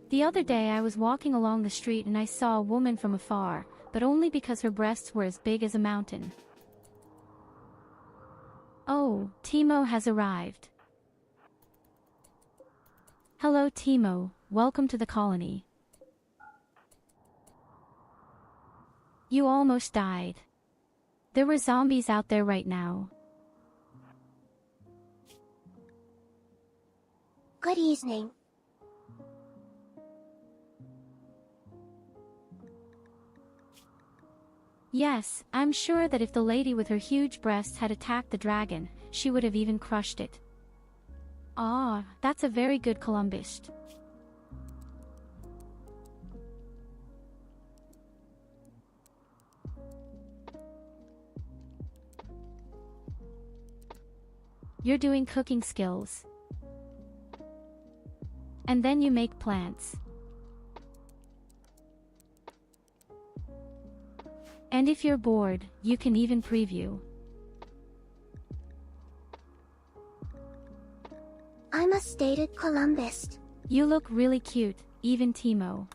The other day I was walking along the street and I saw a woman from afar, but only because her breasts were as big as a mountain. Oh, Timo has arrived. Hello Timo, welcome to the colony. You almost died. There were zombies out there right now. Good evening. Yes, I'm sure that if the lady with her huge breasts had attacked the dragon, she would have even crushed it. Ah, that's a very good Columbus. You're doing cooking skills. And then you make plants. And if you're bored, you can even preview. I'm a stated Columbus. You look really cute, even Timo.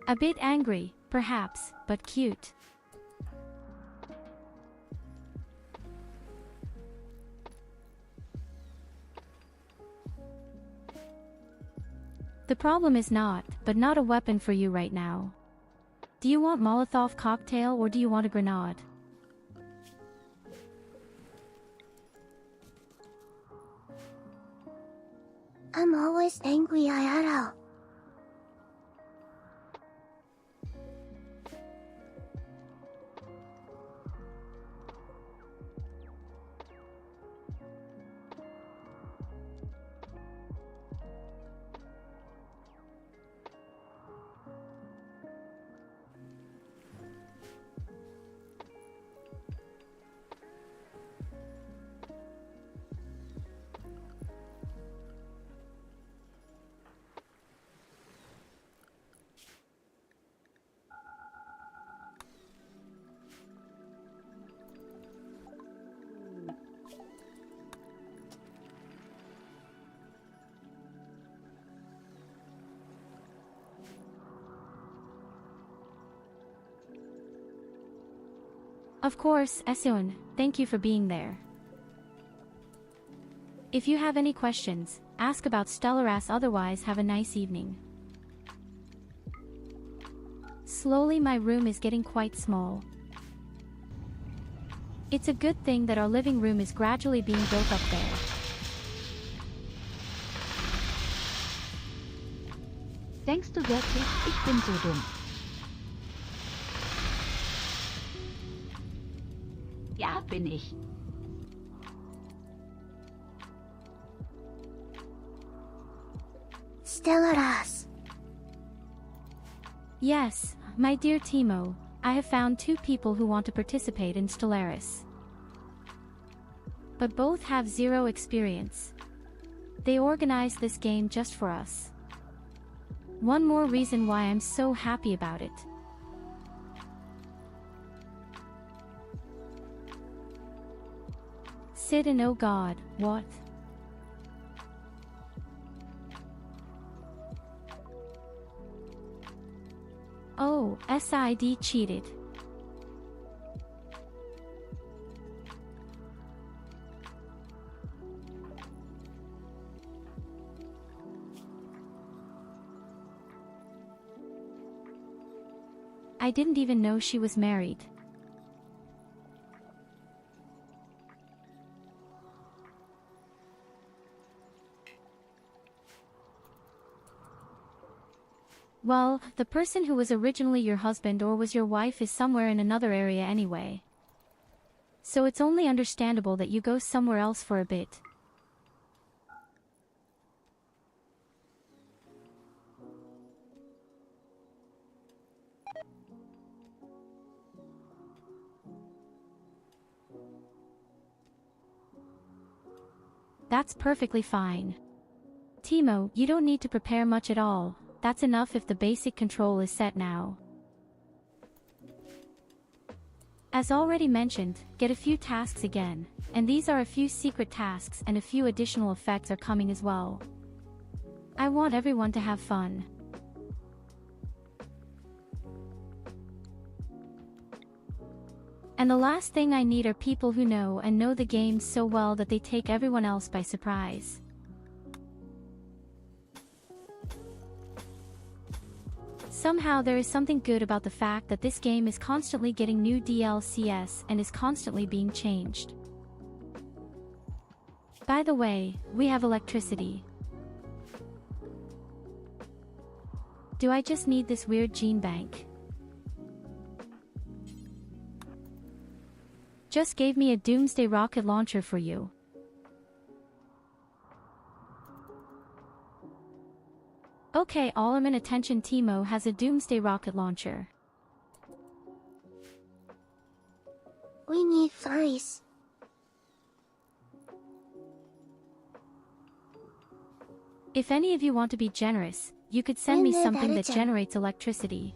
A bit angry, perhaps, but cute. The problem is not a weapon for you right now. Do you want Molotov cocktail or do you want a grenade? I'm always angry, IRL. Of course, Esun, thank you for being there. If you have any questions, ask about Stellaras, otherwise have a nice evening. Slowly my room is getting quite small. It's a good thing that our living room is gradually being built up there. Denkst du wirklich, ich bin so dumm? Ja, bin ich. Stellaras. Yes, my dear Timo, I have found 2 people who want to participate in Stellaris. But both have 0 experience. They organized this game just for us. One more reason why I'm so happy about it. Sid and oh god, what? Oh, SID cheated. I didn't even know she was married. Well, the person who was originally your husband or was your wife is somewhere in another area anyway. So it's only understandable that you go somewhere else for a bit. That's perfectly fine. Teemo, you don't need to prepare much at all, that's enough if the basic control is set now. As already mentioned, get a few tasks again, and these are a few secret tasks and a few additional effects are coming as well. I want everyone to have fun. And the last thing I need are people who know the game so well that they take everyone else by surprise. Somehow there is something good about the fact that this game is constantly getting new DLCs and is constantly being changed. By the way, we have electricity. Do I just need this weird gene bank? Just gave me a doomsday rocket launcher for you. Okay, Alderman attention, Teemo has a doomsday rocket launcher. We need furries. If any of you want to be generous, you could send me something that generates electricity.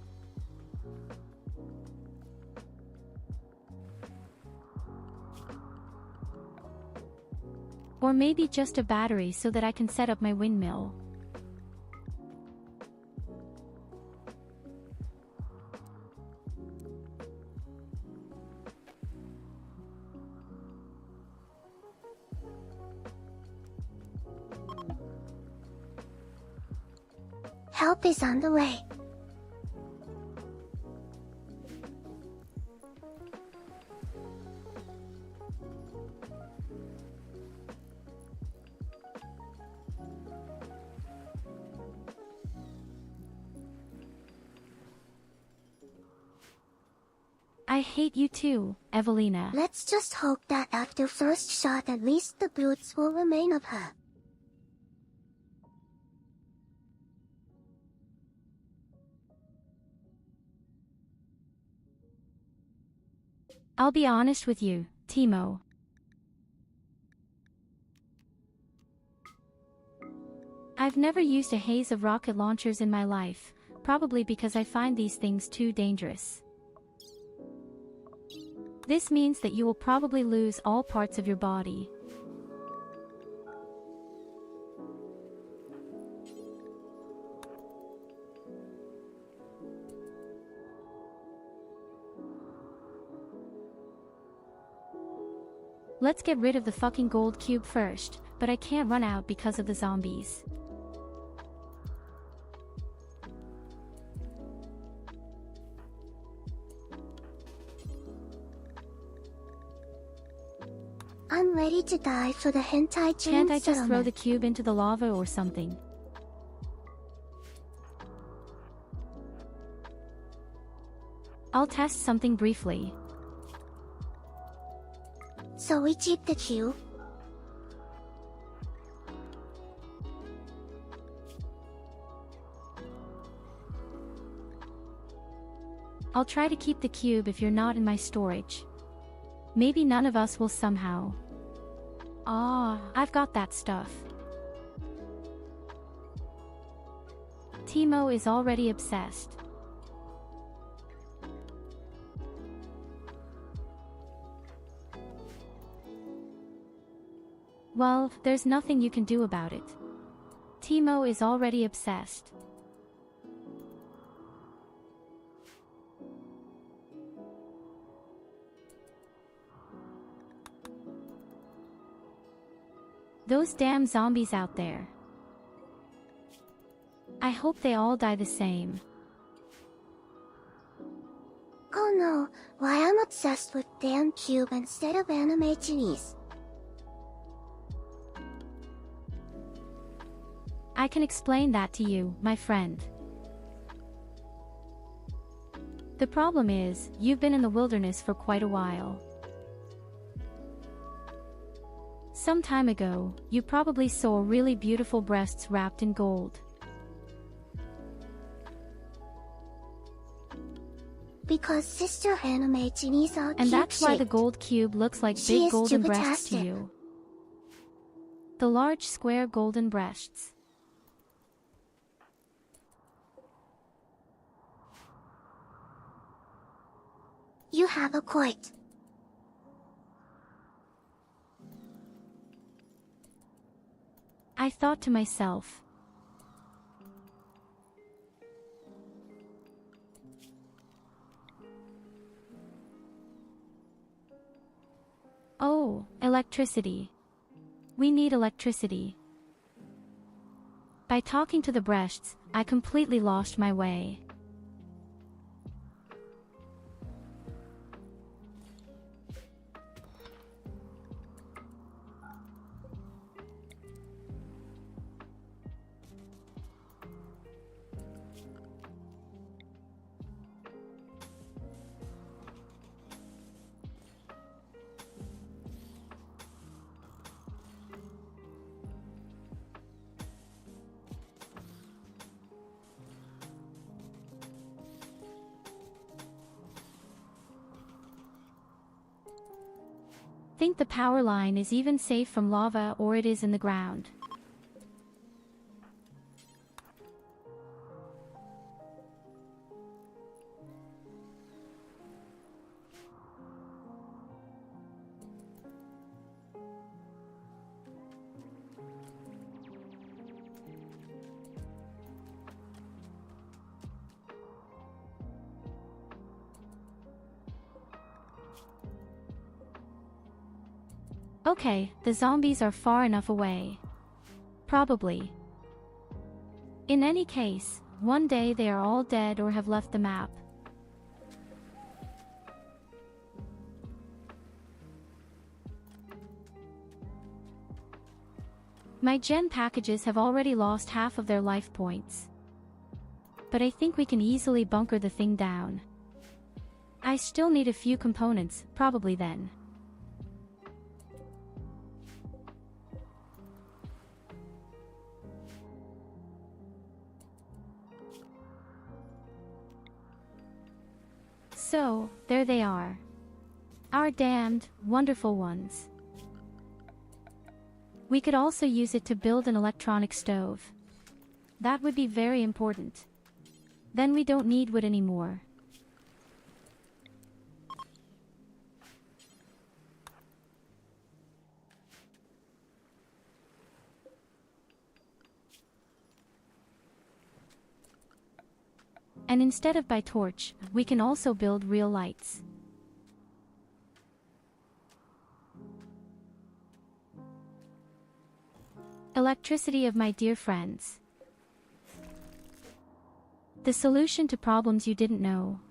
Or maybe just a battery so that I can set up my windmill. Help is on the way. I hate you too, Evelina. Let's just hope that after first shot at least the brutes will remain of her. I'll be honest with you, Teemo. I've never used a haze of rocket launchers in my life, probably because I find these things too dangerous. This means that you will probably lose all parts of your body. Let's get rid of the fucking gold cube first, but I can't run out because of the zombies. I'm ready to die for the hentai gene Can't I just throw settlement. the cube into the lava or something? I'll test something briefly. So we keep the cube? I'll try to keep the cube if you're not in my storage. Maybe none of us will somehow. I've got that stuff. Teemo is already obsessed. Well, there's nothing you can do about it. Teemo is already obsessed. Those damn zombies out there. I hope they all die the same. Oh no, why I'm obsessed with damn cube instead of anime genies. I can explain that to you, my friend. The problem is, you've been in the wilderness for quite a while. Some time ago, you probably saw really beautiful breasts wrapped in gold. Because sister anime genies are And that's why the cube-shaped. gold cube looks like She big is golden breasts to stupidastic. you. The large square golden breasts. You have a point. I thought to myself. Oh, electricity. We need electricity. By talking to the breasts, I completely lost my way. Think the power line is even safe from lava, or it is in the ground. Okay, the zombies are far enough away. Probably. In any case, one day they are all dead or have left the map. My gen packages have already lost half of their life points. But I think we can easily bunker the thing down. I still need a few components, probably then. So, there they are. Our damned, wonderful ones. We could also use it to build an electronic stove. That would be very important. Then we don't need wood anymore. And instead of by torch, we can also build real lights. Electricity of my dear friends. The solution to problems you didn't know.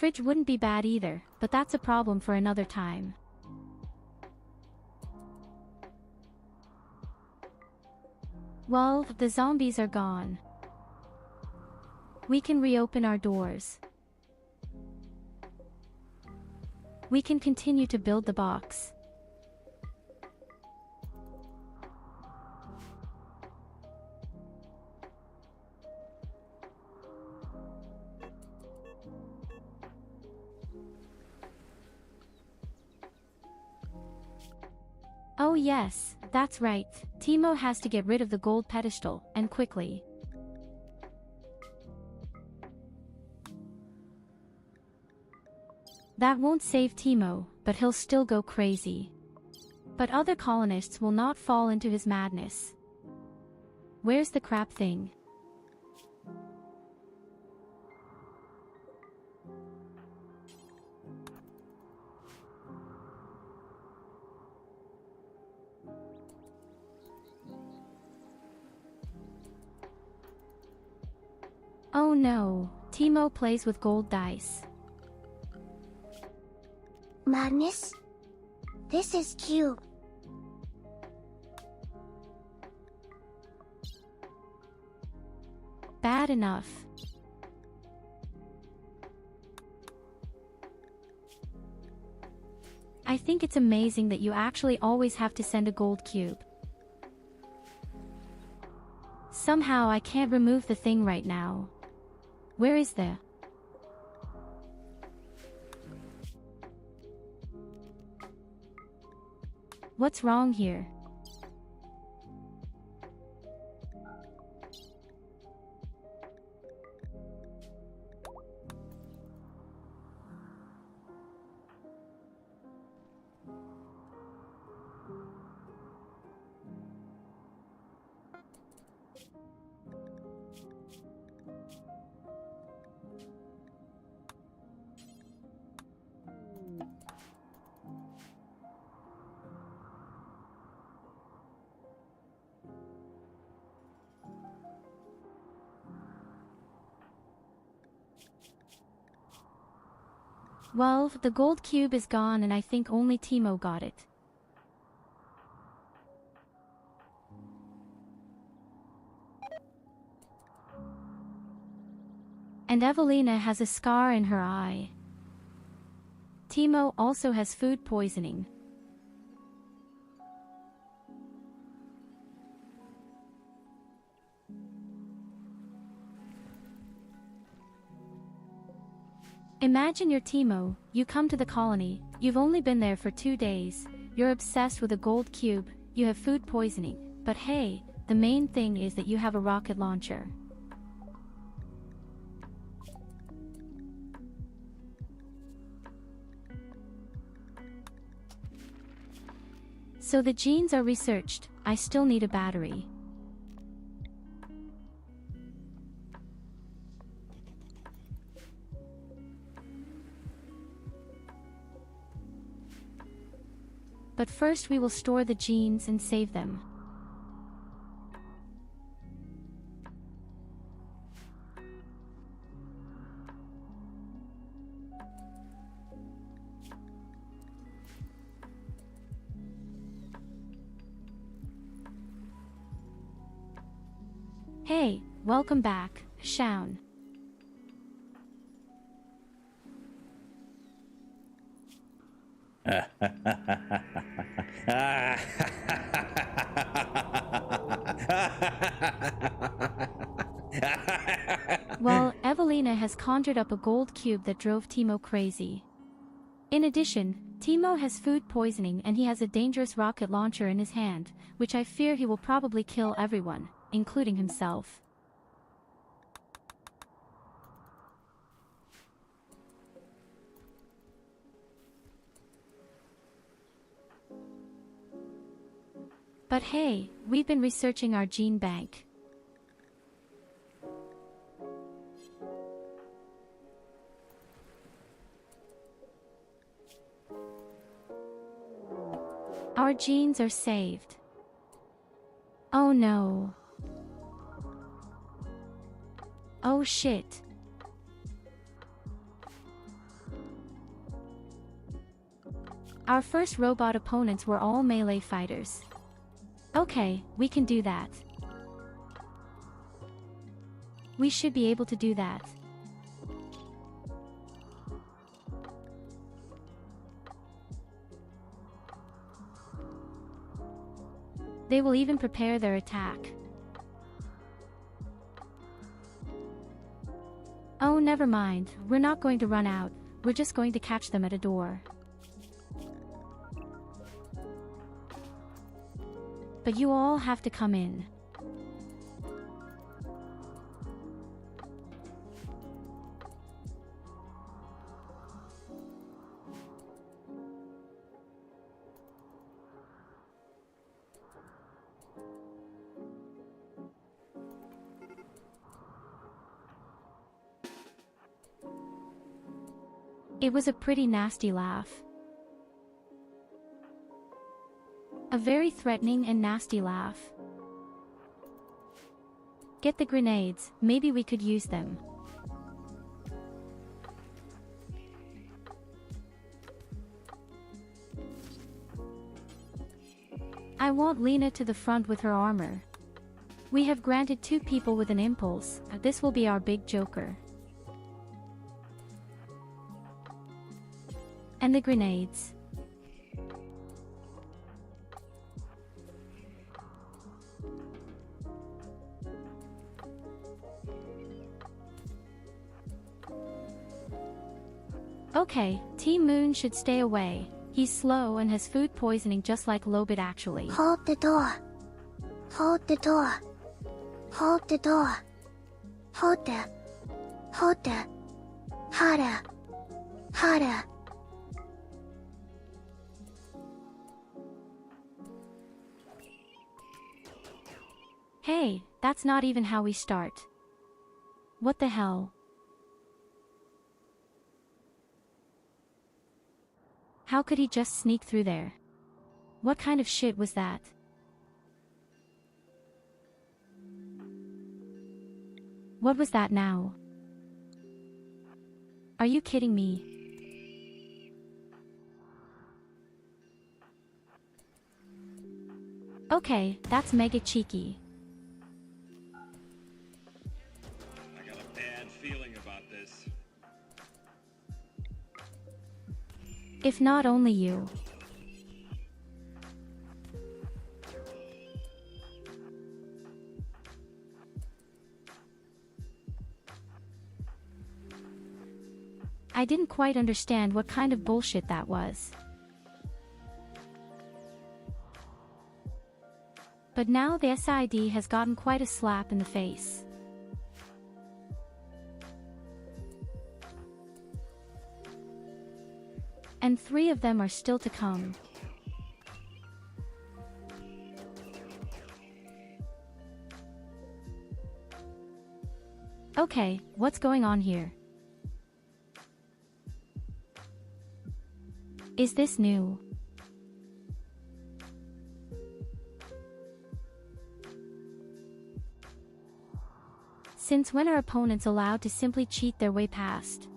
Fridge wouldn't be bad either, but that's a problem for another time. Well, the zombies are gone. We can reopen our doors. We can continue to build the box. Oh yes, that's right, Timo has to get rid of the gold pedestal, and quickly. That won't save Timo, but he'll still go crazy. But other colonists will not fall into his madness. Where's the crap thing? Oh no, Timo plays with gold dice. Madness? This is cube. Bad enough. I think it's amazing that you actually always have to send a gold cube. Somehow I can't remove the thing right now. Where is the... What's wrong here? Well, the gold cube is gone and I think only Timo got it. And Evelina has a scar in her eye. Timo also has food poisoning. Imagine you're Timo, you come to the colony, you've only been there for 2 days, you're obsessed with a gold cube, you have food poisoning, but hey, the main thing is that you have a rocket launcher. So the genes are researched, I still need a battery. But first we will store the genes and save them. Hey, welcome back, Shaun. Well, Evelina has conjured up a gold cube that drove Timo crazy. In addition, Timo has food poisoning and he has a dangerous rocket launcher in his hand, which I fear he will probably kill everyone, including himself. But hey, we've been researching our gene bank. Our genes are saved. Oh no. Oh shit. Our first robot opponents were all melee fighters. Okay, we can do that. We should be able to do that. They will even prepare their attack. Oh, never mind, we're not going to run out, we're just going to catch them at a door. But you all have to come in. It was a pretty nasty laugh. A very threatening and nasty laugh. Get the grenades, maybe we could use them. I want Lena to the front with her armor. We have granted 2 people with an impulse, this will be our big joker. And the grenades. Okay, Team Moon should stay away. He's slow and has food poisoning just like Lobit actually. Hold the door. Hold the door. Hold the door. Hold the. Hold the. Harder. Harder. Hey, that's not even how we start. What the hell? How could he just sneak through there? What kind of shit was that? What was that now? Are you kidding me? Okay, that's mega cheeky. I got a bad feeling about this. If not only you. I didn't quite understand what kind of bullshit that was. But now the SID has gotten quite a slap in the face. And 3 of them are still to come. Okay, what's going on here? Is this new? Since when are opponents allowed to simply cheat their way past?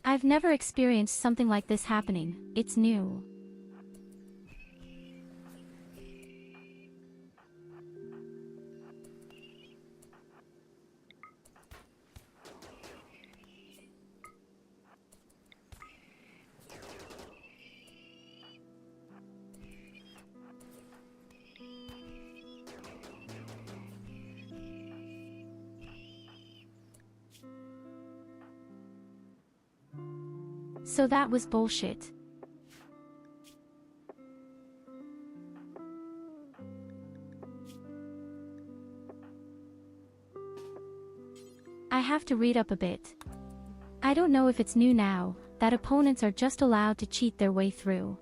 I've never experienced something like this happening. It's new. So that was bullshit. I have to read up a bit. I don't know if it's new now, that opponents are just allowed to cheat their way through.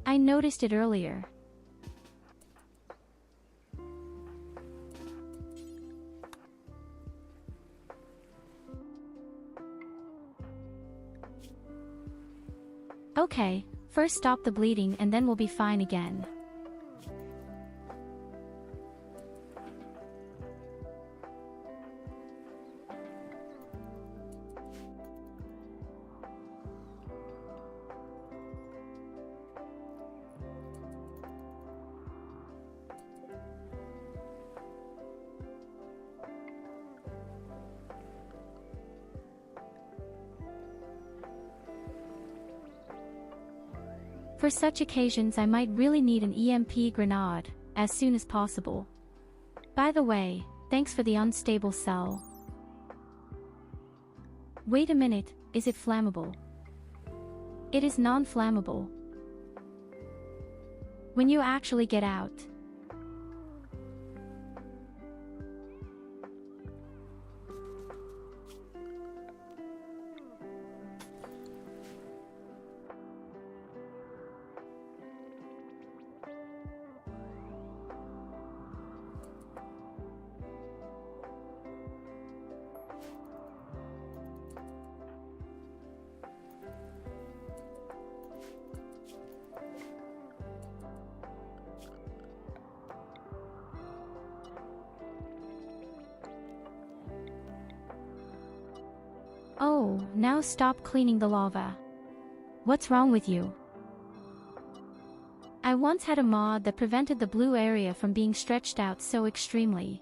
I noticed it earlier. Okay, first stop the bleeding and then we'll be fine again. For such occasions I might really need an EMP grenade, as soon as possible. By the way, thanks for the unstable cell. Wait a minute, is it flammable? It is non-flammable. When you actually get out. Oh, now stop cleaning the lava. What's wrong with you? I once had a mod that prevented the blue area from being stretched out so extremely.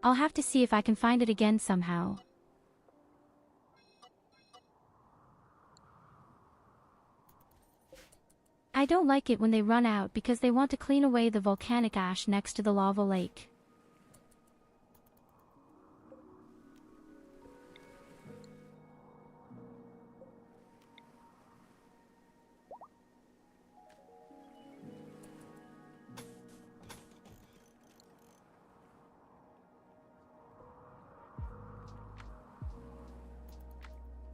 I'll have to see if I can find it again somehow. I don't like it when they run out because they want to clean away the volcanic ash next to the lava lake.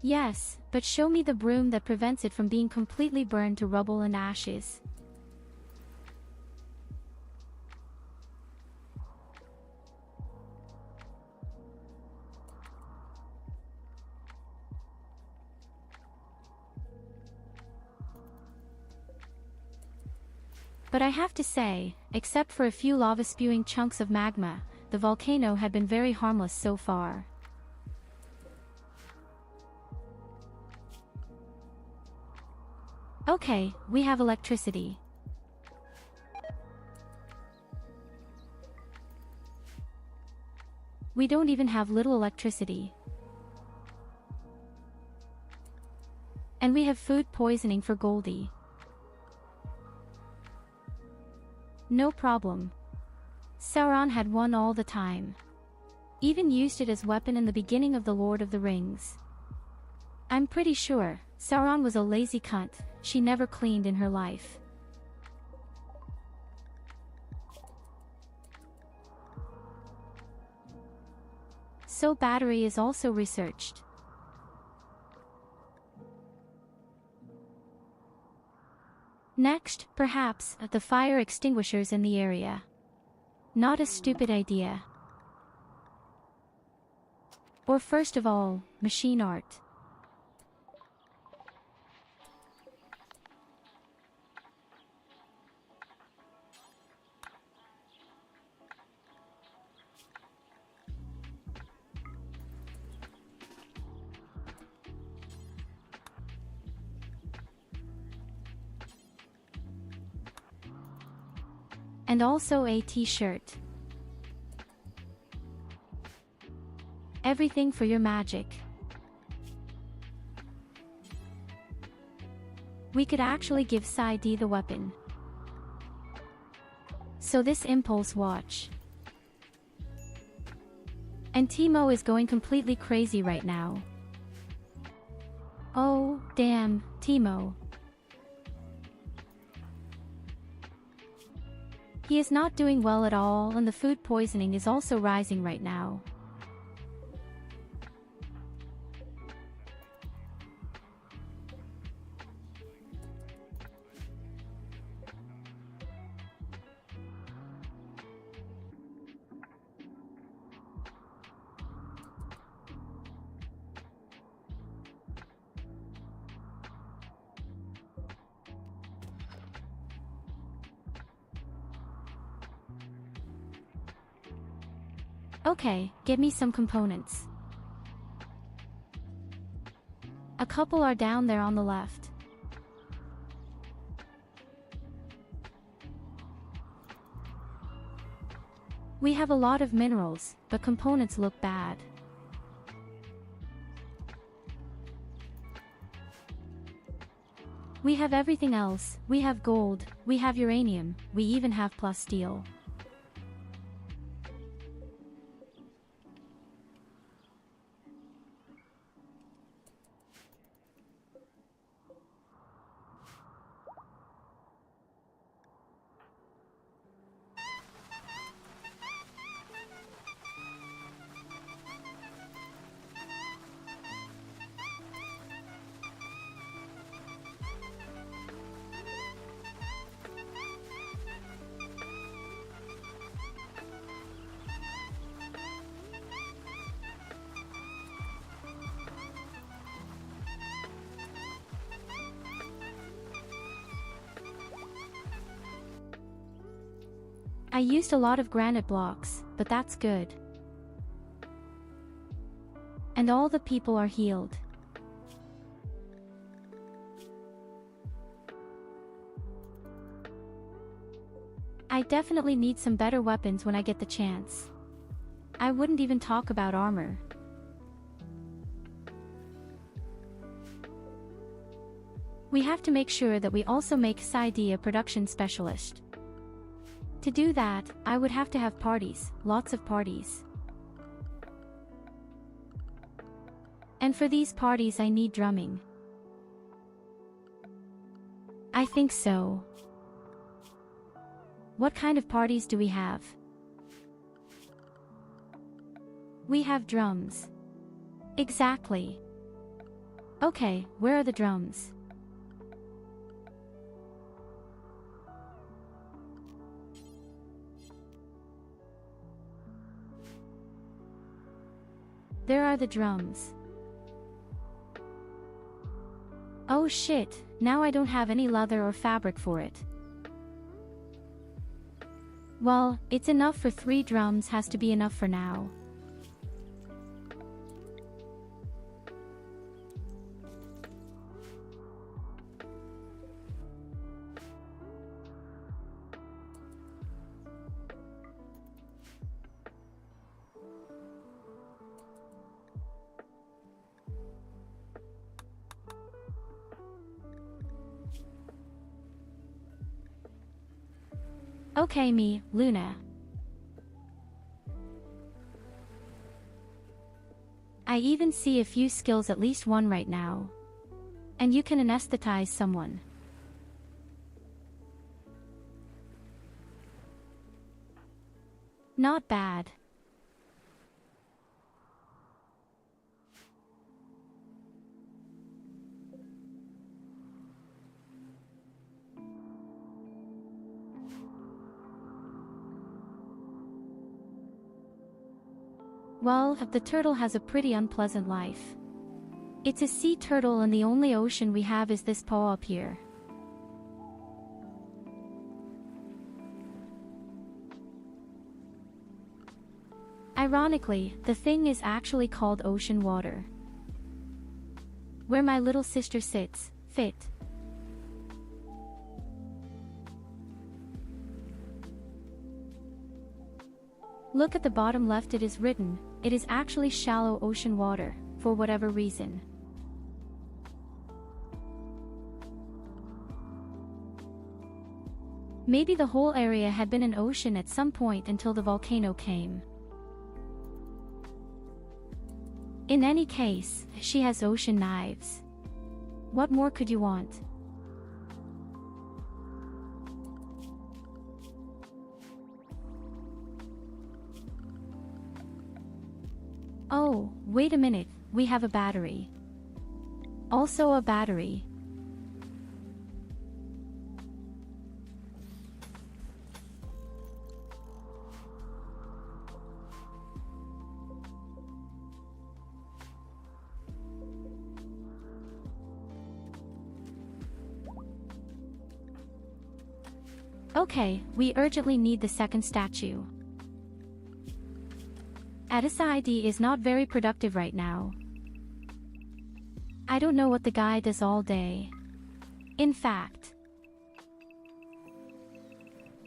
Yes, but show me the broom that prevents it from being completely burned to rubble and ashes. But I have to say, except for a few lava-spewing chunks of magma, the volcano had been very harmless so far. Okay, we have electricity. We don't even have little electricity. And we have food poisoning for Goldie. No problem. Sauron had one all the time. Even used it as weapon in the beginning of The Lord of the Rings. I'm pretty sure Sauron was a lazy cunt. She never cleaned in her life. So battery is also researched. Next, perhaps, the fire extinguishers in the area. Not a stupid idea. Or first of all, machine art. And also a t-shirt. Everything for your magic. We could actually give Sai-D the weapon. So this impulse watch. And Teemo is going completely crazy right now. Oh, damn, Teemo. He is not doing well at all, and the food poisoning is also rising right now. Okay, get me some components. A couple are down there on the left. We have a lot of minerals, but components look bad. We have everything else. We have gold, we have uranium, we even have plus steel. I used a lot of granite blocks, but that's good. And all the people are healed. I definitely need some better weapons when I get the chance. I wouldn't even talk about armor. We have to make sure that we also make Saidi a production specialist. To do that, I would have to have parties, lots of parties. And for these parties I need drumming. I think so. What kind of parties do we have? We have drums. Exactly. Okay, where are the drums? There are the drums. Oh shit, now I don't have any leather or fabric for it. Well, it's enough for 3 drums, has to be enough for now. Okay, me, Luna. I even see a few skills, at least one right now. And you can anesthetize someone. Not bad. Well, the turtle has a pretty unpleasant life. It's a sea turtle and the only ocean we have is this paw up here. Ironically, the thing is actually called ocean water. Where my little sister sits, fit. Look at the bottom left, it is written, it is actually shallow ocean water, for whatever reason. Maybe the whole area had been an ocean at some point until the volcano came. In any case, she has ocean knives. What more could you want? Oh, wait a minute, we have a battery. Also a battery. Okay, we urgently need the second statue. Adiside is not very productive right now. I don't know what the guy does all day. In fact.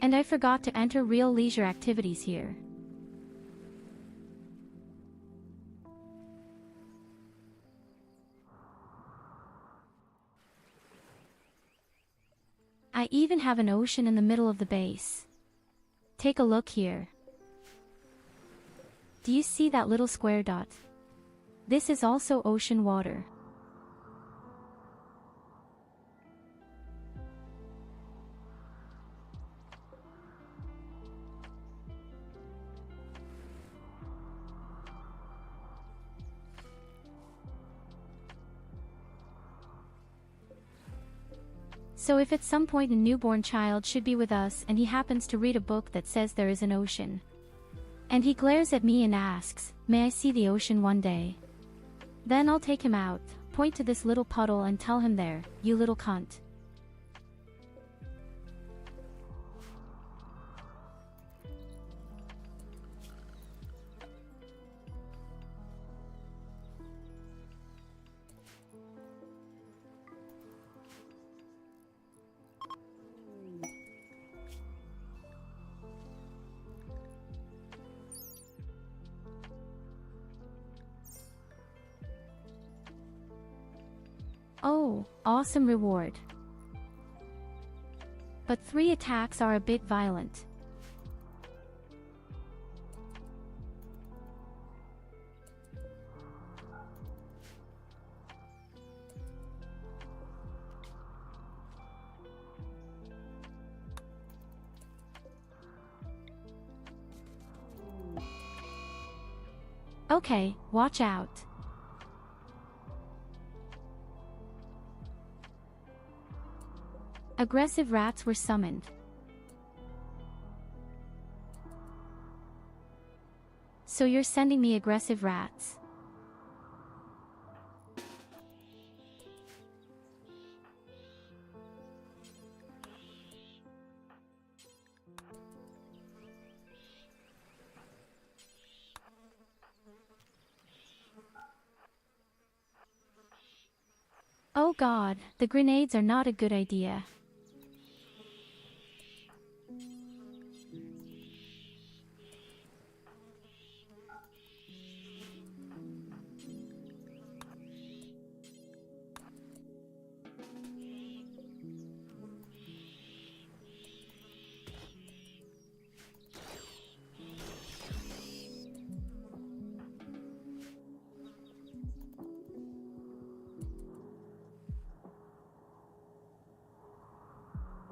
And I forgot to enter real leisure activities here. I even have an ocean in the middle of the base. Take a look here. Do you see that little square dot? This is also ocean water. So if at some point a newborn child should be with us and he happens to read a book that says there is an ocean, and he glares at me and asks, "May I see the ocean one day?" Then I'll take him out, point to this little puddle and tell him, "There, you little cunt." Oh, awesome reward. But 3 attacks are a bit violent. Okay, watch out. Aggressive rats were summoned. So you're sending me aggressive rats? Oh god, the grenades are not a good idea.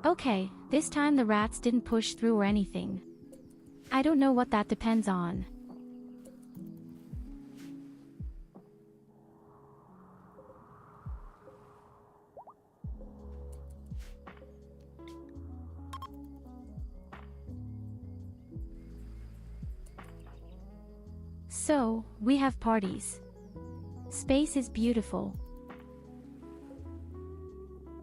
Okay, this time the rats didn't push through or anything. I don't know what that depends on. So, we have parties. Space is beautiful.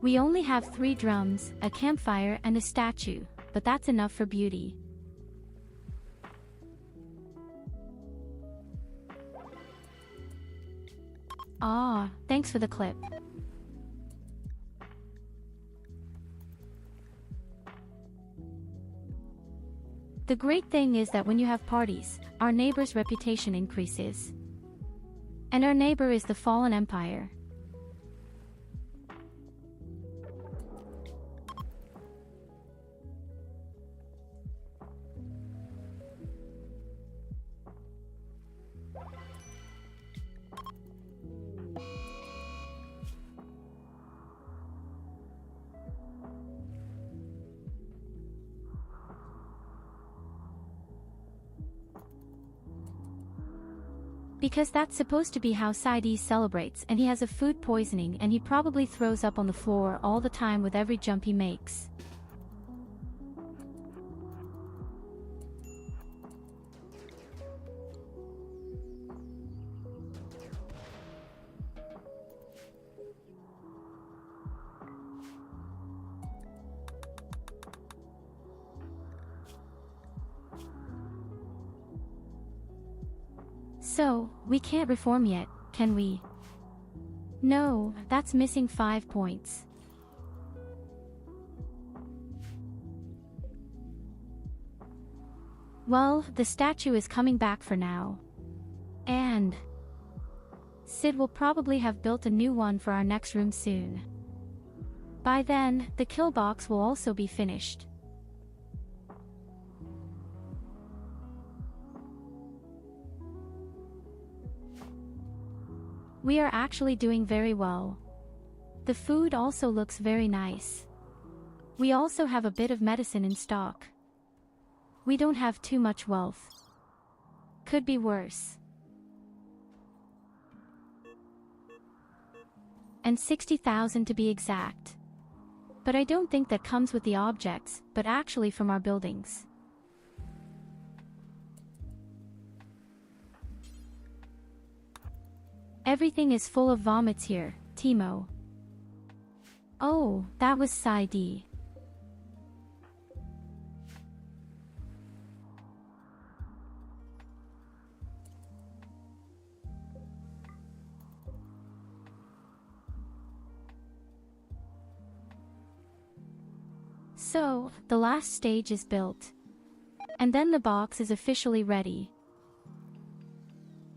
We only have 3 drums, a campfire and a statue, but that's enough for beauty. Ah, thanks for the clip. The great thing is that when you have parties, our neighbor's reputation increases. And our neighbor is the fallen empire. Because that's supposed to be how Saidi celebrates, and he has a food poisoning and he probably throws up on the floor all the time with every jump he makes. So, we can't reform yet, can we? No, that's missing 5 points. Well, the statue is coming back for now. And Sid will probably have built a new one for our next room soon. By then, the kill box will also be finished. We are actually doing very well. The food also looks very nice. We also have a bit of medicine in stock. We don't have too much wealth. Could be worse. And 60,000 to be exact. But I don't think that comes with the objects, but actually from our buildings. Everything is full of vomits here, Timo. Oh, that was Saidi. So, the last stage is built. And then the box is officially ready.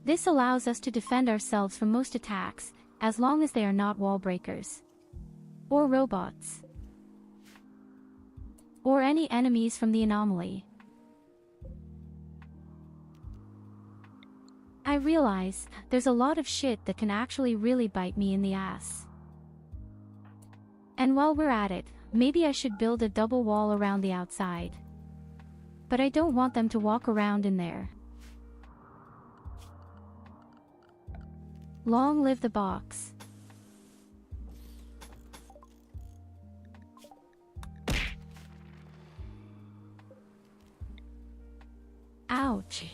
This allows us to defend ourselves from most attacks, as long as they are not wall breakers. Or robots. Or any enemies from the anomaly. I realize, there's a lot of shit that can actually really bite me in the ass. And while we're at it, maybe I should build a double wall around the outside. But I don't want them to walk around in there. Long live the box. Ouch.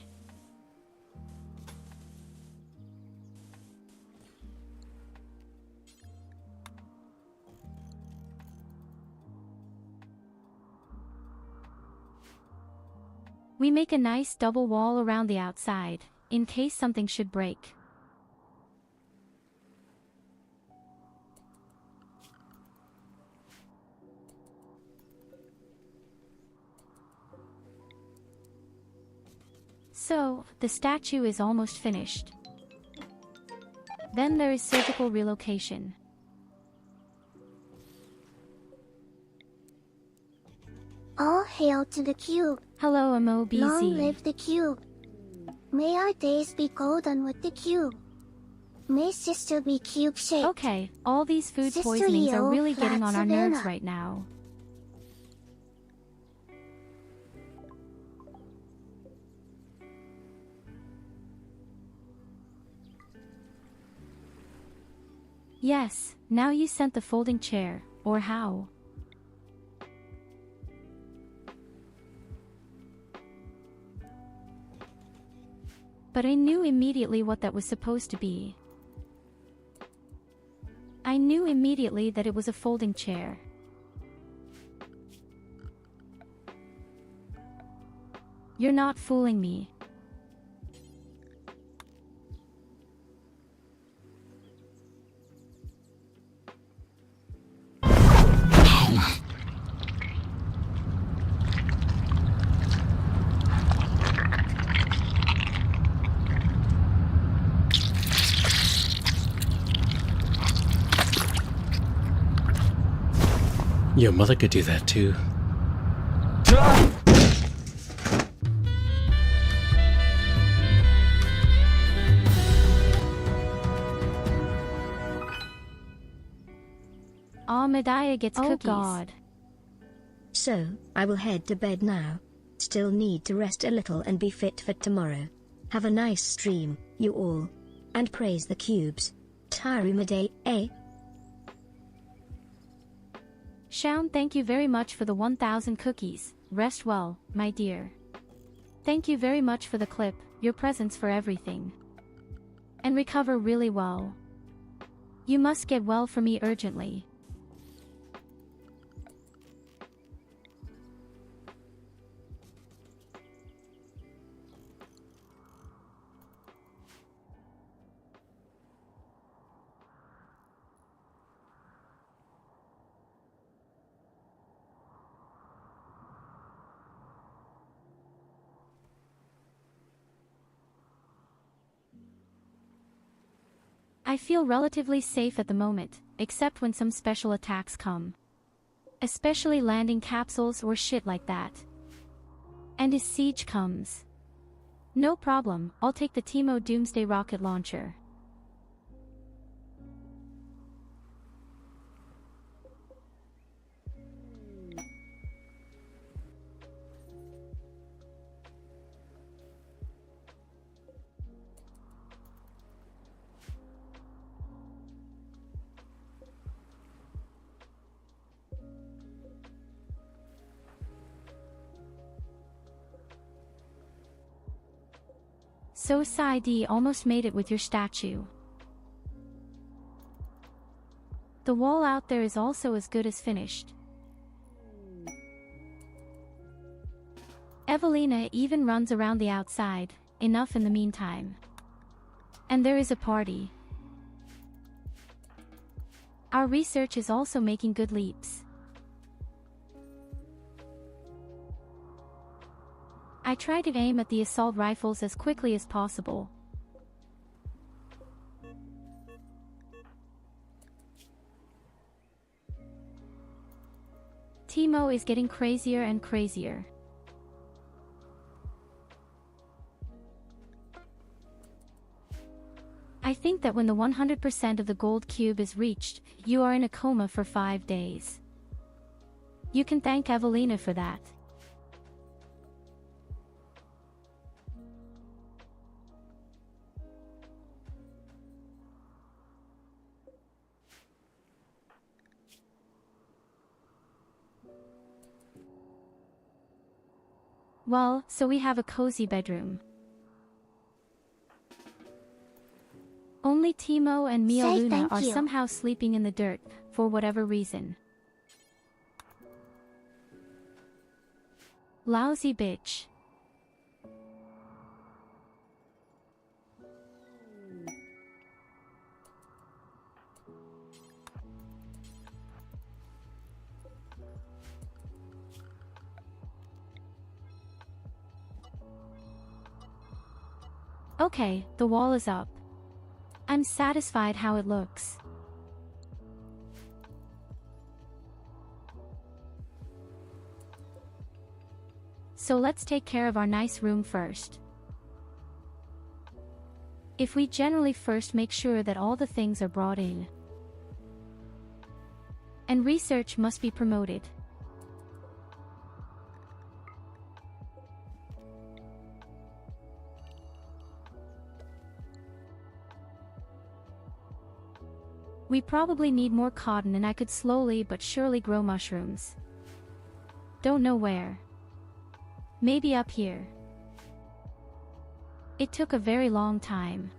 We make a nice double wall around the outside, in case something should break. So, the statue is almost finished. Then there is surgical relocation. All hail to the cube. Hello MOBZ. Long live the cube. May our days be golden with the cube. May sister be cube-shaped. Okay, all these food Sister poisonings are Yo, really Flat getting on our nerves Savannah. right now. Yes, now you sent the folding chair, or how? But I knew immediately what that was supposed to be. I knew immediately that it was a folding chair. You're not fooling me. Your mother could do that too. Medaya gets Oh cookies. God. So, I will head to bed now. Still need to rest a little and be fit for tomorrow. Have a nice stream, you all. And praise the cubes. Tyurru Medaya, eh? Shaun, thank you very much for the 1000 cookies. Rest well, my dear. Thank you very much for the clip, your presents for everything. And recover really well. You must get well for me urgently. I feel relatively safe at the moment, except when some special attacks come. Especially landing capsules or shit like that. And if siege comes. No problem, I'll take the Timo Doomsday rocket launcher. So Saidi almost made it with your statue. The wall out there is also as good as finished. Evelina even runs around the outside, enough in the meantime. And there is a party. Our research is also making good leaps. I try to aim at the assault rifles as quickly as possible. Teemo is getting crazier and crazier. I think that when the 100% of the gold cube is reached, you are in a coma for 5 days. You can thank Evelina for that. Well, so we have a cozy bedroom. Only Teemo and Mia Say Luna thank are you. somehow sleeping in the dirt, for whatever reason. Lousy bitch. Okay, the wall is up. I'm satisfied how it looks. So let's take care of our nice room first. If we generally first make sure that all the things are brought in. And research must be promoted. We probably need more cotton, and I could slowly but surely grow mushrooms. Don't know where. Maybe up here. It took a very long time.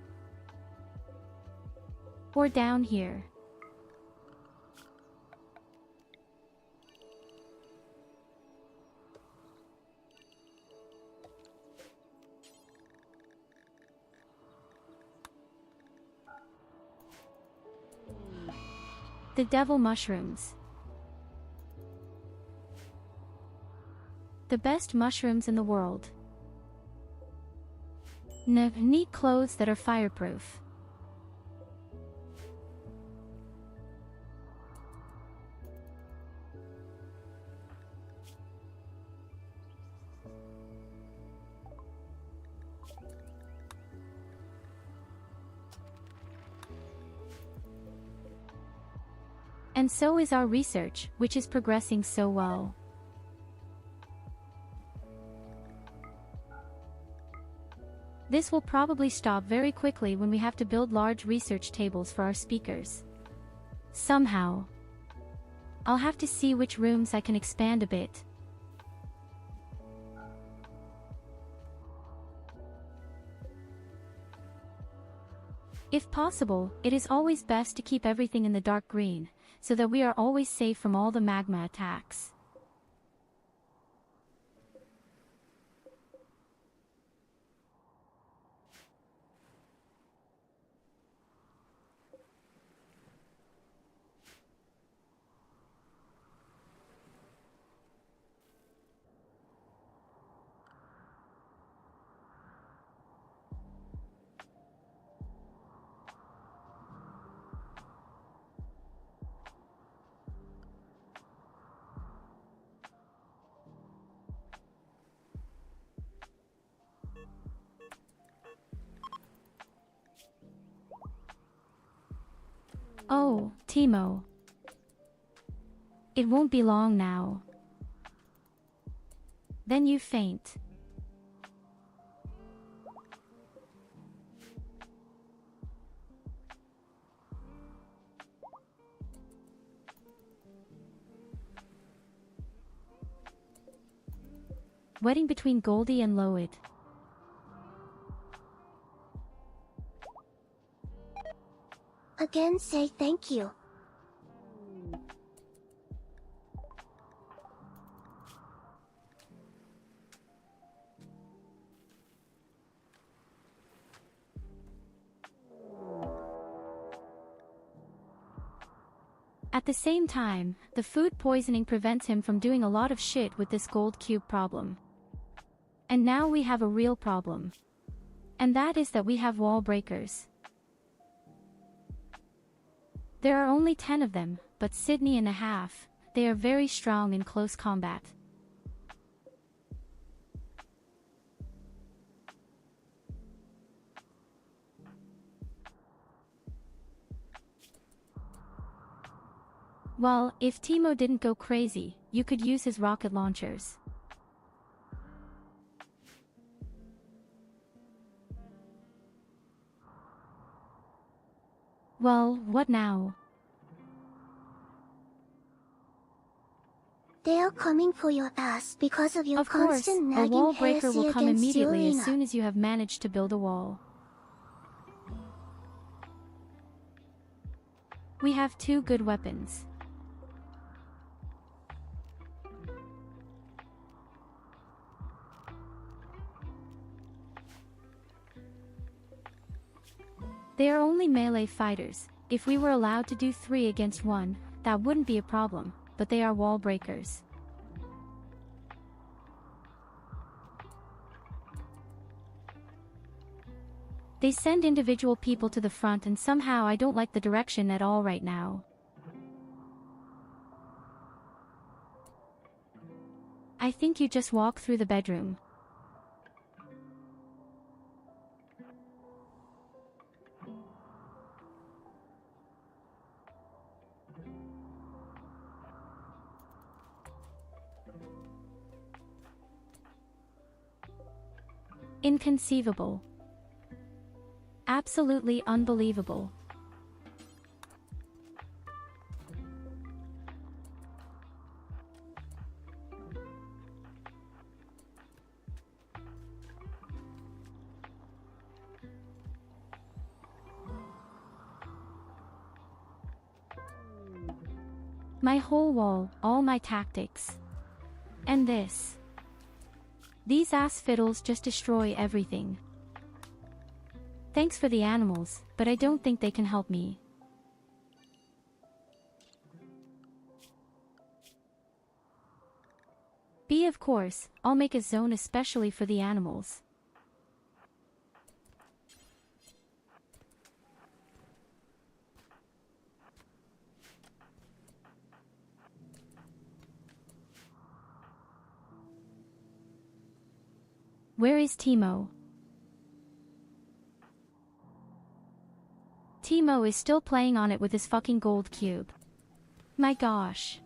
Or down here. The devil mushrooms. The best mushrooms in the world. Need clothes that are fireproof. And so is our research, which is progressing so well. This will probably stop very quickly when we have to build large research tables for our speakers. Somehow. I'll have to see which rooms I can expand a bit. If possible, it is always best to keep everything in the dark green, so that we are always safe from all the magma attacks. Oh, Teemo. It won't be long now. Then you faint. Wedding between Goldie and Loid. Again, say thank you. At the same time, the food poisoning prevents him from doing a lot of shit with this gold cube problem. And now we have a real problem. And that is that we have wall breakers. There are only 10 of them, but Sydney and a half, they are very strong in close combat. Well, if Teemo didn't go crazy, you could use his rocket launchers. Well, what now? They are coming for your ass because of your Of course, constant a nagging wall breaker heresy will come against immediately as Yurina. soon as you have managed to build a wall. We have 2 good weapons. They are only melee fighters. If we were allowed to do 3 against 1, that wouldn't be a problem, but they are wall breakers. They send individual people to the front and somehow I don't like the direction at all right now. I think you just walk through the bedroom. Inconceivable. Absolutely unbelievable. My whole wall, all my tactics. And this. These ass fiddles just destroy everything. Thanks for the animals, but I don't think they can help me. B, of course, I'll make a zone especially for the animals. Where is Teemo? Teemo is still playing on it with his fucking gold cube. My gosh.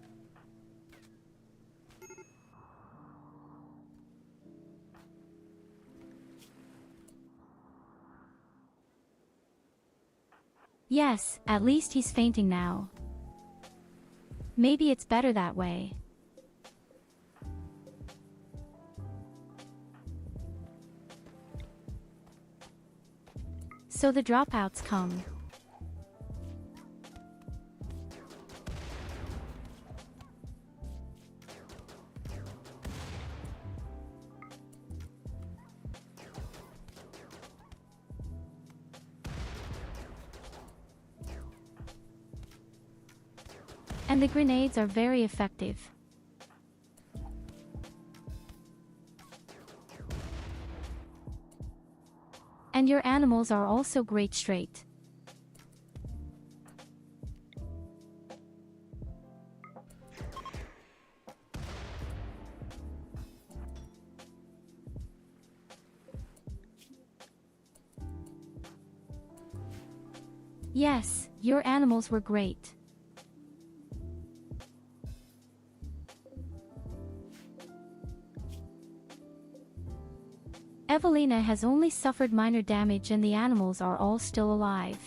Yes, at least he's fainting now. Maybe it's better that way. So the dropouts come. And the grenades are very effective. And your animals are also great straight. Yes, your animals were great. Evelina has only suffered minor damage and the animals are all still alive.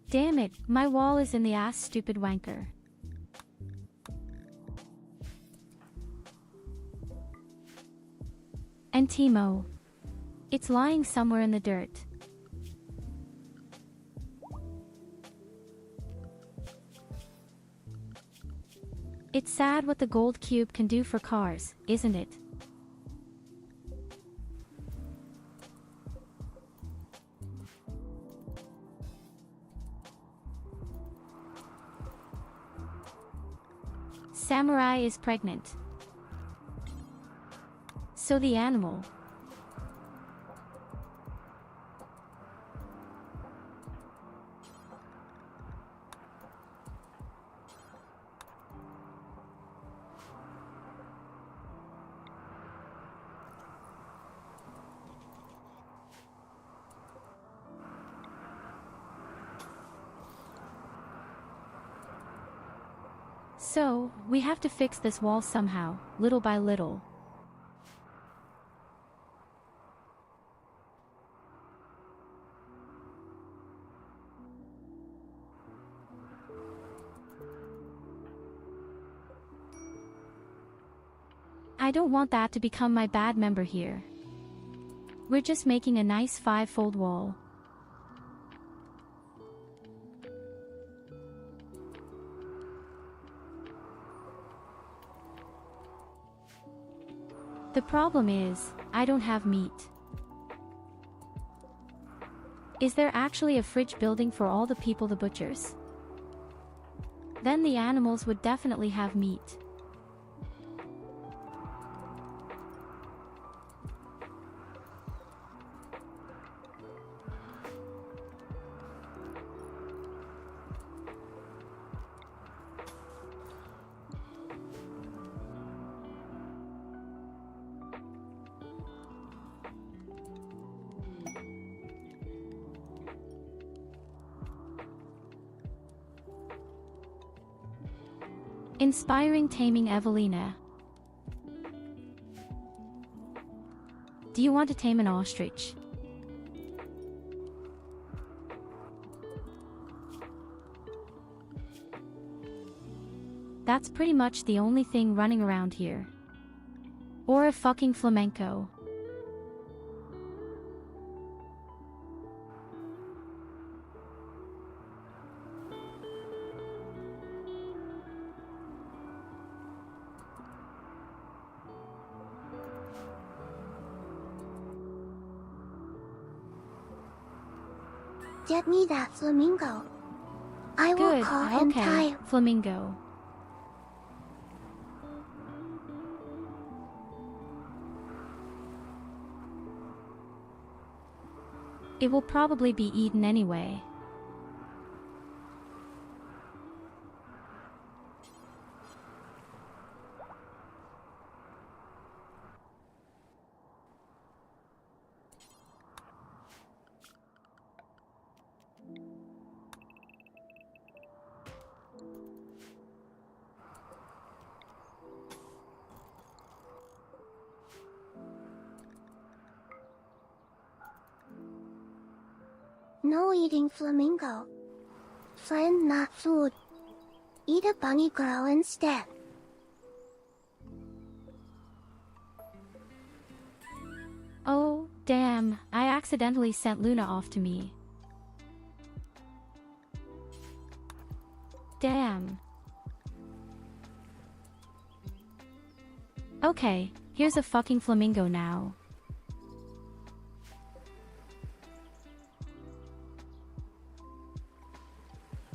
Damn it, my wall is in the ass, stupid wanker. And Teemo. It's lying somewhere in the dirt. It's sad what the gold cube can do for cars, isn't it? Samurai is pregnant. So the animal. So, we have to fix this wall somehow, little by little. I don't want that to become my bad member here. We're just making a nice 5-fold wall. The problem is, I don't have meat. Is there actually a fridge building for all the people the butchers? Then the animals would definitely have meat. Inspiring taming Evelina. Do you want to tame an ostrich? That's pretty much the only thing running around here. Or a fucking flamenco. Get me that flamingo. I will Good, call him okay, Tyurru. flamingo. It will probably be eaten anyway. No eating flamingo. Friend, not food. Eat a bunny girl instead. Oh, damn, I accidentally sent Luna off to me. Damn. Okay, here's a fucking flamingo now.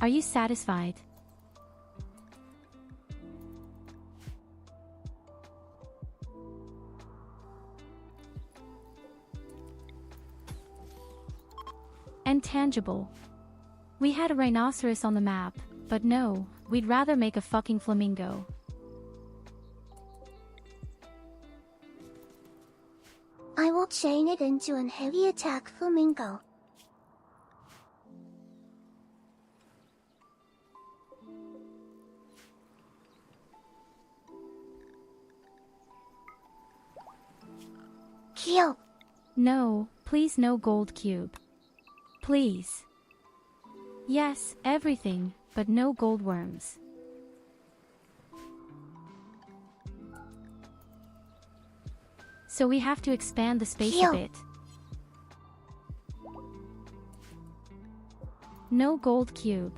Are you satisfied? And tangible. We had a rhinoceros on the map, but no, we'd rather make a fucking flamingo. I will chain it into an heavy attack flamingo. Kill. No, please no gold cube. Please. Yes, everything, but no gold worms. So we have to expand the space a Phew. bit. No gold cube.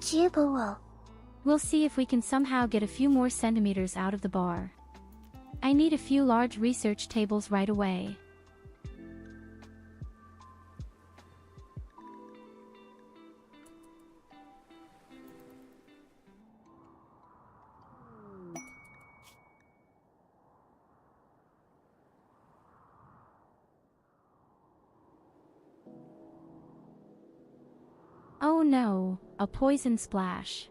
Jibble. We'll see if we can somehow get a few more centimeters out of the bar. I need a few large research tables right away. Oh no, a poison splash.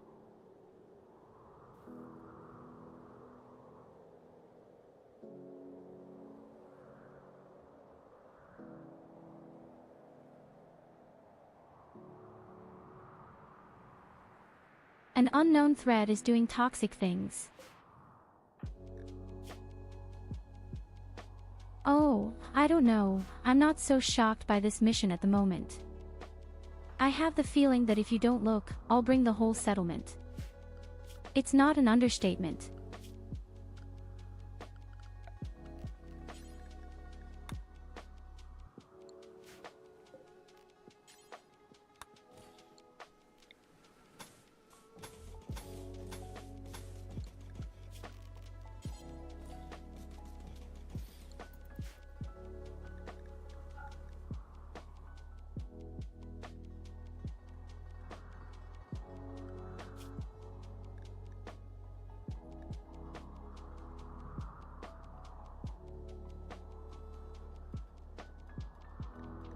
An unknown thread is doing toxic things. Oh, I don't know, I'm not so shocked by this mission at the moment. I have the feeling that if you don't look, I'll bring the whole settlement. It's not an understatement.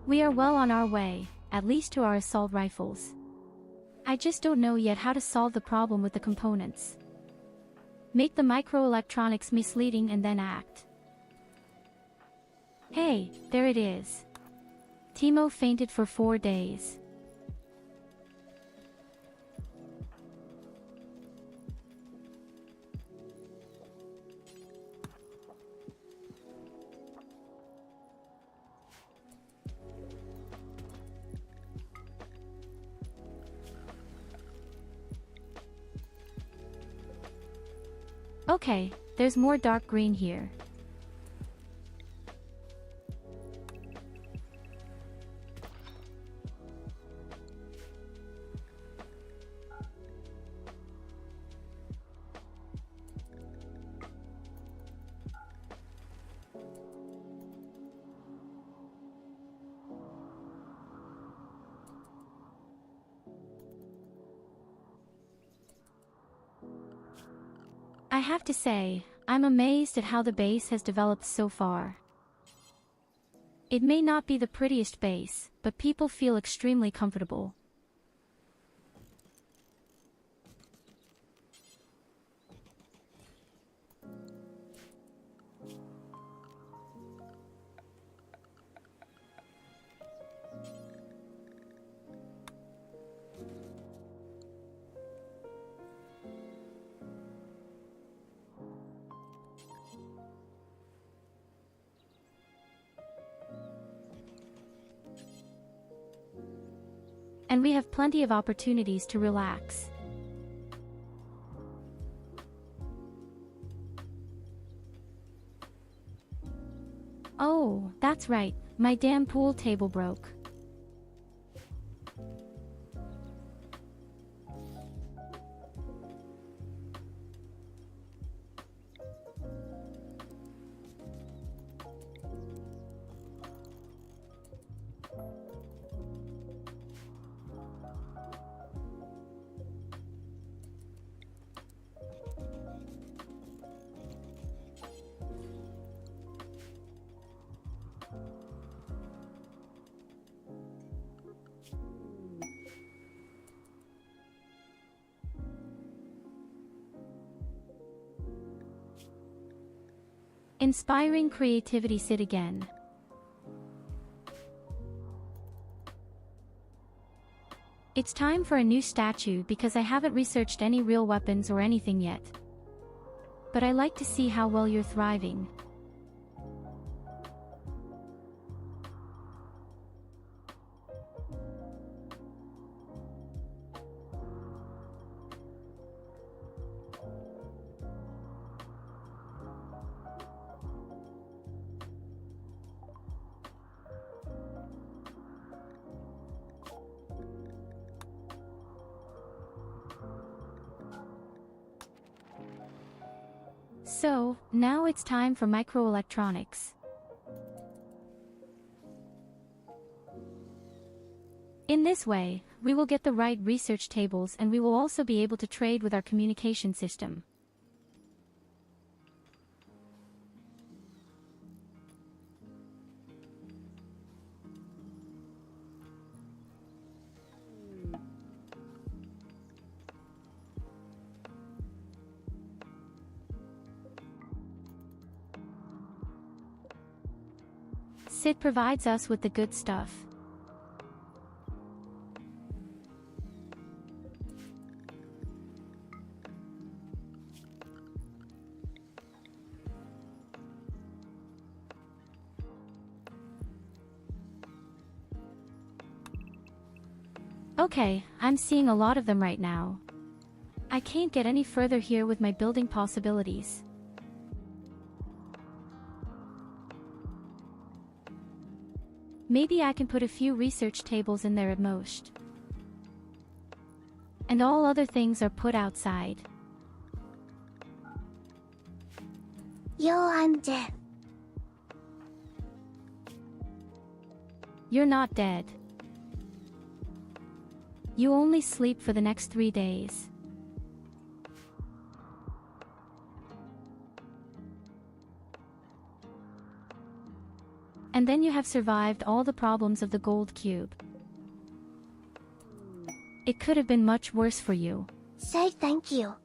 We are well on our way, at least to our assault rifles. I just don't know yet how to solve the problem with the components. Make the microelectronics misleading and then act. Hey, there it is. Timo fainted for 4 days. Okay, there's more dark green here. I have to say, I'm amazed at how the base has developed so far. It may not be the prettiest base, but people feel extremely comfortable. And we have plenty of opportunities to relax. Oh, that's right, my damn pool table broke. Inspiring creativity. Sit again. It's time for a new statue because I haven't researched any real weapons or anything yet. But I like to see how well you're thriving. So, now it's time for microelectronics. In this way, we will get the right research tables and we will also be able to trade with our communication system. Sid provides us with the good stuff. Okay, I'm seeing a lot of them right now. I can't get any further here with my building possibilities. Maybe I can put a few research tables in there at most. And all other things are put outside. Yo, I'm dead. You're not dead. You only sleep for the next 3 days. And then you have survived all the problems of the gold cube. It could have been much worse for you. Say thank you.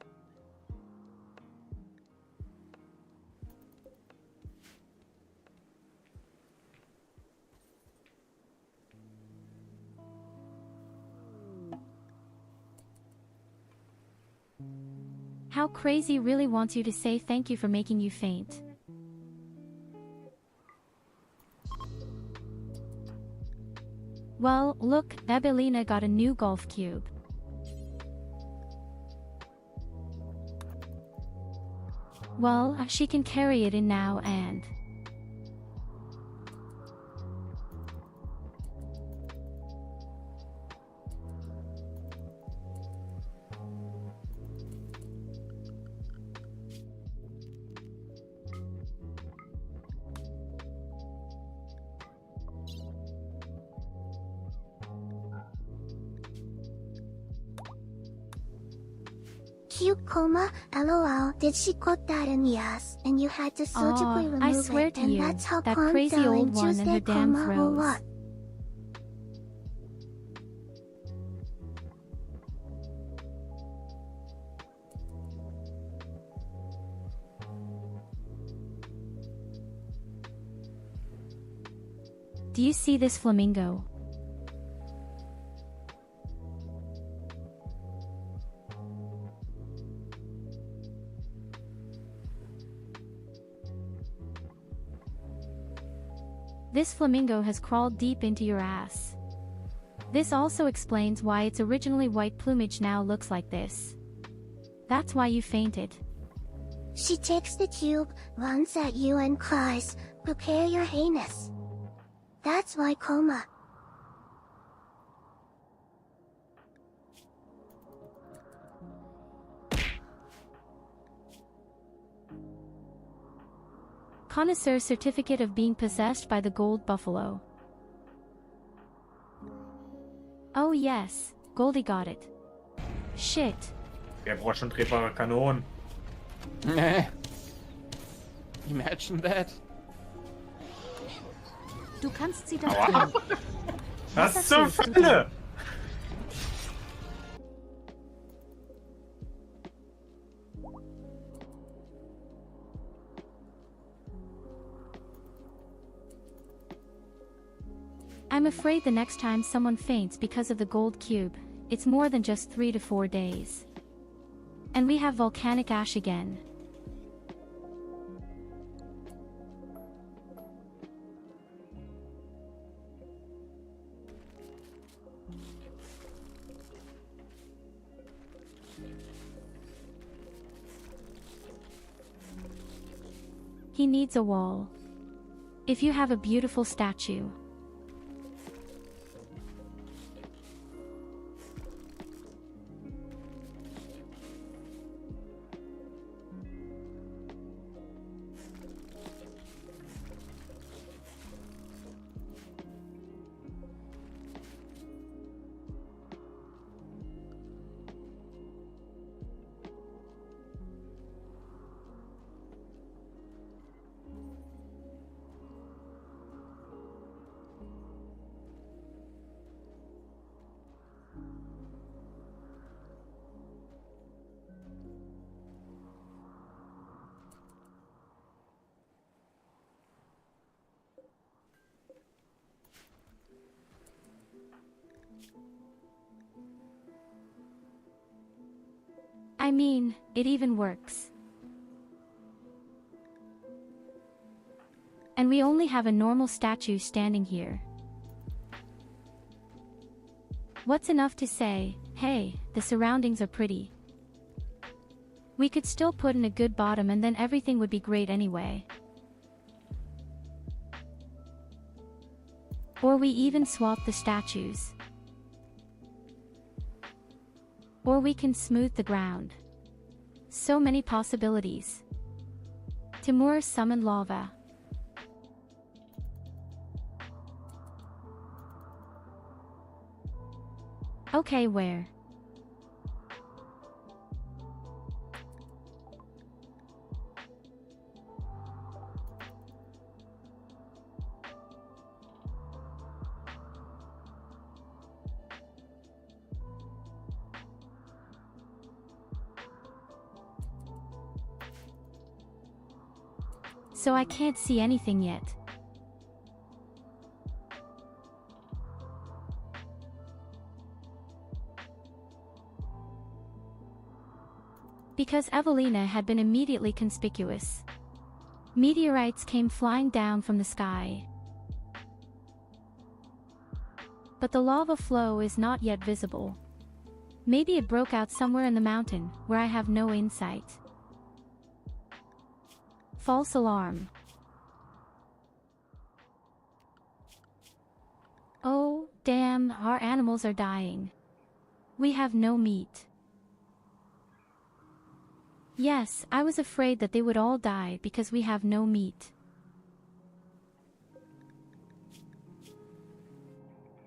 How crazy really wants you to say thank you for making you faint. Well, look, Evelina got a new golf cube. Well, she can carry it in now and... Cute coma, lol. Did she got that in the ass and you had to surgically remove I swear it, to and you, that's how that Con crazy fell old in one and Tuesday her damn coma, or throws. what? Do you see this flamingo? This flamingo has crawled deep into your ass. This also explains why its originally white plumage now looks like this. That's why you fainted. She takes the cube, runs at you and cries, "Prepare your anus." That's why coma. Connoisseur certificate of being possessed by the gold buffalo. Oh yes, Goldie got it. Shit. Der braucht schon drehbare Kanonen. Imagine that. Du kannst sie doch Aua. töten. Was zur erzählst du Hölle? I'm afraid the next time someone faints because of the gold cube, it's more than just 3 to 4 days. And we have volcanic ash again. He needs a wall. If you have a beautiful statue. mean, it even works. And we only have a normal statue standing here. What's enough to say, hey, the surroundings are pretty. We could still put in a good bottom and then everything would be great anyway. Or we even swap the statues. Or we can smooth the ground. So many possibilities. Timur summoned lava. Okay, where? So I can't see anything yet. Because Evelina had been immediately conspicuous. Meteorites came flying down from the sky. But the lava flow is not yet visible. Maybe it broke out somewhere in the mountain, where I have no insight. False alarm. Oh, damn, our animals are dying. We have no meat. Yes, I was afraid that they would all die because we have no meat.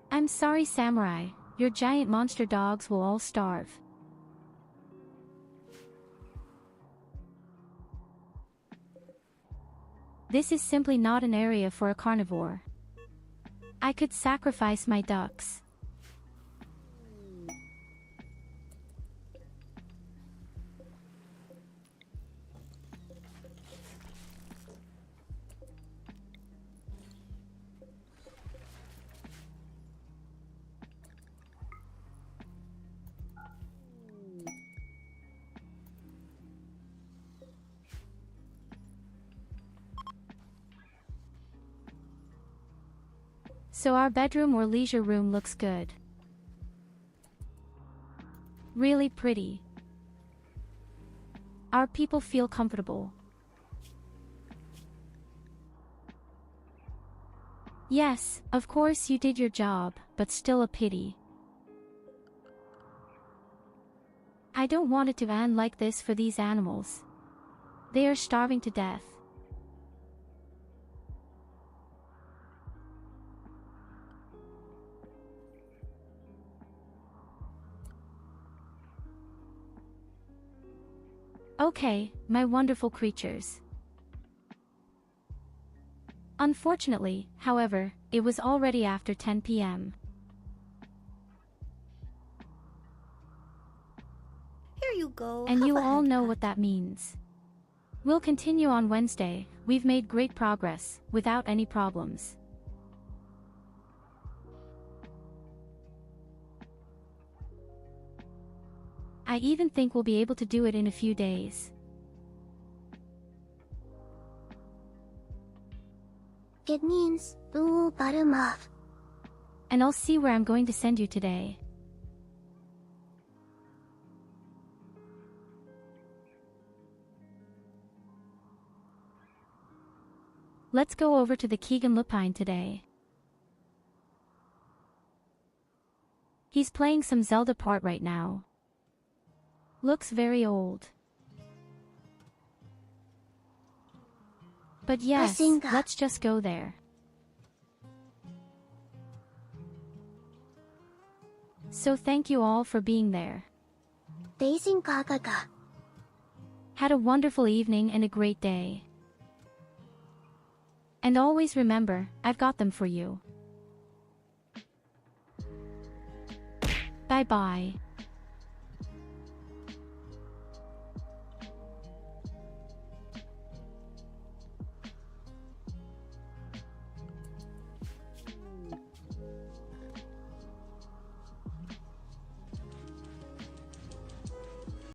I'm sorry, Samurai, your giant monster dogs will all starve. This is simply not an area for a carnivore. I could sacrifice my ducks. So our bedroom or leisure room looks good. Really pretty. Our people feel comfortable. Yes, of course you did your job, but still a pity. I don't want it to end like this for these animals. They are starving to death. Okay, my wonderful creatures. Unfortunately, however, it was already after 10 p.m. Here you go. And have you a all head know pat. what that means. We'll continue on Wednesday. We've made great progress, without any problems. I even think we'll be able to do it in a few days. It means, ooh, bottom up. And I'll see where I'm going to send you today. Let's go over to the Keegan Lupine today. He's playing some Zelda part right now. Looks very old. But yes, Bazinga. let's just go there. So thank you all for being there. Bazinga. Had a wonderful evening and a great day. And always remember, I've got them for you. Bye bye.